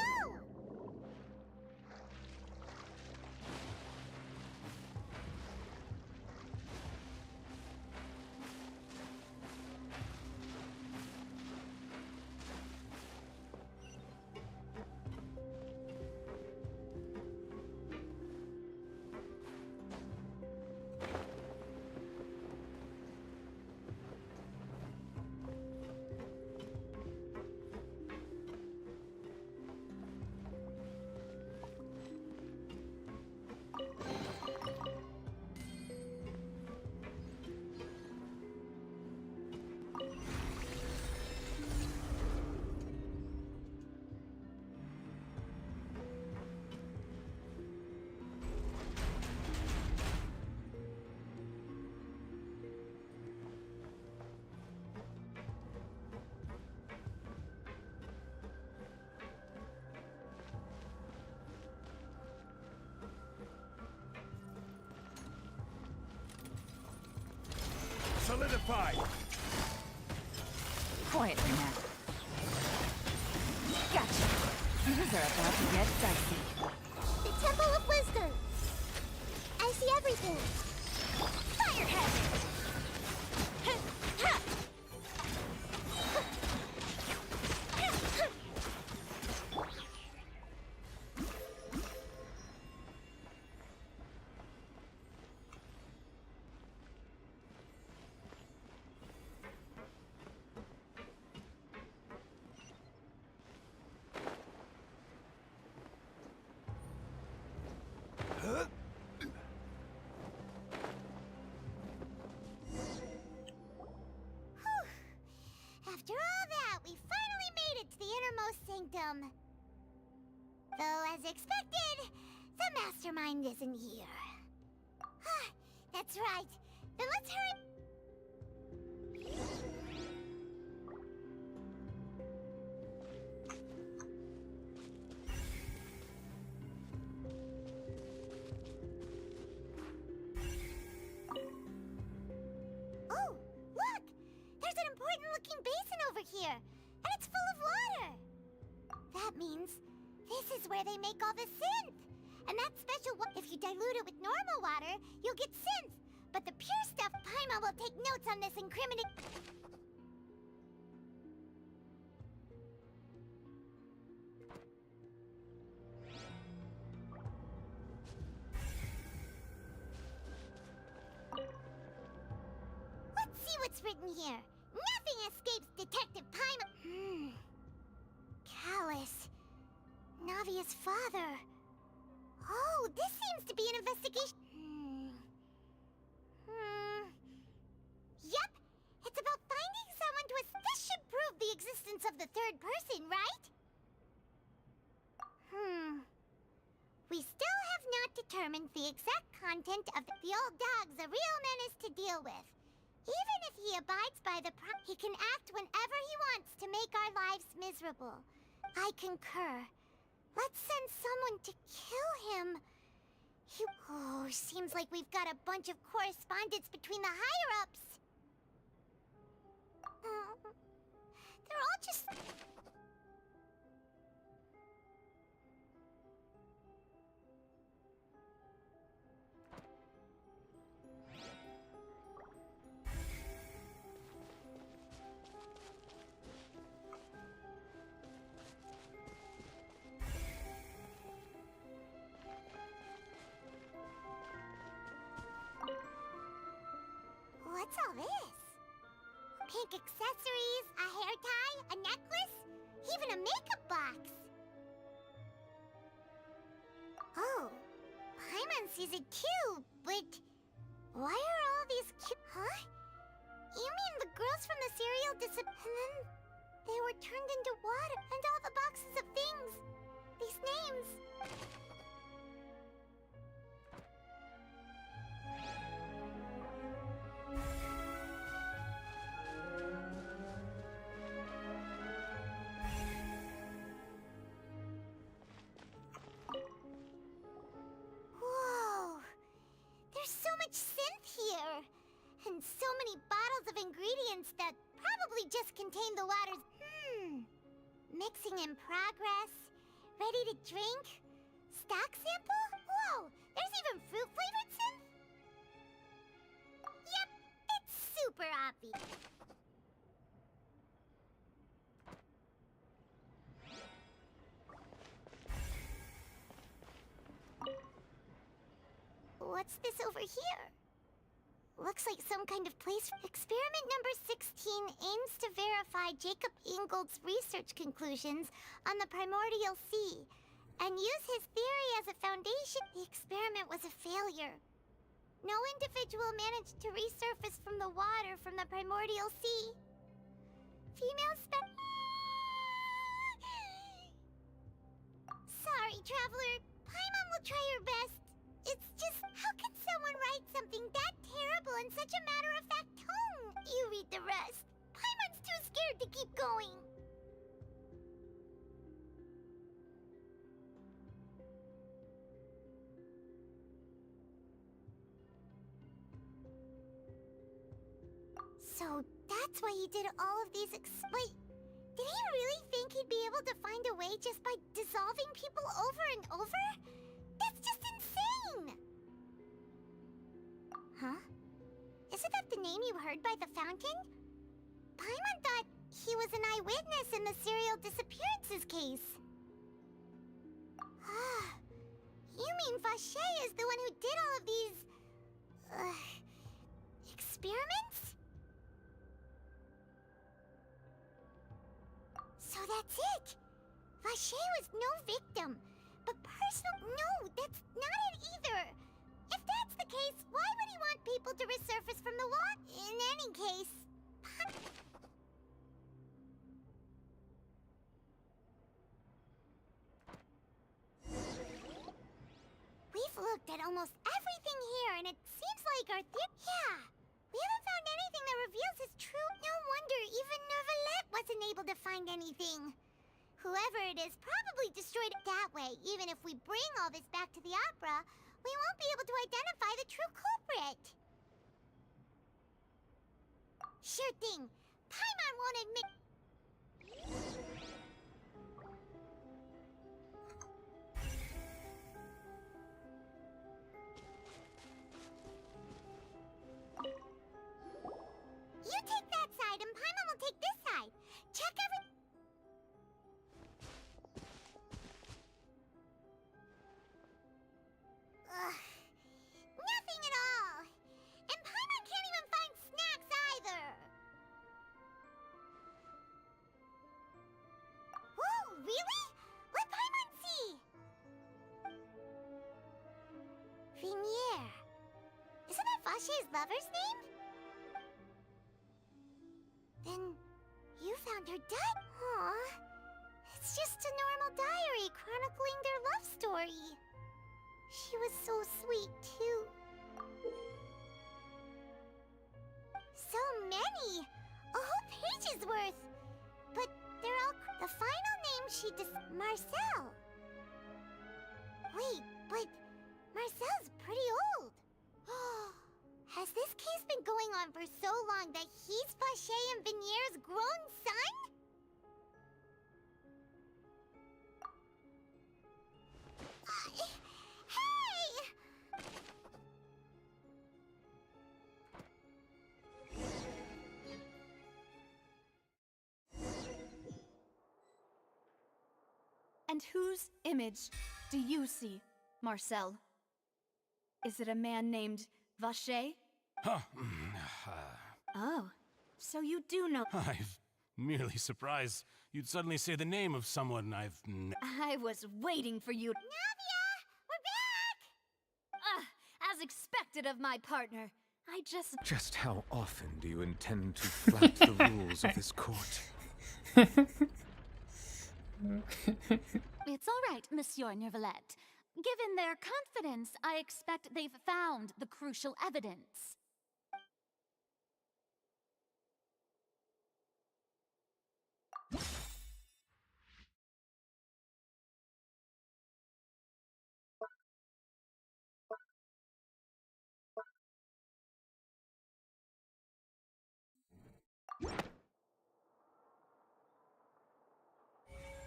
Solidify! Quietly now. Gotcha. Things are about to get dicey. The Temple of Wisdom! I see everything! Fire hazard! After all that, we finally made it to the innermost sanctum. Though, as expected, the mastermind isn't here. That's right. Then let's hurry. Oh, look! There's an important-looking basin over here, and it's full of water. That means this is where they make all the synth. And that special if you dilute it with normal water, you'll get synth. But the pure stuff, Paimon will take notes on this incriminating... Let's see what's written here. Nothing escapes Detective Paimon. Callus. Navia's father. Oh, this seems to be an investigation. Yep, it's about finding someone to this should prove the existence of the third person, right? We still have not determined the exact content of the old dog's a real menace to deal with. Even if he abides by the he can act whenever he wants to make our lives miserable. I concur. Let's send someone to kill him. Seems like we've got a bunch of correspondence between the higher-ups. They're all just... What's all this? Pink accessories, a hair tie, a necklace, even a makeup box. Oh, Paimon sees it too, but why are all these cute? Huh? You mean the girls from the cereal and then they were turned into water, and all the boxes of things, these names. Whoa! There's so much synth here! And so many bottles of ingredients that probably just contain the water's... Mixing in progress. Ready to drink? Stock sample? Whoa! There's even fruit-flavored synth? Yep, it's super obvious. What's this over here? Looks like some kind of place. Experiment number 16 aims to verify Jacob Ingold's research conclusions on the primordial sea and use his theory as a foundation. The experiment was a failure. No individual managed to resurface from the water from the primordial sea. Female Sorry, traveler. Paimon will try her best. It's just, how can someone write something that terrible in such a matter-of-fact tone? You read the rest. Paimon's too scared to keep going. So that's why he did all of these Wait, did he really think he'd be able to find a way just by dissolving people over and over? That's just insane! Huh? Isn't that the name you heard by the fountain? Paimon thought he was an eyewitness in the serial disappearances case. You mean Vache is the one who did all of these... experiments? So that's it! Vache was no victim. But no, that's not it either! If that's the case, why would he want people to resurface from the water? In any case... We've looked at almost everything here, and it seems like our Yeah! We haven't found anything that reveals his true... No wonder even Neuvillette wasn't able to find anything. Whoever it is probably destroyed it that way. Even if we bring all this back to the opera, we won't be able to identify the true culprit. Sure thing. Paimon won't admit... You take that side and Paimon will take this side. Check every... Nothing at all! And Paimon can't even find snacks either! Whoa, really? Let Paimon see! Vinier. Isn't that Vache's lover's name? Then you found her dead? Aw. It's just a normal diary chronicling their love story. She was so sweet, too. So many! A whole page's worth! But they're all... The final name she Marcel! Wait, but Marcel's pretty old. Has this case been going on for so long that he's Vacher and Vinier's grown son? Hey! And whose image do you see, Marcel? Is it a man named Vacher? Oh, so you do know. I'm merely surprised you'd suddenly say the name of someone I've I was waiting for you. Navia! We're back! As expected of my partner. I just... Just how often do you intend to flout the rules of this court? It's all right, Monsieur Neuvillette. Given their confidence, I expect they've found the crucial evidence.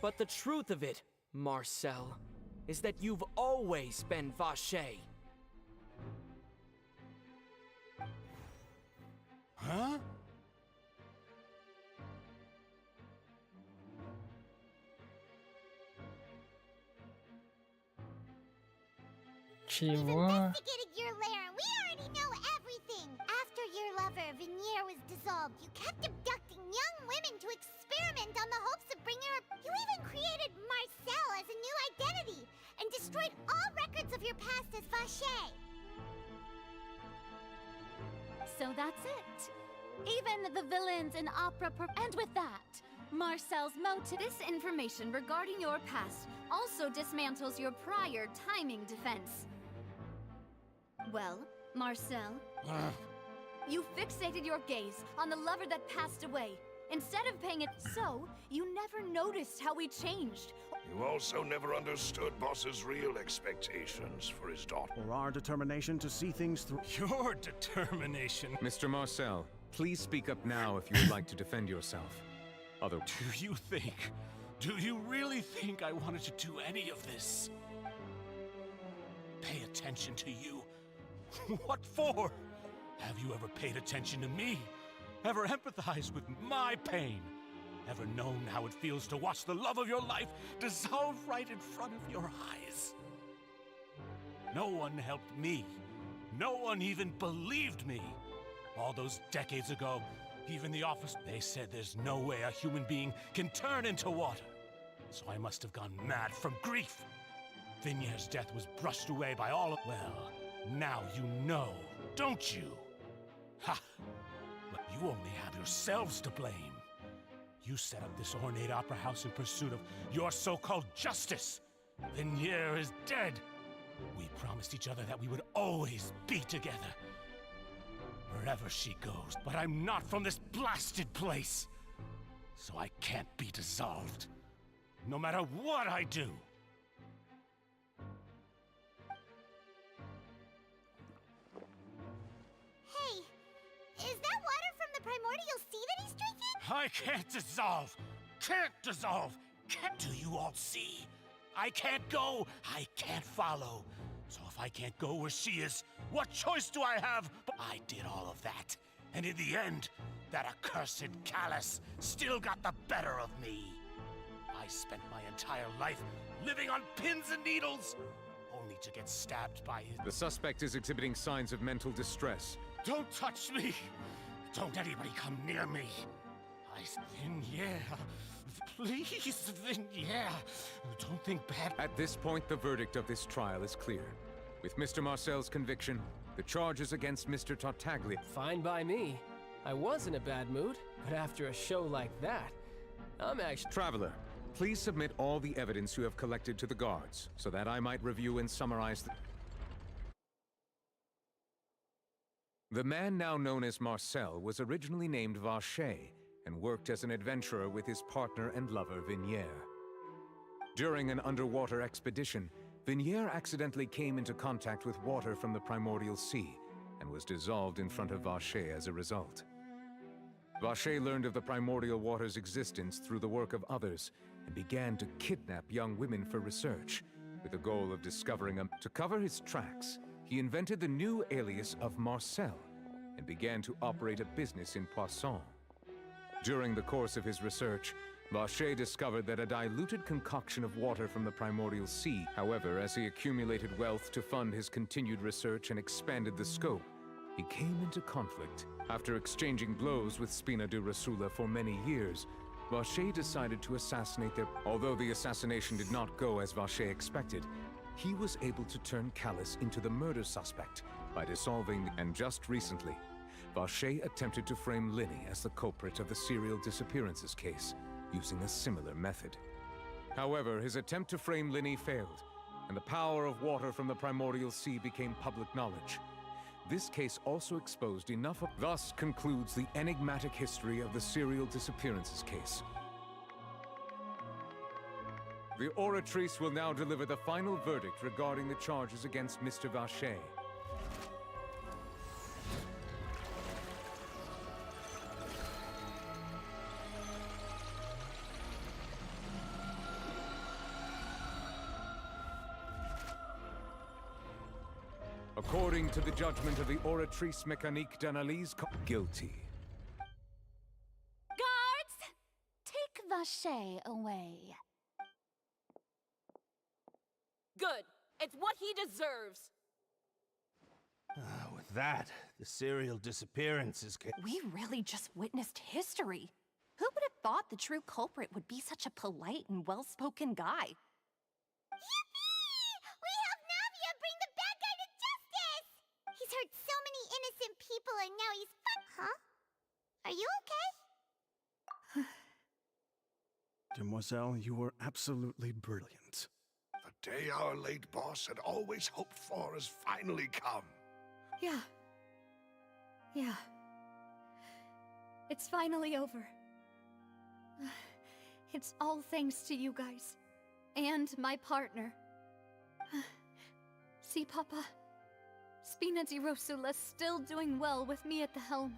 But the truth of it, Marcel, is that you've always been Vacher. Huh? We've Чего? investigated your lair and we already know everything. After your lover, Vinier, was dissolved, you kept abducting young women to experiment on the hopes of bringing her... You even created Marcel as a new identity and destroyed all records of your past as Vacher. So that's it. Even the villains in opera and with that, Marcel's motive... This information regarding your past also dismantles your prior timing defense. Well, Marcel, you fixated your gaze on the lover that passed away, instead of paying it. So, you never noticed how he changed. You also never understood Boss's real expectations for his daughter. Or our determination to see things through. Your determination. Mr. Marcel, please speak up now if you would like to defend yourself. Do you really think I wanted to do any of this? Pay attention to you? What for? Have you ever paid attention to me? Ever empathized with my pain? Ever known how it feels to watch the love of your life dissolve right in front of your eyes? No one helped me. No one even believed me. All those decades ago, even the office, they said there's no way a human being can turn into water. So I must have gone mad from grief. Vinier's death was brushed away by all of... Well, now you know, don't you? Ha! But you only have yourselves to blame. You set up this ornate opera house in pursuit of your so-called justice. Vinier is dead. We promised each other that we would always be together. Wherever she goes. But I'm not from this blasted place. So I can't be dissolved. No matter what I do. Hey, is that water from the primordial sea that he's drinking? I can't dissolve. Can't dissolve. Can't. Do you all see? I can't go. I can't follow. So if I can't go where she is, what choice do I have? But I did all of that. And in the end, that accursed Callus still got the better of me. I spent my entire life living on pins and needles, only to get stabbed by his... The suspect is exhibiting signs of mental distress. Don't touch me! Don't anybody come near me! Vinier, please, Vinier, don't think bad. At this point, the verdict of this trial is clear. With Mr. Marcel's conviction, the charges against Mr. Tartaglia... Fine by me. I was in a bad mood, but after a show like that, I'm actually... Traveler, please submit all the evidence you have collected to the guards, so that I might review and summarize the... The man now known as Marcel was originally named Vacher, and worked as an adventurer with his partner and lover, Vinier. During an underwater expedition, Vinier accidentally came into contact with water from the primordial sea, and was dissolved in front of Vache as a result. Vache learned of the primordial water's existence through the work of others and began to kidnap young women for research, with the goal of discovering them. To cover his tracks, he invented the new alias of Marcel and began to operate a business in Poisson. During the course of his research, Vache discovered that a diluted concoction of water from the primordial sea. However, as he accumulated wealth to fund his continued research and expanded the scope, he came into conflict. After exchanging blows with Spina di Rosula for many years, Vache decided to assassinate their... Although the assassination did not go as Vache expected, he was able to turn Callus into the murder suspect by dissolving... And just recently, Vache attempted to frame Linny as the culprit of the serial disappearances case, using a similar method. However, his attempt to frame Linny failed, and the power of water from the primordial sea became public knowledge. This case also exposed enough of... Thus concludes the enigmatic history of the serial disappearances case. The Oratrice will now deliver the final verdict regarding the charges against Mr. Vache. According to the judgment of the Oratrice Mécanique d'Analyse, guilty. Guards! Take Vache away. Good. It's what he deserves. With that, the serial disappearances case... We really just witnessed history. Who would have thought the true culprit would be such a polite and well-spoken guy? He's hurt so many innocent people and now he's Huh? Are you okay? Demoiselle, you were absolutely brilliant. The day our late boss had always hoped for has finally come. Yeah. Yeah. It's finally over. It's all thanks to you guys. And my partner. See, Papa? Spina di Rosula's still doing well with me at the helm.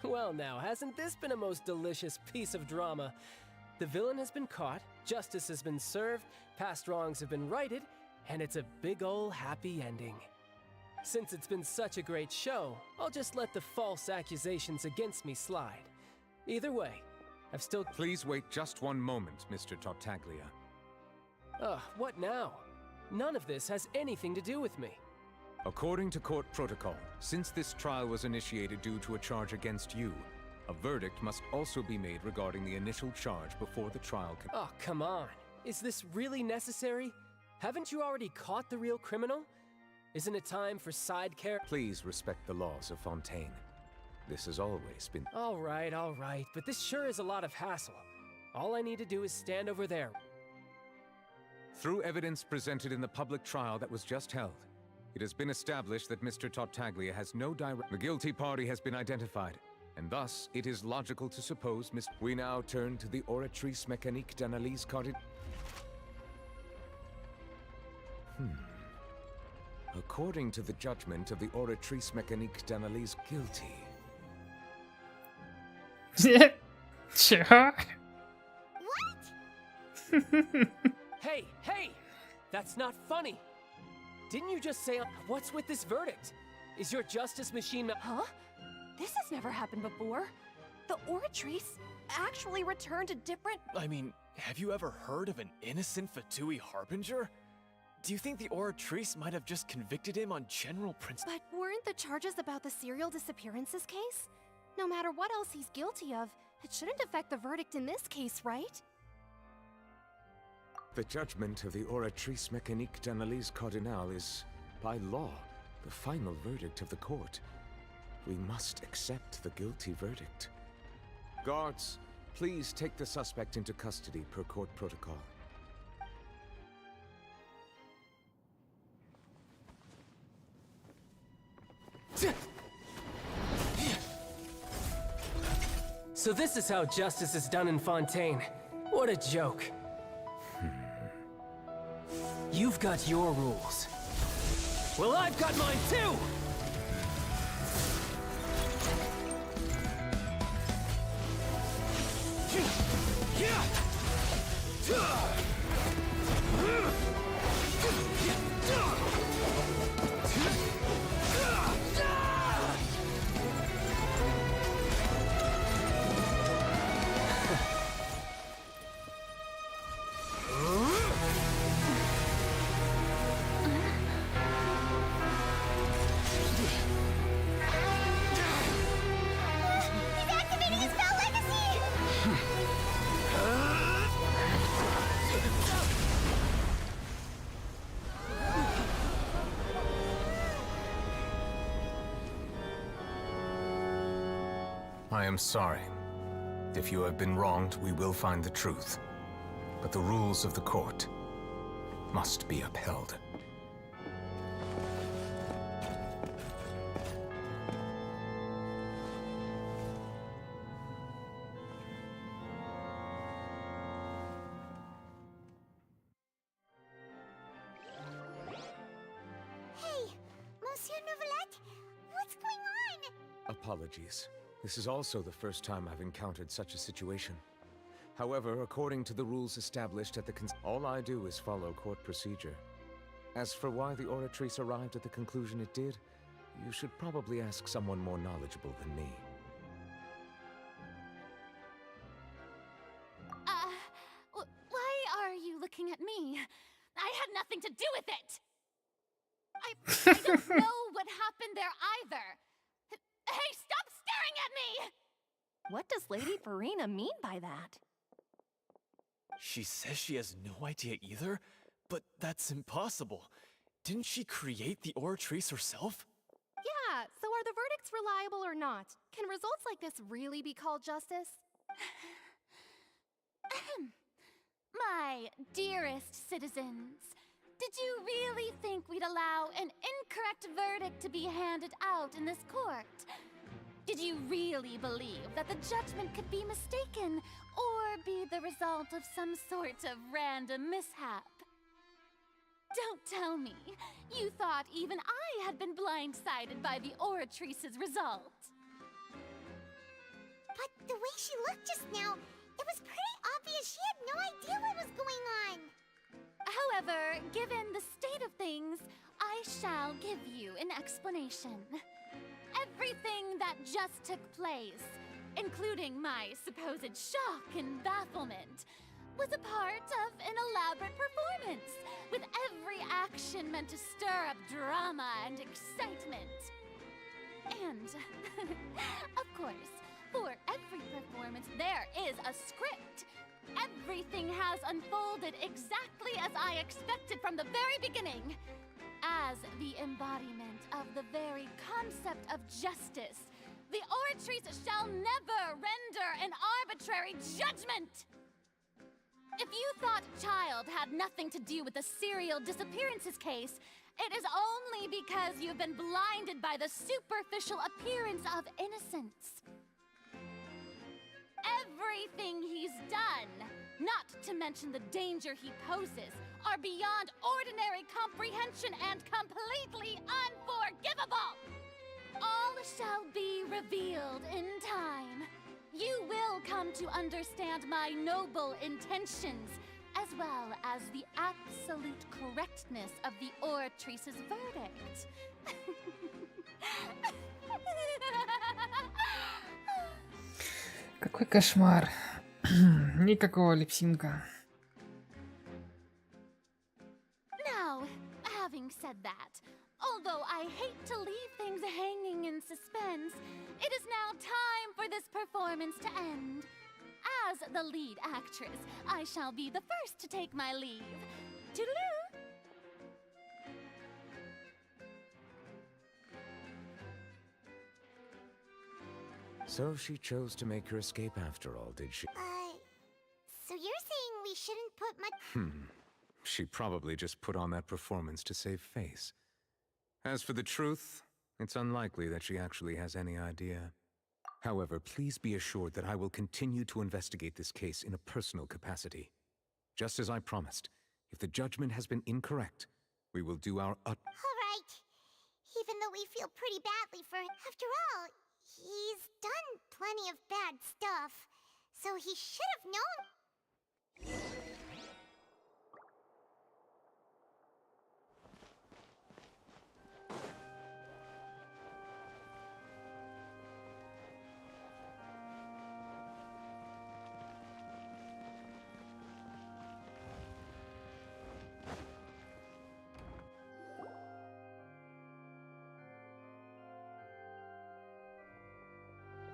Well now, hasn't this been a most delicious piece of drama? The villain has been caught, justice has been served, past wrongs have been righted, and it's a big ol' happy ending. Since it's been such a great show, I'll just let the false accusations against me slide. Either way, I've still... Please wait just one moment, Mr. Tartaglia. Ugh, what now? None of this has anything to do with me. According to court protocol, since this trial was initiated due to a charge against you, a verdict must also be made regarding the initial charge before the trial can... Oh, come on. Is this really necessary? Haven't you already caught the real criminal? Isn't it time for side care? Please respect the laws of Fontaine. This has always been... All right, but this sure is a lot of hassle. All I need to do is stand over there. Through evidence presented in the public trial that was just held, it has been established that Mr. Tartaglia has no direct... The guilty party has been identified, and thus it is logical to suppose We now turn to the Oratrice Mécanique d'Analyse carded... According to the judgment of the Oratrice Mécanique d'Analyse, guilty. Sure. Hey! That's not funny! Didn't you just say... What's with this verdict? Is your justice machine... Huh? This has never happened before. The Oratrice actually returned a different... I mean, have you ever heard of an innocent Fatui Harbinger? Do you think the Oratrice might have just convicted him on general principle? But weren't the charges about the serial disappearances case? No matter what else he's guilty of, it shouldn't affect the verdict in this case, right? The judgment of the Oratrice Mécanique d'Analyse Cardinal is, by law, the final verdict of the court. We must accept the guilty verdict. Guards, please take the suspect into custody per court protocol. So this is how justice is done in Fontaine. What a joke. You've got your rules. Well, I've got mine too! I am sorry. If you have been wronged, we will find the truth. But the rules of the court must be upheld. Hey, Monsieur Novelette, what's going on? Apologies. This is also the first time I've encountered such a situation. However, according to the rules established at the all I do is follow court procedure. As for why the Oratrice arrived at the conclusion it did, you should probably ask someone more knowledgeable than me. Why are you looking at me? I had nothing to do with it! I don't know what happened there either! Hey, stop staring at me! What does Lady Farina mean by that? She says she has no idea either, but that's impossible. Didn't she create the Oratrice herself? Yeah, so are the verdicts reliable or not? Can results like this really be called justice? My dearest citizens, did you really think we'd allow an incorrect verdict to be handed out in this court? Did you really believe that the judgment could be mistaken or be the result of some sort of random mishap? Don't tell me you thought even I had been blindsided by the Oratrice's result. But the way she looked just now, it was pretty obvious she had no idea what was going on. However, given the state of things, I shall give you an explanation. Everything that just took place, including my supposed shock and bafflement, was a part of an elaborate performance, with every action meant to stir up drama and excitement. And, of course, for every performance there is a script. Everything has unfolded exactly as I expected from the very beginning. As the embodiment of the very concept of justice, the Oratrice shall never render an arbitrary judgment! If you thought Child had nothing to do with the serial disappearances case, it is only because you've been blinded by the superficial appearance of innocence. Everything he's done, not to mention the danger he poses, are beyond ordinary comprehension and completely unforgivable! All shall be revealed in time. You will come to understand my noble intentions, as well as the absolute correctness of the Oratrice's verdict. Какой кошмар. Никакого липсинка. Now, having said that, although I hate to leave things hanging in suspense, it is now time for this performance to end. As the lead actress, I shall be the first to take my leave. Toodaloo! So she chose to make her escape after all, did she? So you're saying we shouldn't put much... She probably just put on that performance to save face. As for the truth, it's unlikely that she actually has any idea. However, please be assured that I will continue to investigate this case in a personal capacity. Just as I promised, if the judgment has been incorrect, we will do our All right. Even though we feel pretty badly for... After all, he's done plenty of bad stuff, so he should have known...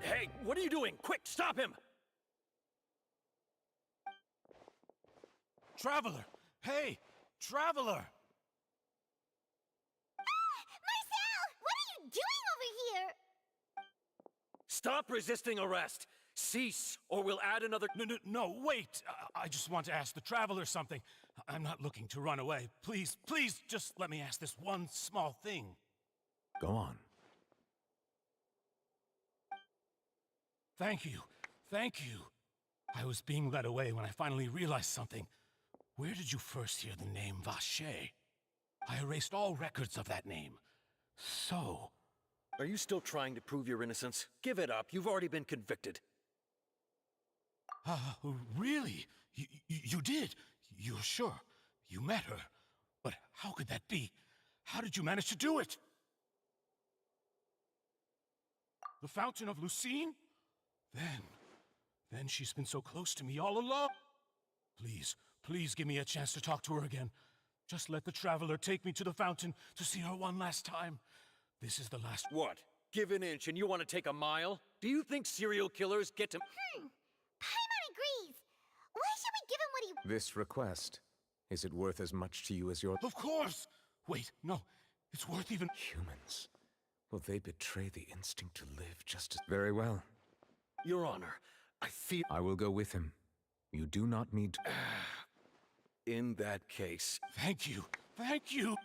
Hey, what are you doing? Quick, stop him! Traveler! Hey! Traveler! Marcel! What are you doing over here? Stop resisting arrest! Cease, or we'll add another— No, wait! I just want to ask the Traveler something. I'm not looking to run away. Please, please, just let me ask this one small thing. Go on. Thank you. Thank you. I was being led away when I finally realized something. Where did you first hear the name Vache? I erased all records of that name. So... Are you still trying to prove your innocence? Give it up. You've already been convicted. Really? You did? You're sure? You met her? But how could that be? How did you manage to do it? The Fountain of Lucine? Then she's been so close to me all along. Please, please give me a chance to talk to her again. Just let the Traveler take me to the fountain to see her one last time. This is the last— What? Give an inch and you want to take a mile? Do you think serial killers get to— Paimon agrees. Why should we give him what he— This request, is it worth as much to you as your— Of course! Wait, no. It's worth even— Humans. Will they betray the instinct to live just as— Very well. Your Honor, I feel— I will go with him. You do not need to— In that case— Thank you. Thank you!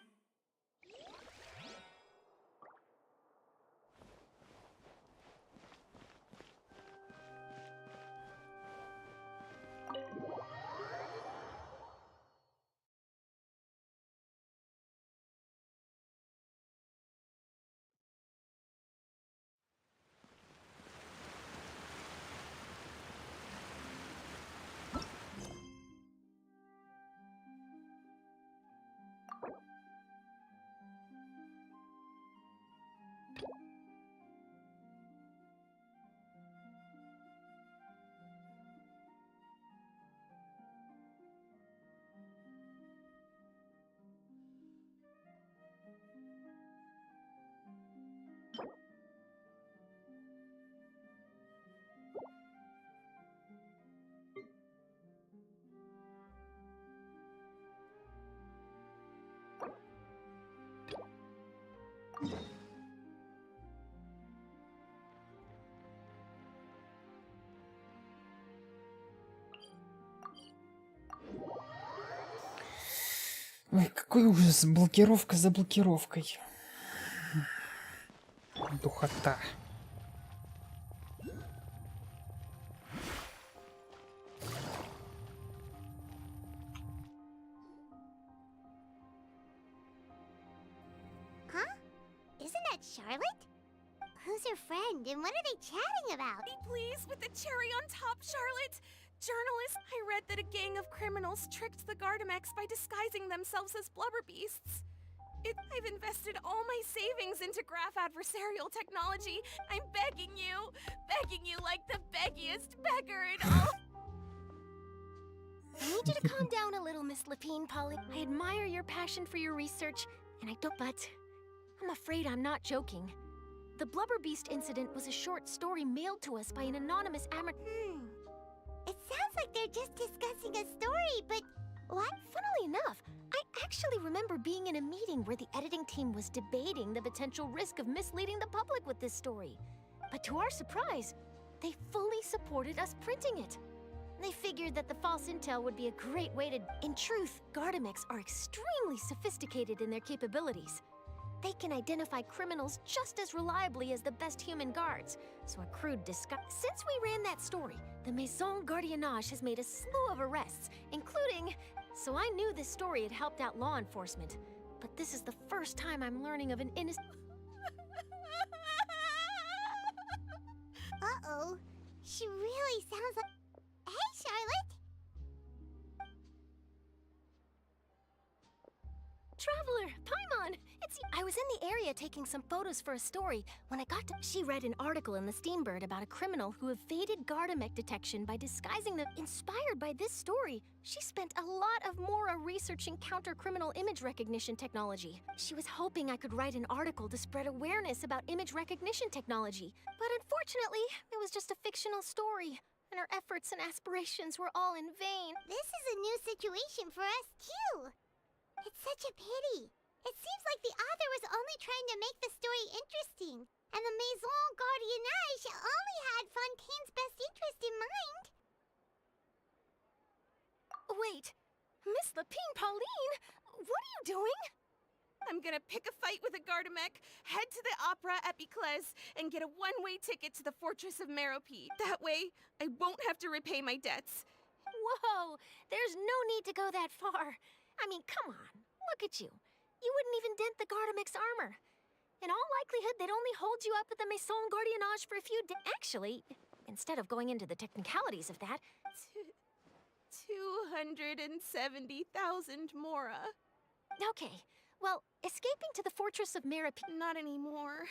Ой, какой ужас, блокировка за блокировкой. Духота. Huh? Isn't that Charlotte? Who's your friend and what are they chatting about? Please, with the cherry on top, Charlotte! Journalist, I read that a gang of criminals tricked the Gardamex by disguising themselves as blubber beasts. I've invested all my savings into graph adversarial technology. I'm begging you like the beggiest beggar in all. I need you to calm down a little, Miss Lapine, Polly. I admire your passion for your research, and I don't, but I'm afraid I'm not joking. The Blubber Beast incident was a short story mailed to us by an anonymous amateur. It sounds like they're just discussing a story, but what? Funnily enough, I actually remember being in a meeting where the editing team was debating the potential risk of misleading the public with this story. But to our surprise, they fully supported us printing it. They figured that the false intel would be a great way to— In truth, Gardamex are extremely sophisticated in their capabilities. They can identify criminals just as reliably as the best human guards, so a crude disguise— Since we ran that story, the Maison Gardiennage has made a slew of arrests, including— So I knew this story had helped out law enforcement, but this is the first time I'm learning of an innocent— Uh-oh. She really sounds like— Hey, Charlotte! Traveler, Paimon! I was in the area taking some photos for a story when I got to— She read an article in the Steambird about a criminal who evaded Gardamex detection by disguising them. Inspired by this story, she spent a lot of Mora researching counter-criminal image recognition technology. She was hoping I could write an article to spread awareness about image recognition technology. But unfortunately, it was just a fictional story, and her efforts and aspirations were all in vain. This is a new situation for us, too. It's such a pity. It seems like the author was only trying to make the story interesting, and the Maison Gardiennage only had Fontaine's best interest in mind. Wait, Miss Lapine Pauline, what are you doing? I'm gonna pick a fight with a Gardamek, head to the opera at Biclès, and get a one-way ticket to the Fortress of Merope. That way, I won't have to repay my debts. Whoa, there's no need to go that far. I mean, come on, look at you. You wouldn't even dent the Gardamek's armor. In all likelihood, they'd only hold you up at the Maison Gardiennage for a few days. Actually, instead of going into the technicalities of that... 270,000 mora. Okay, well, escaping to the Fortress of Merope... Not anymore.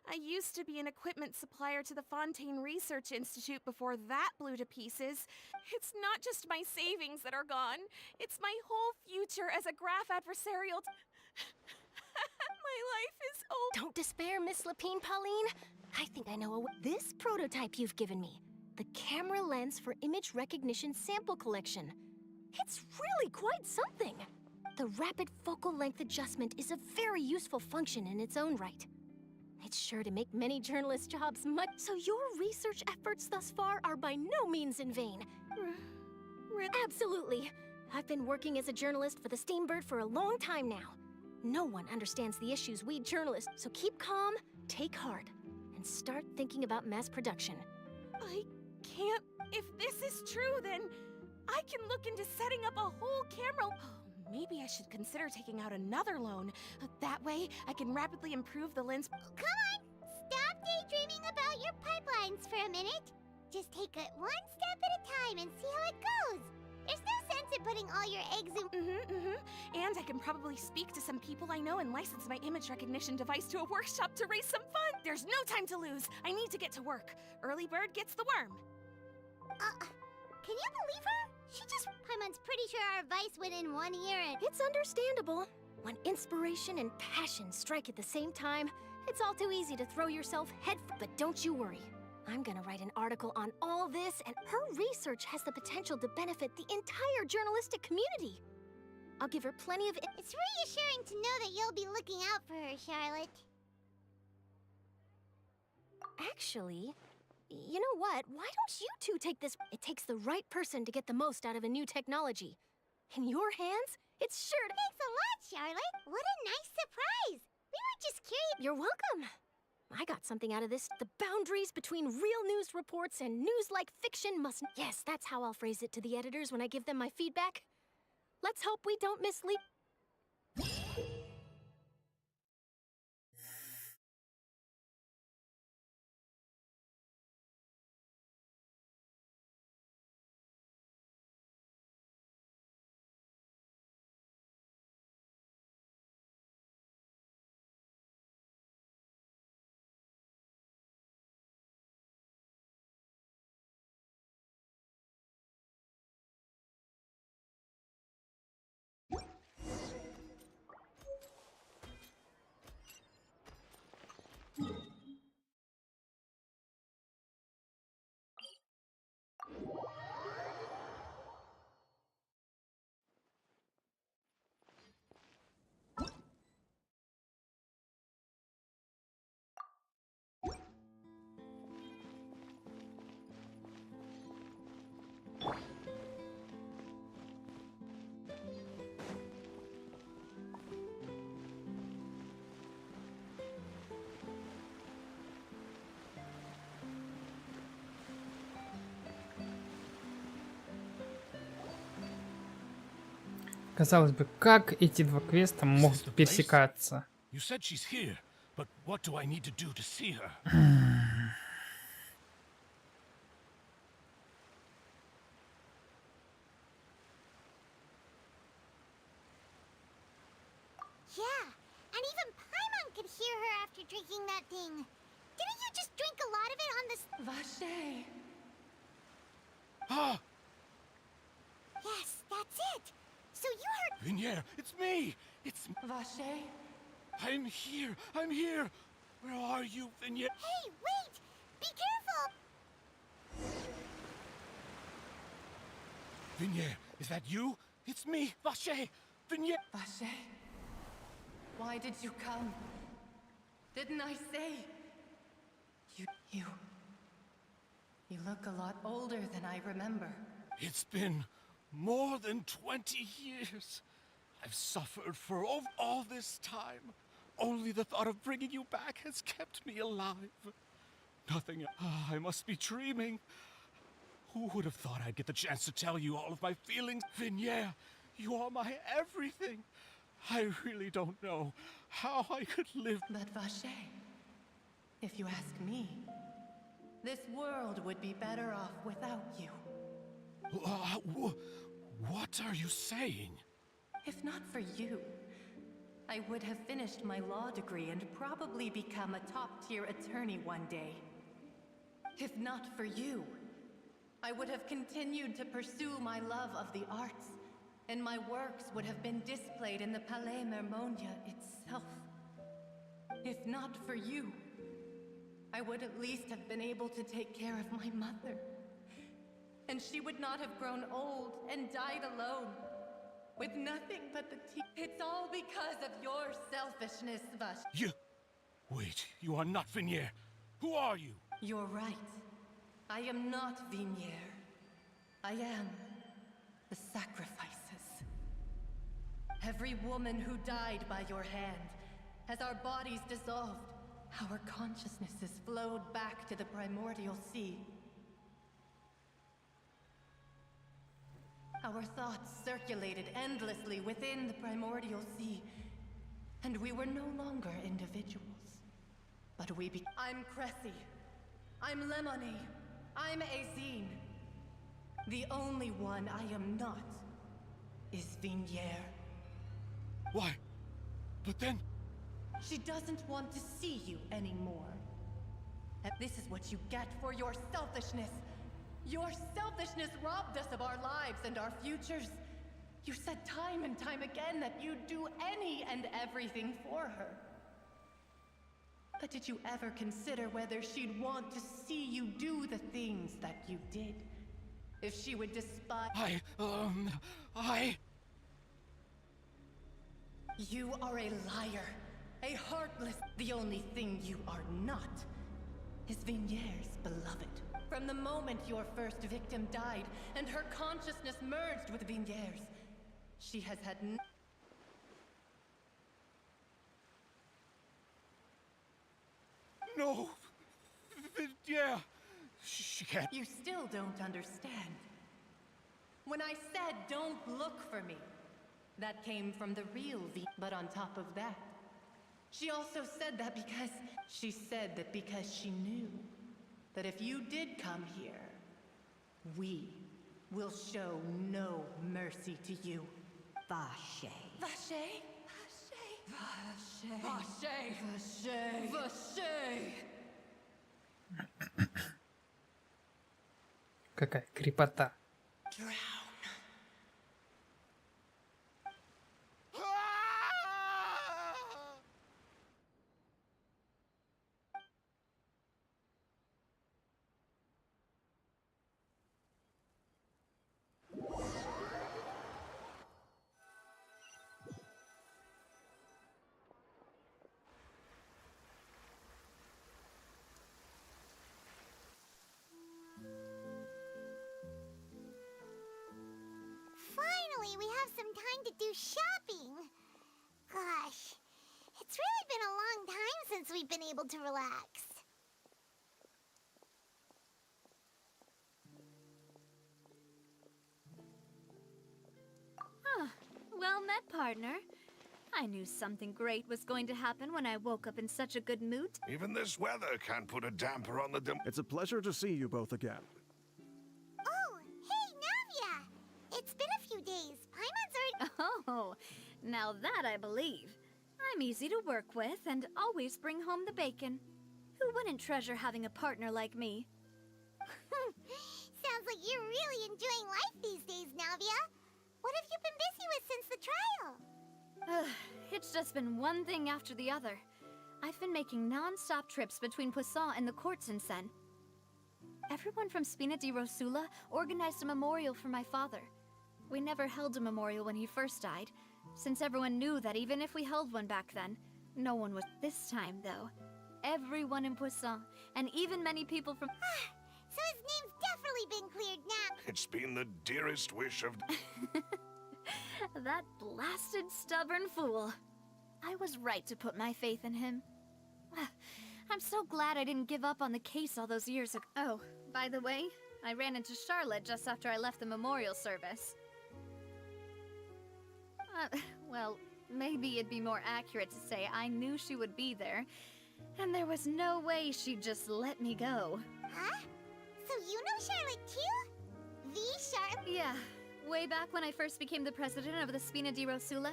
I used to be an equipment supplier to the Fontaine Research Institute before that blew to pieces. It's not just my savings that are gone. It's my whole future as a graph adversarial... My life is over. Don't despair, Miss Lapine Pauline. I think I know this prototype you've given me. The camera lens for image recognition sample collection. It's really quite something. The rapid focal length adjustment is a very useful function in its own right. It's sure to make many journalists' jobs much... So your research efforts thus far are by no means in vain. Absolutely. I've been working as a journalist for the Steambird for a long time now. No one understands the issues we journalists, so keep calm, take heart, and start thinking about mass production. I can't... If this is true, then I can look into setting up a whole camera... Maybe I should consider taking out another loan. That way, I can rapidly improve the lens... Come on! Stop daydreaming about your pipelines for a minute. Just take it one step at a time and see how it goes. There's no sense in putting all your eggs in... And I can probably speak to some people I know and license my image recognition device to a workshop to raise some fun. There's no time to lose. I need to get to work. Early bird gets the worm. Can you believe her? She just... Paimon's pretty sure our advice went in one ear and... It's understandable. When inspiration and passion strike at the same time, it's all too easy to throw yourself head... But don't you worry. I'm gonna write an article on all this, and her research has the potential to benefit the entire journalistic community. I'll give her plenty of... It's reassuring to know that you'll be looking out for her, Charlotte. Actually, you know what? Why don't you two take this? It takes the right person to get the most out of a new technology. In your hands, it's sure to... Thanks a lot, Charlotte. What a nice surprise. We were just curious... You're welcome. I got something out of this. The boundaries between real news reports and news-like fiction must... Yes, that's how I'll phrase it to the editors when I give them my feedback. Let's hope we don't mislead... Казалось бы, как эти два квеста могут пересекаться? You said she's here, but what do I need to do to see her? Yeah, and even Paimon could hear her after drinking that thing. Didn't you just drink a lot of it on this... Vache. Ah! Yes, that's it. So you heard... Vignier, it's me! It's... Vache? I'm here! I'm here! Where are you, Vignier? Hey, wait! Be careful! Vignier, is that you? It's me, Vache! Vignier! Vache? Why did you come? Didn't I say? You look a lot older than I remember. It's been more than 20 years. I've suffered for all this time. Only the thought of bringing you back has kept me alive. Nothing. I must be dreaming. Who would have thought I'd get the chance to tell you all of my feelings? Vignier, you are my everything. I really don't know how I could live. But Vacher, if you ask me, this world would be better off without you. What are you saying? If not for you, I would have finished my law degree and probably become a top-tier attorney one day. If not for you, I would have continued to pursue my love of the arts, and my works would have been displayed in the Palais Mermonia itself. If not for you, I would at least have been able to take care of my mother. And she would not have grown old and died alone, with nothing but the tea. It's all because of your selfishness, Vash. Wait, you are not Vignier. Who are you? You're right. I am not Vignier. I am the sacrifices. Every woman who died by your hand, as our bodies dissolved, our consciousnesses flowed back to the primordial sea. Our thoughts circulated endlessly within the primordial sea, and we were no longer individuals. But I'm Cressy. I'm Lemonie. I'm Azine. The only one I am not is Vignier. Why? But then... She doesn't want to see you anymore. And this is what you get for your selfishness. Your selfishness robbed us of our lives and our futures. You said time and time again that you'd do any and everything for her. But did you ever consider whether she'd want to see you do the things that you did? If she would despise... You are a liar. A heartless... The only thing you are not is Vignier's beloved. From the moment your first victim died and her consciousness merged with Vignier's, she has had No! Yeah, she can't... You still don't understand. When I said don't look for me, that came from the real V. But on top of that, she also said that because... She said that because she knew that if you did come here, we will show no mercy to you. Vacher. Vacher? Vacher. Vacher. Vacher. Vacher. Какая крепота. Finally, we have some time to do shopping. Gosh, it's really been a long time since we've been able to relax. Well met, partner. I knew something great was going to happen when I woke up in such a good mood. Even this weather can't put a damper on the It's a pleasure to see you both again. Oh, hey, Navia! It's been a few days. Paimon's already... Oh, now that I believe. I'm easy to work with and always bring home the bacon. Who wouldn't treasure having a partner like me? Sounds like you're really enjoying life these days, Navia. What have you been busy with since the trial? It's just been one thing after the other. I've been making non-stop trips between Poisson and the courts in Sen. Everyone from Spina di Rosula organized a memorial for my father. We never held a memorial when he first died, since everyone knew that even if we held one back then, no one was. This time, though, everyone in Poisson, and even many people from. So his name's definitely been cleared now. It's been the dearest wish of... That blasted stubborn fool. I was right to put my faith in him. I'm so glad I didn't give up on the case all those years ago. Oh, by the way, I ran into Charlotte just after I left the memorial service. Well, maybe it'd be more accurate to say I knew she would be there, and there was no way she'd just let me go. Huh? So you know Charlotte too? The Charlotte? Yeah. Way back when I first became the president of the Spina di Rosula,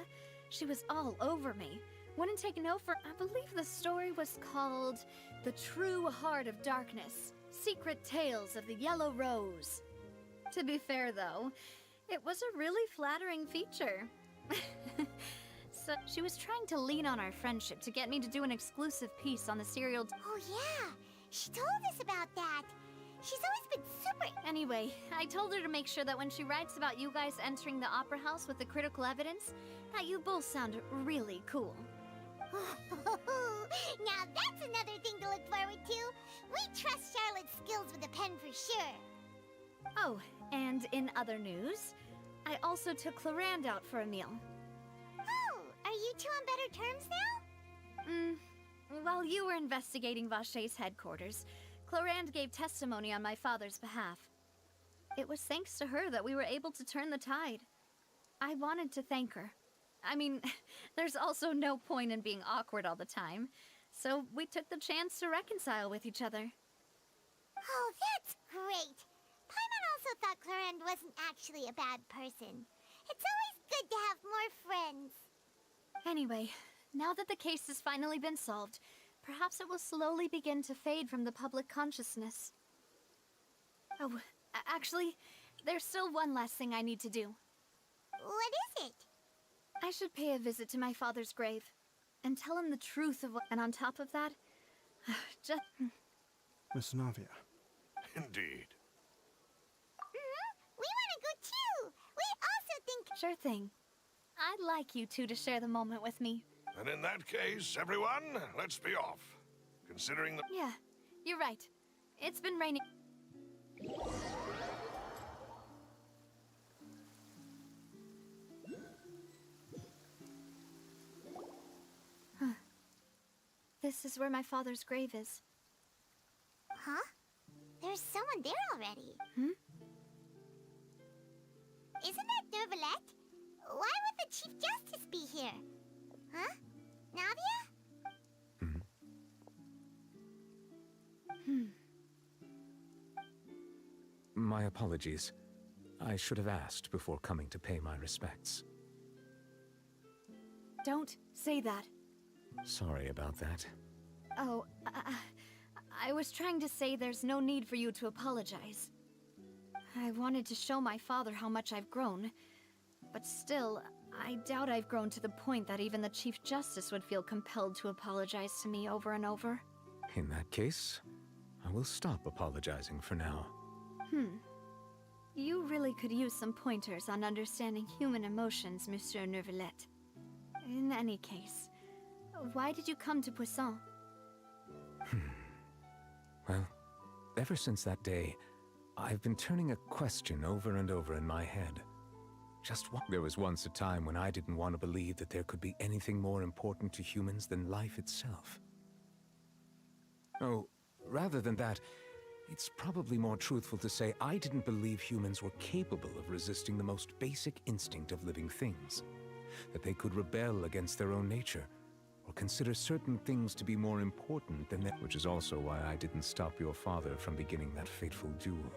she was all over me. Wouldn't take no for. I believe the story was called The True Heart of Darkness, Secret Tales of the Yellow Rose. To be fair, though, it was a really flattering feature. So she was trying to lean on our friendship to get me to do an exclusive piece on the serial. Oh yeah, she told us about that. She's always been super. Anyway, I told her to make sure that when she writes about you guys entering the opera house with the critical evidence, that you both sound really cool. Now that's another thing to look forward to. We trust Charlotte's skills with a pen for sure. Oh, and in other news, I also took Clarand out for a meal. Oh, are you two on better terms now? While you were investigating Vaché's headquarters, Clarand gave testimony on my father's behalf. It was thanks to her that we were able to turn the tide. I wanted to thank her. I mean, there's also no point in being awkward all the time, so we took the chance to reconcile with each other. Oh, that's great. Paimon also thought Clarand wasn't actually a bad person. It's always good to have more friends. Anyway, now that the case has finally been solved, perhaps it will slowly begin to fade from the public consciousness. Oh, actually, there's still one last thing I need to do. What is it? I should pay a visit to my father's grave, and tell him the truth of what— And on top of that, just— Miss Navia. Indeed. We want to go too! We also think— Sure thing. I'd like you two to share the moment with me. And in that case, everyone, let's be off. Considering the... Yeah, you're right. It's been raining. Huh. This is where my father's grave is. Huh? There's someone there already. Hmm? Isn't that Neuvillette? Why would the Chief Justice be here? Huh? Navia? My apologies. I should have asked before coming to pay my respects. Don't say that. Sorry about that. Oh, I was trying to say there's no need for you to apologize. I wanted to show my father how much I've grown, but still, I doubt I've grown to the point that even the Chief Justice would feel compelled to apologize to me over and over. In that case, I will stop apologizing for now. You really could use some pointers on understanding human emotions, Monsieur Neuvillette. In any case, why did you come to Poisson? Well, ever since that day, I've been turning a question over and over in my head. There was once a time when I didn't want to believe that there could be anything more important to humans than life itself. Oh, rather than that, it's probably more truthful to say I didn't believe humans were capable of resisting the most basic instinct of living things. That they could rebel against their own nature, or consider certain things to be more important than that, which is also why I didn't stop your father from beginning that fateful duel.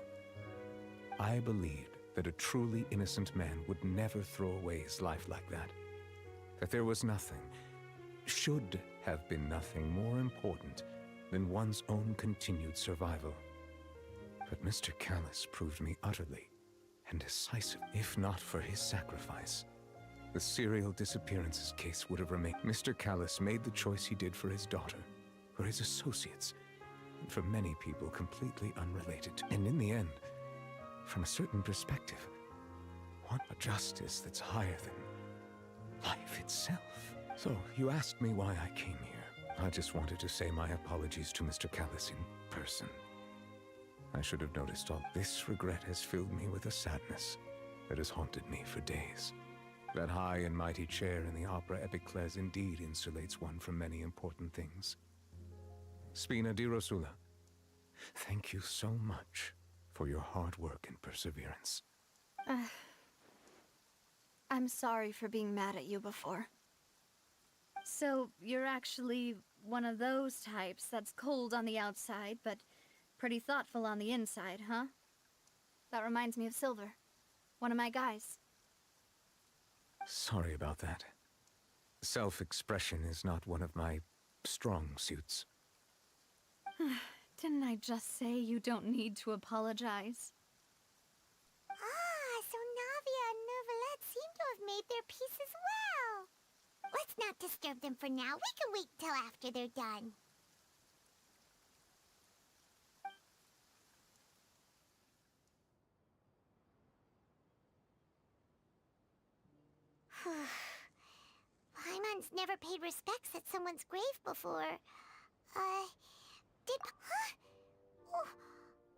I believed that a truly innocent man would never throw away his life like that. That there was nothing, should have been nothing more important than one's own continued survival. But Mr. Callus proved me utterly and decisive. If not for his sacrifice, the serial disappearances case would have remained. Mr. Callus made the choice he did for his daughter, for his associates, and for many people completely unrelated. And in the end, from a certain perspective, what a justice that's higher than life itself. So, you asked me why I came here. I just wanted to say my apologies to Mr. Callis in person. I should have noticed all this regret has filled me with a sadness that has haunted me for days. That high and mighty chair in the opera Epicles indeed insulates one from many important things. Spina di Rosula, thank you so much for your hard work and perseverance. I'm sorry for being mad at you before. So, you're actually one of those types that's cold on the outside, but pretty thoughtful on the inside, huh? That reminds me of Silver, one of my guys. Sorry about that. Self-expression is not one of my strong suits. Didn't I just say you don't need to apologize? Ah, so Navia and Neuvillette seem to have made their peace as well. Let's not disturb them for now. We can wait till after they're done. Paimon's never paid respects at someone's grave before. Huh? Oh,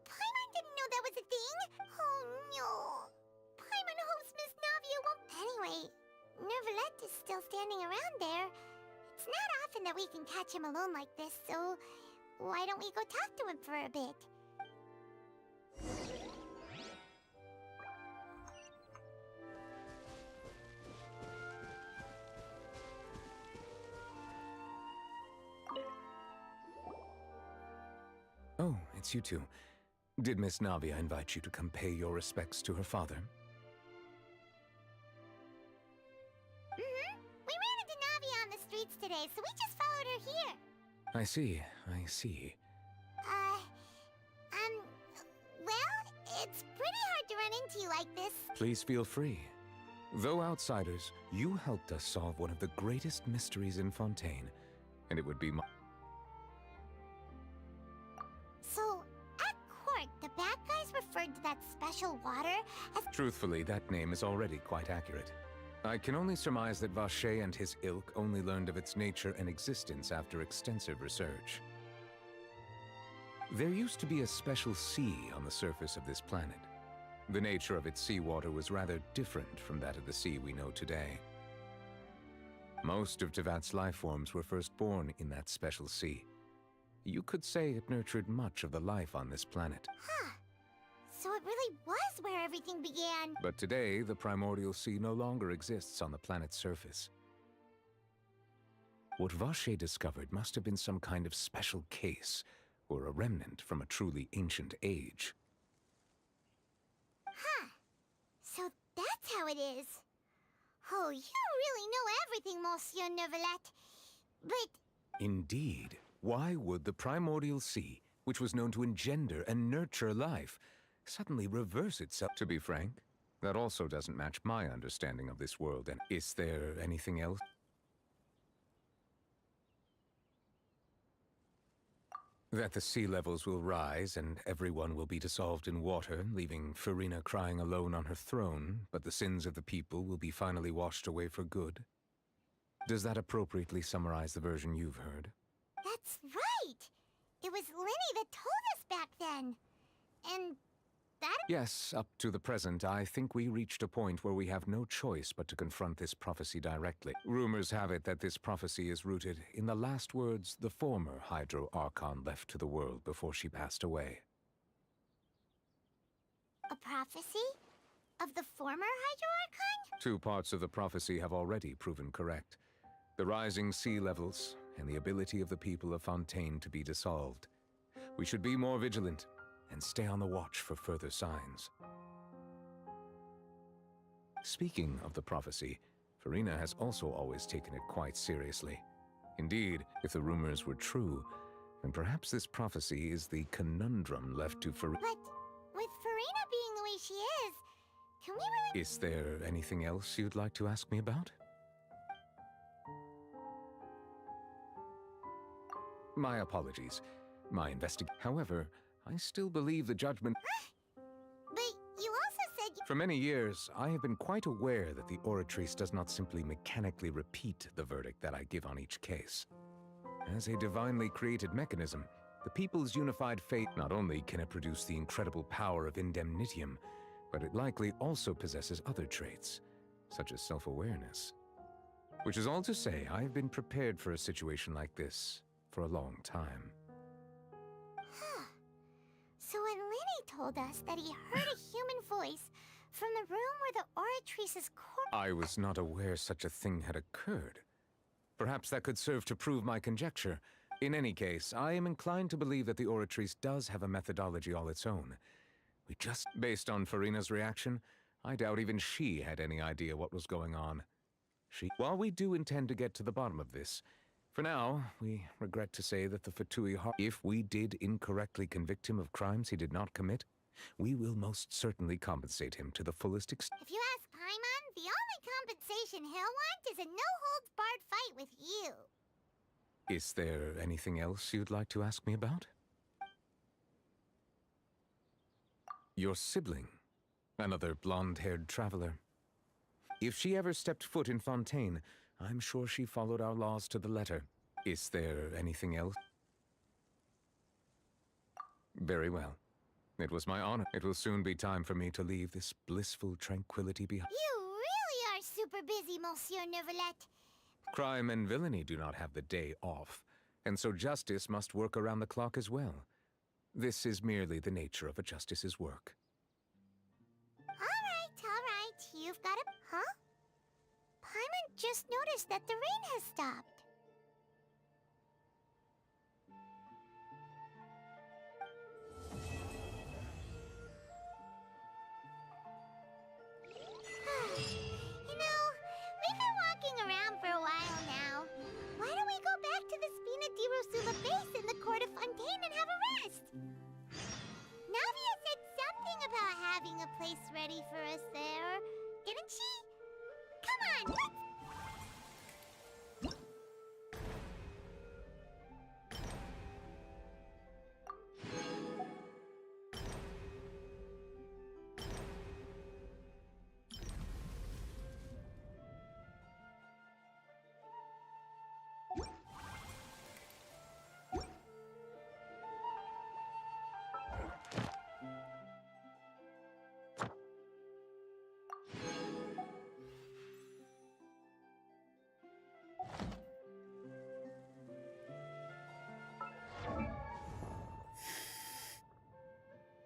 Paimon didn't know that was a thing? Oh no. Paimon hopes Miss Navia won't... Anyway, Neuvillette is still standing around there. It's not often that we can catch him alone like this, so why don't we go talk to him for a bit? Oh, it's you two. Did Miss Navia invite you to come pay your respects to her father? Mm-hmm. We ran into Navia on the streets today, so we just followed her here. I see, I see. Well, it's pretty hard to run into you like this. Please feel free. Though outsiders, you helped us solve one of the greatest mysteries in Fontaine, and it would be So, at court, the bad guys referred to that special water as... Truthfully, that name is already quite accurate. I can only surmise that Vacher and his ilk only learned of its nature and existence after extensive research. There used to be a special sea on the surface of this planet. The nature of its seawater was rather different from that of the sea we know today. Most of Tevat's life forms were first born in that special sea. You could say it nurtured much of the life on this planet. Huh. So it really was where everything began. But today, the primordial sea no longer exists on the planet's surface. What Vacher discovered must have been some kind of special case, or a remnant from a truly ancient age. Huh. So that's how it is. Oh, you really know everything, Monsieur Neuvillette. But... Indeed. Why would the primordial sea, which was known to engender and nurture life, suddenly reverse itself? To be frank, that also doesn't match my understanding of this world. And is there anything else? That the sea levels will rise and everyone will be dissolved in water, leaving Farina crying alone on her throne, but the sins of the people will be finally washed away for good. Does that appropriately summarize the version you've heard? That's right! It was Linny that told us back then. And that... Yes, up to the present, I think we reached a point where we have no choice but to confront this prophecy directly. Rumors have it that this prophecy is rooted in the last words the former Hydro Archon left to the world before she passed away. A prophecy? Of the former Hydro Archon? 2 parts of the prophecy have already proven correct. The rising sea levels, and the ability of the people of Fontaine to be dissolved. We should be more vigilant, and stay on the watch for further signs. Speaking of the prophecy, Farina has also always taken it quite seriously. Indeed, if the rumors were true, then perhaps this prophecy is the conundrum left to Farina. But with Farina being the way she is, can we really... Is there anything else you'd like to ask me about? My apologies. My However, I still believe the judgment... But you also said For many years, I have been quite aware that the Oratrice does not simply mechanically repeat the verdict that I give on each case. As a divinely created mechanism, the people's unified fate not only can it produce the incredible power of indemnitium, but it likely also possesses other traits, such as self-awareness. Which is all to say, I have been prepared for a situation like this for a long time. So when Lenny told us that he heard a human voice from the room where the Oratrice's corpse... I was not aware such a thing had occurred. Perhaps that could serve to prove my conjecture. In any case, I am inclined to believe that the Oratrice does have a methodology all its own. We just... Based on Farina's reaction, I doubt even she had any idea what was going on. While we do intend to get to the bottom of this, for now, we regret to say that the Fatui if we did incorrectly convict him of crimes he did not commit, we will most certainly compensate him to the fullest extent. If you ask Paimon, the only compensation he'll want is a no-holds-barred fight with you. Is there anything else you'd like to ask me about? Your sibling, another blonde-haired traveler. If she ever stepped foot in Fontaine, I'm sure she followed our laws to the letter. Is there anything else? Very well. It was my honor. It will soon be time for me to leave this blissful tranquility behind. You really are super busy, Monsieur Neuvillette. Crime and villainy do not have the day off, and so justice must work around the clock as well. This is merely the nature of a justice's work. All right. You've got it. Huh? Paimon just noticed that the rain has stopped. You know, we've been walking around for a while now. Why don't we go back to the Spina di Rosula base in the court of Fontaine and have a rest? Navia said something about having a place ready for us there, didn't she? Come on, let's...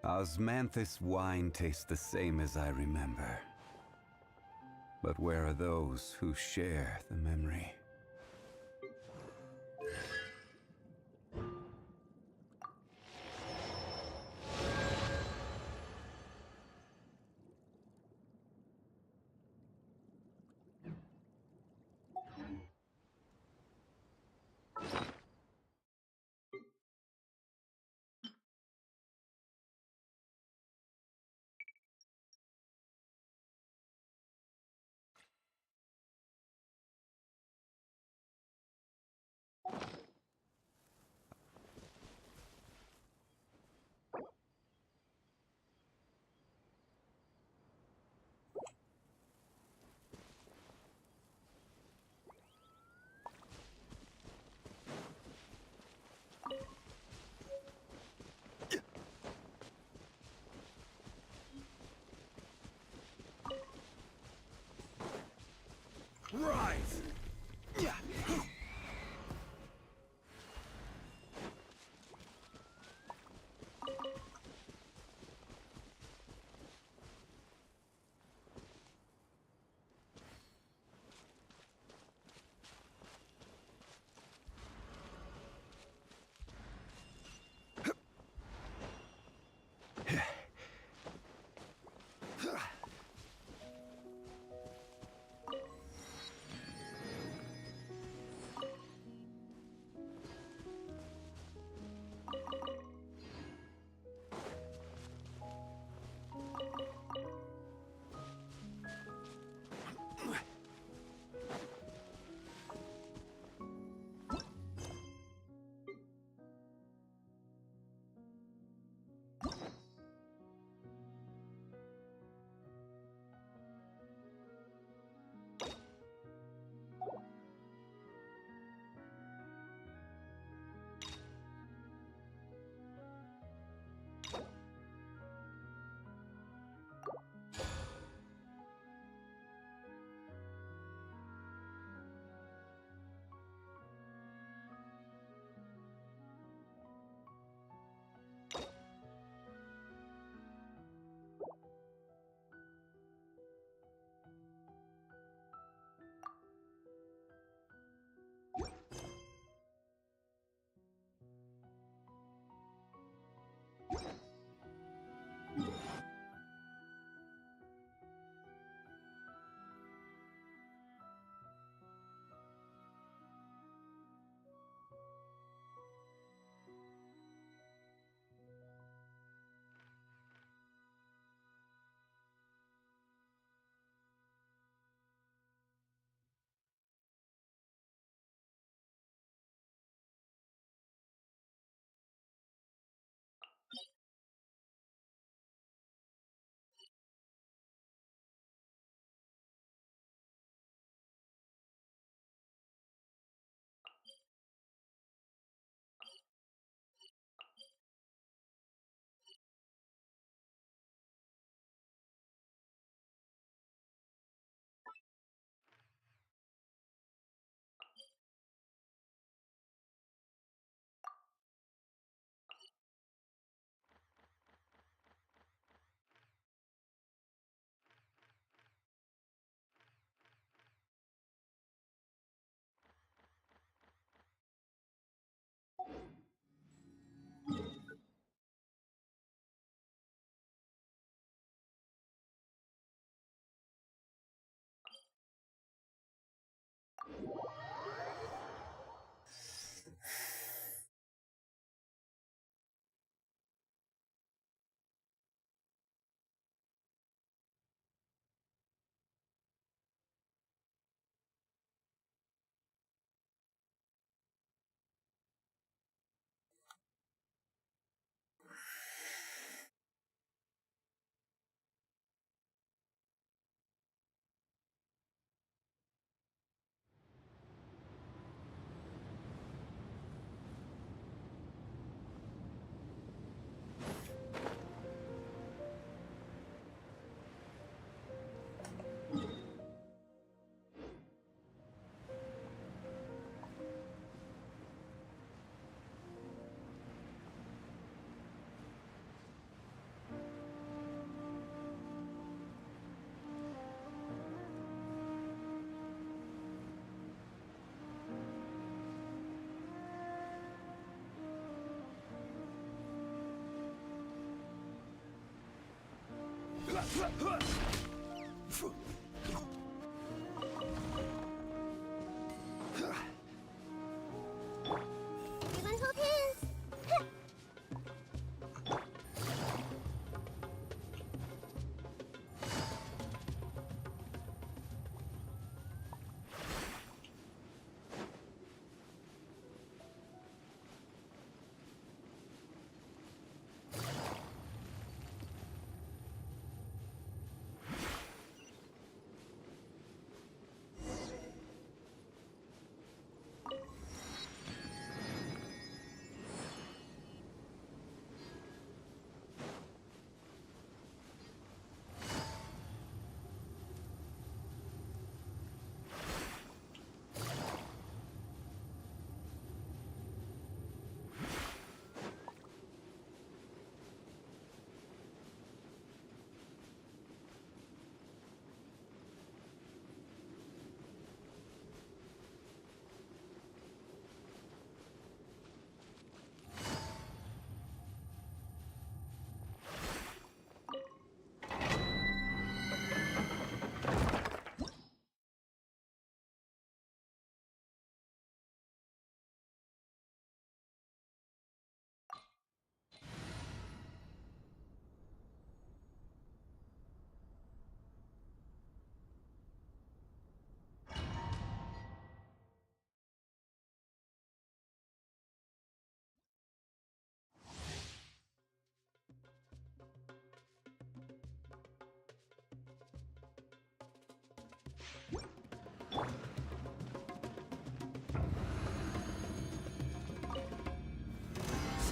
Osmanthus wine tastes the same as I remember. But where are those who share the memory? Everyone hold hands.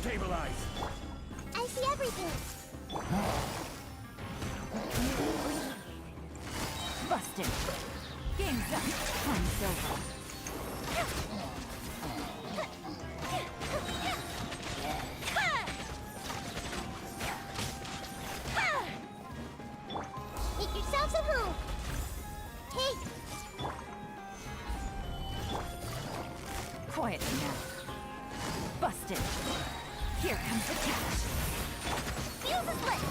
Stabilize. I see everything. Busted. Game's up. Time's over. Make yourselves at home. Take. Quiet now. Busted. Here comes the catch. Fuse is lit.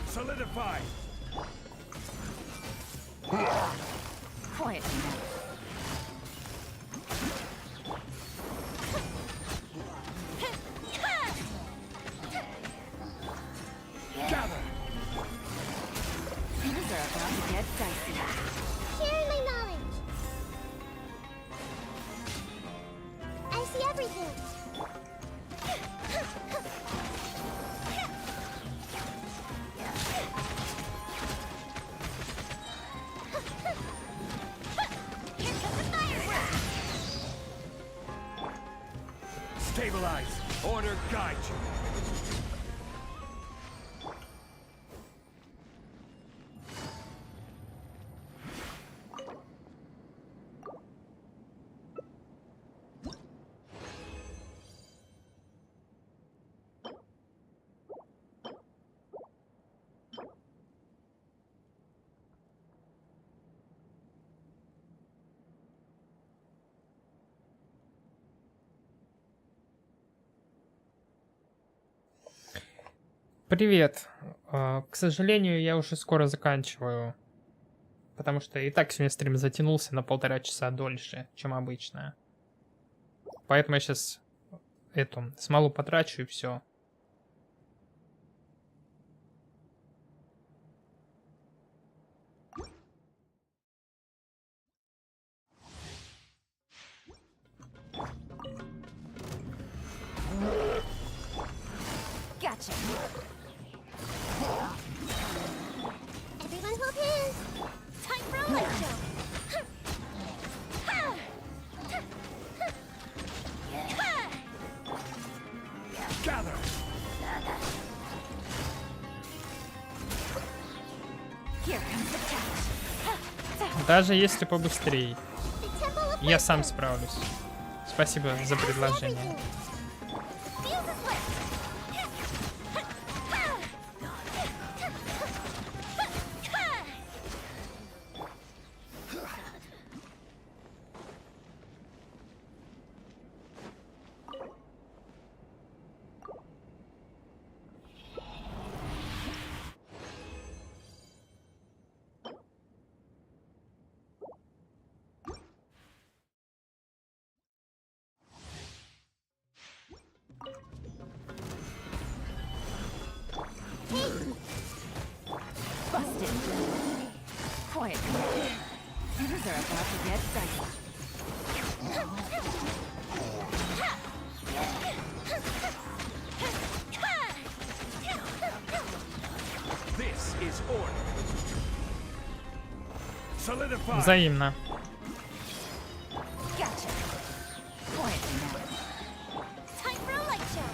Solidify. Quiet now. Gather. Things are about to get dicey. Sharing my knowledge. I see everything. Stabilize. Order guide you. Привет. К сожалению, я уже скоро заканчиваю. Потому что и так сегодня стрим затянулся на 1,5 часа дольше, чем обычно. Поэтому я сейчас эту смолу потрачу и все. Gotcha. Everyone hold hands. Time for a light show. Даже если побыстрее. Я сам справлюсь. Спасибо за предложение. Busted. Quiet. Things are about to get dicey. This is order. Solidify. Взаимно. Gotcha. Quietly now. Time for a light show.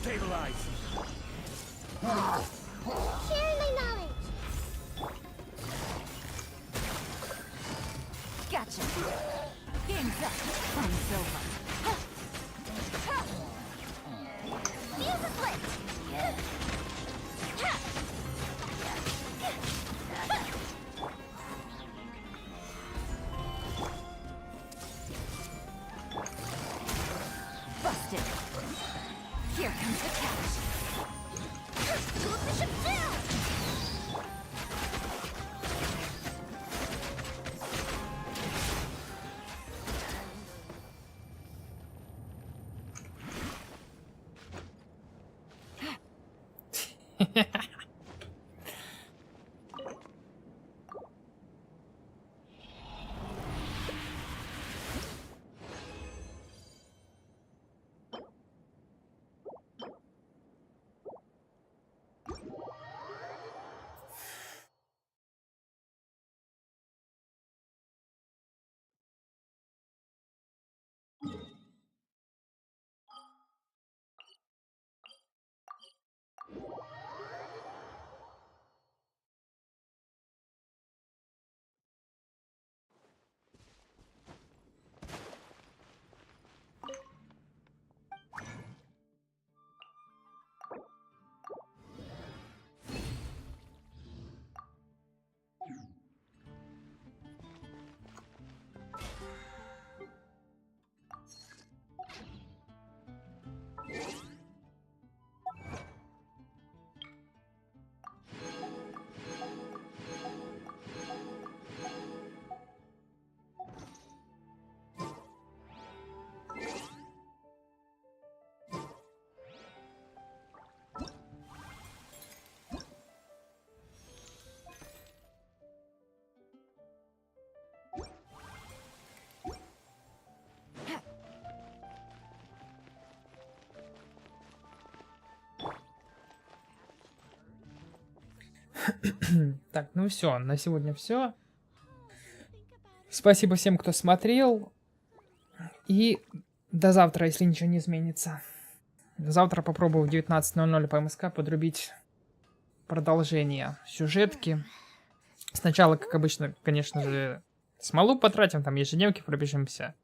Stabilize. Sharing my knowledge. Gotcha. Game's up. Fun's over. Fuse is lit. Busted. Here comes the catch. Shoot the ship down. Так, ну все, на сегодня все. Спасибо всем, кто смотрел. И до завтра, если ничего не изменится. Завтра попробую в 19:00 по МСК подрубить продолжение сюжетки. Сначала, как обычно, конечно же, смолу потратим, там ежедневки пробежимся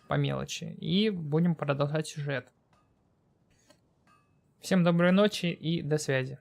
по мелочи. И будем продолжать сюжет. Всем доброй ночи и до связи.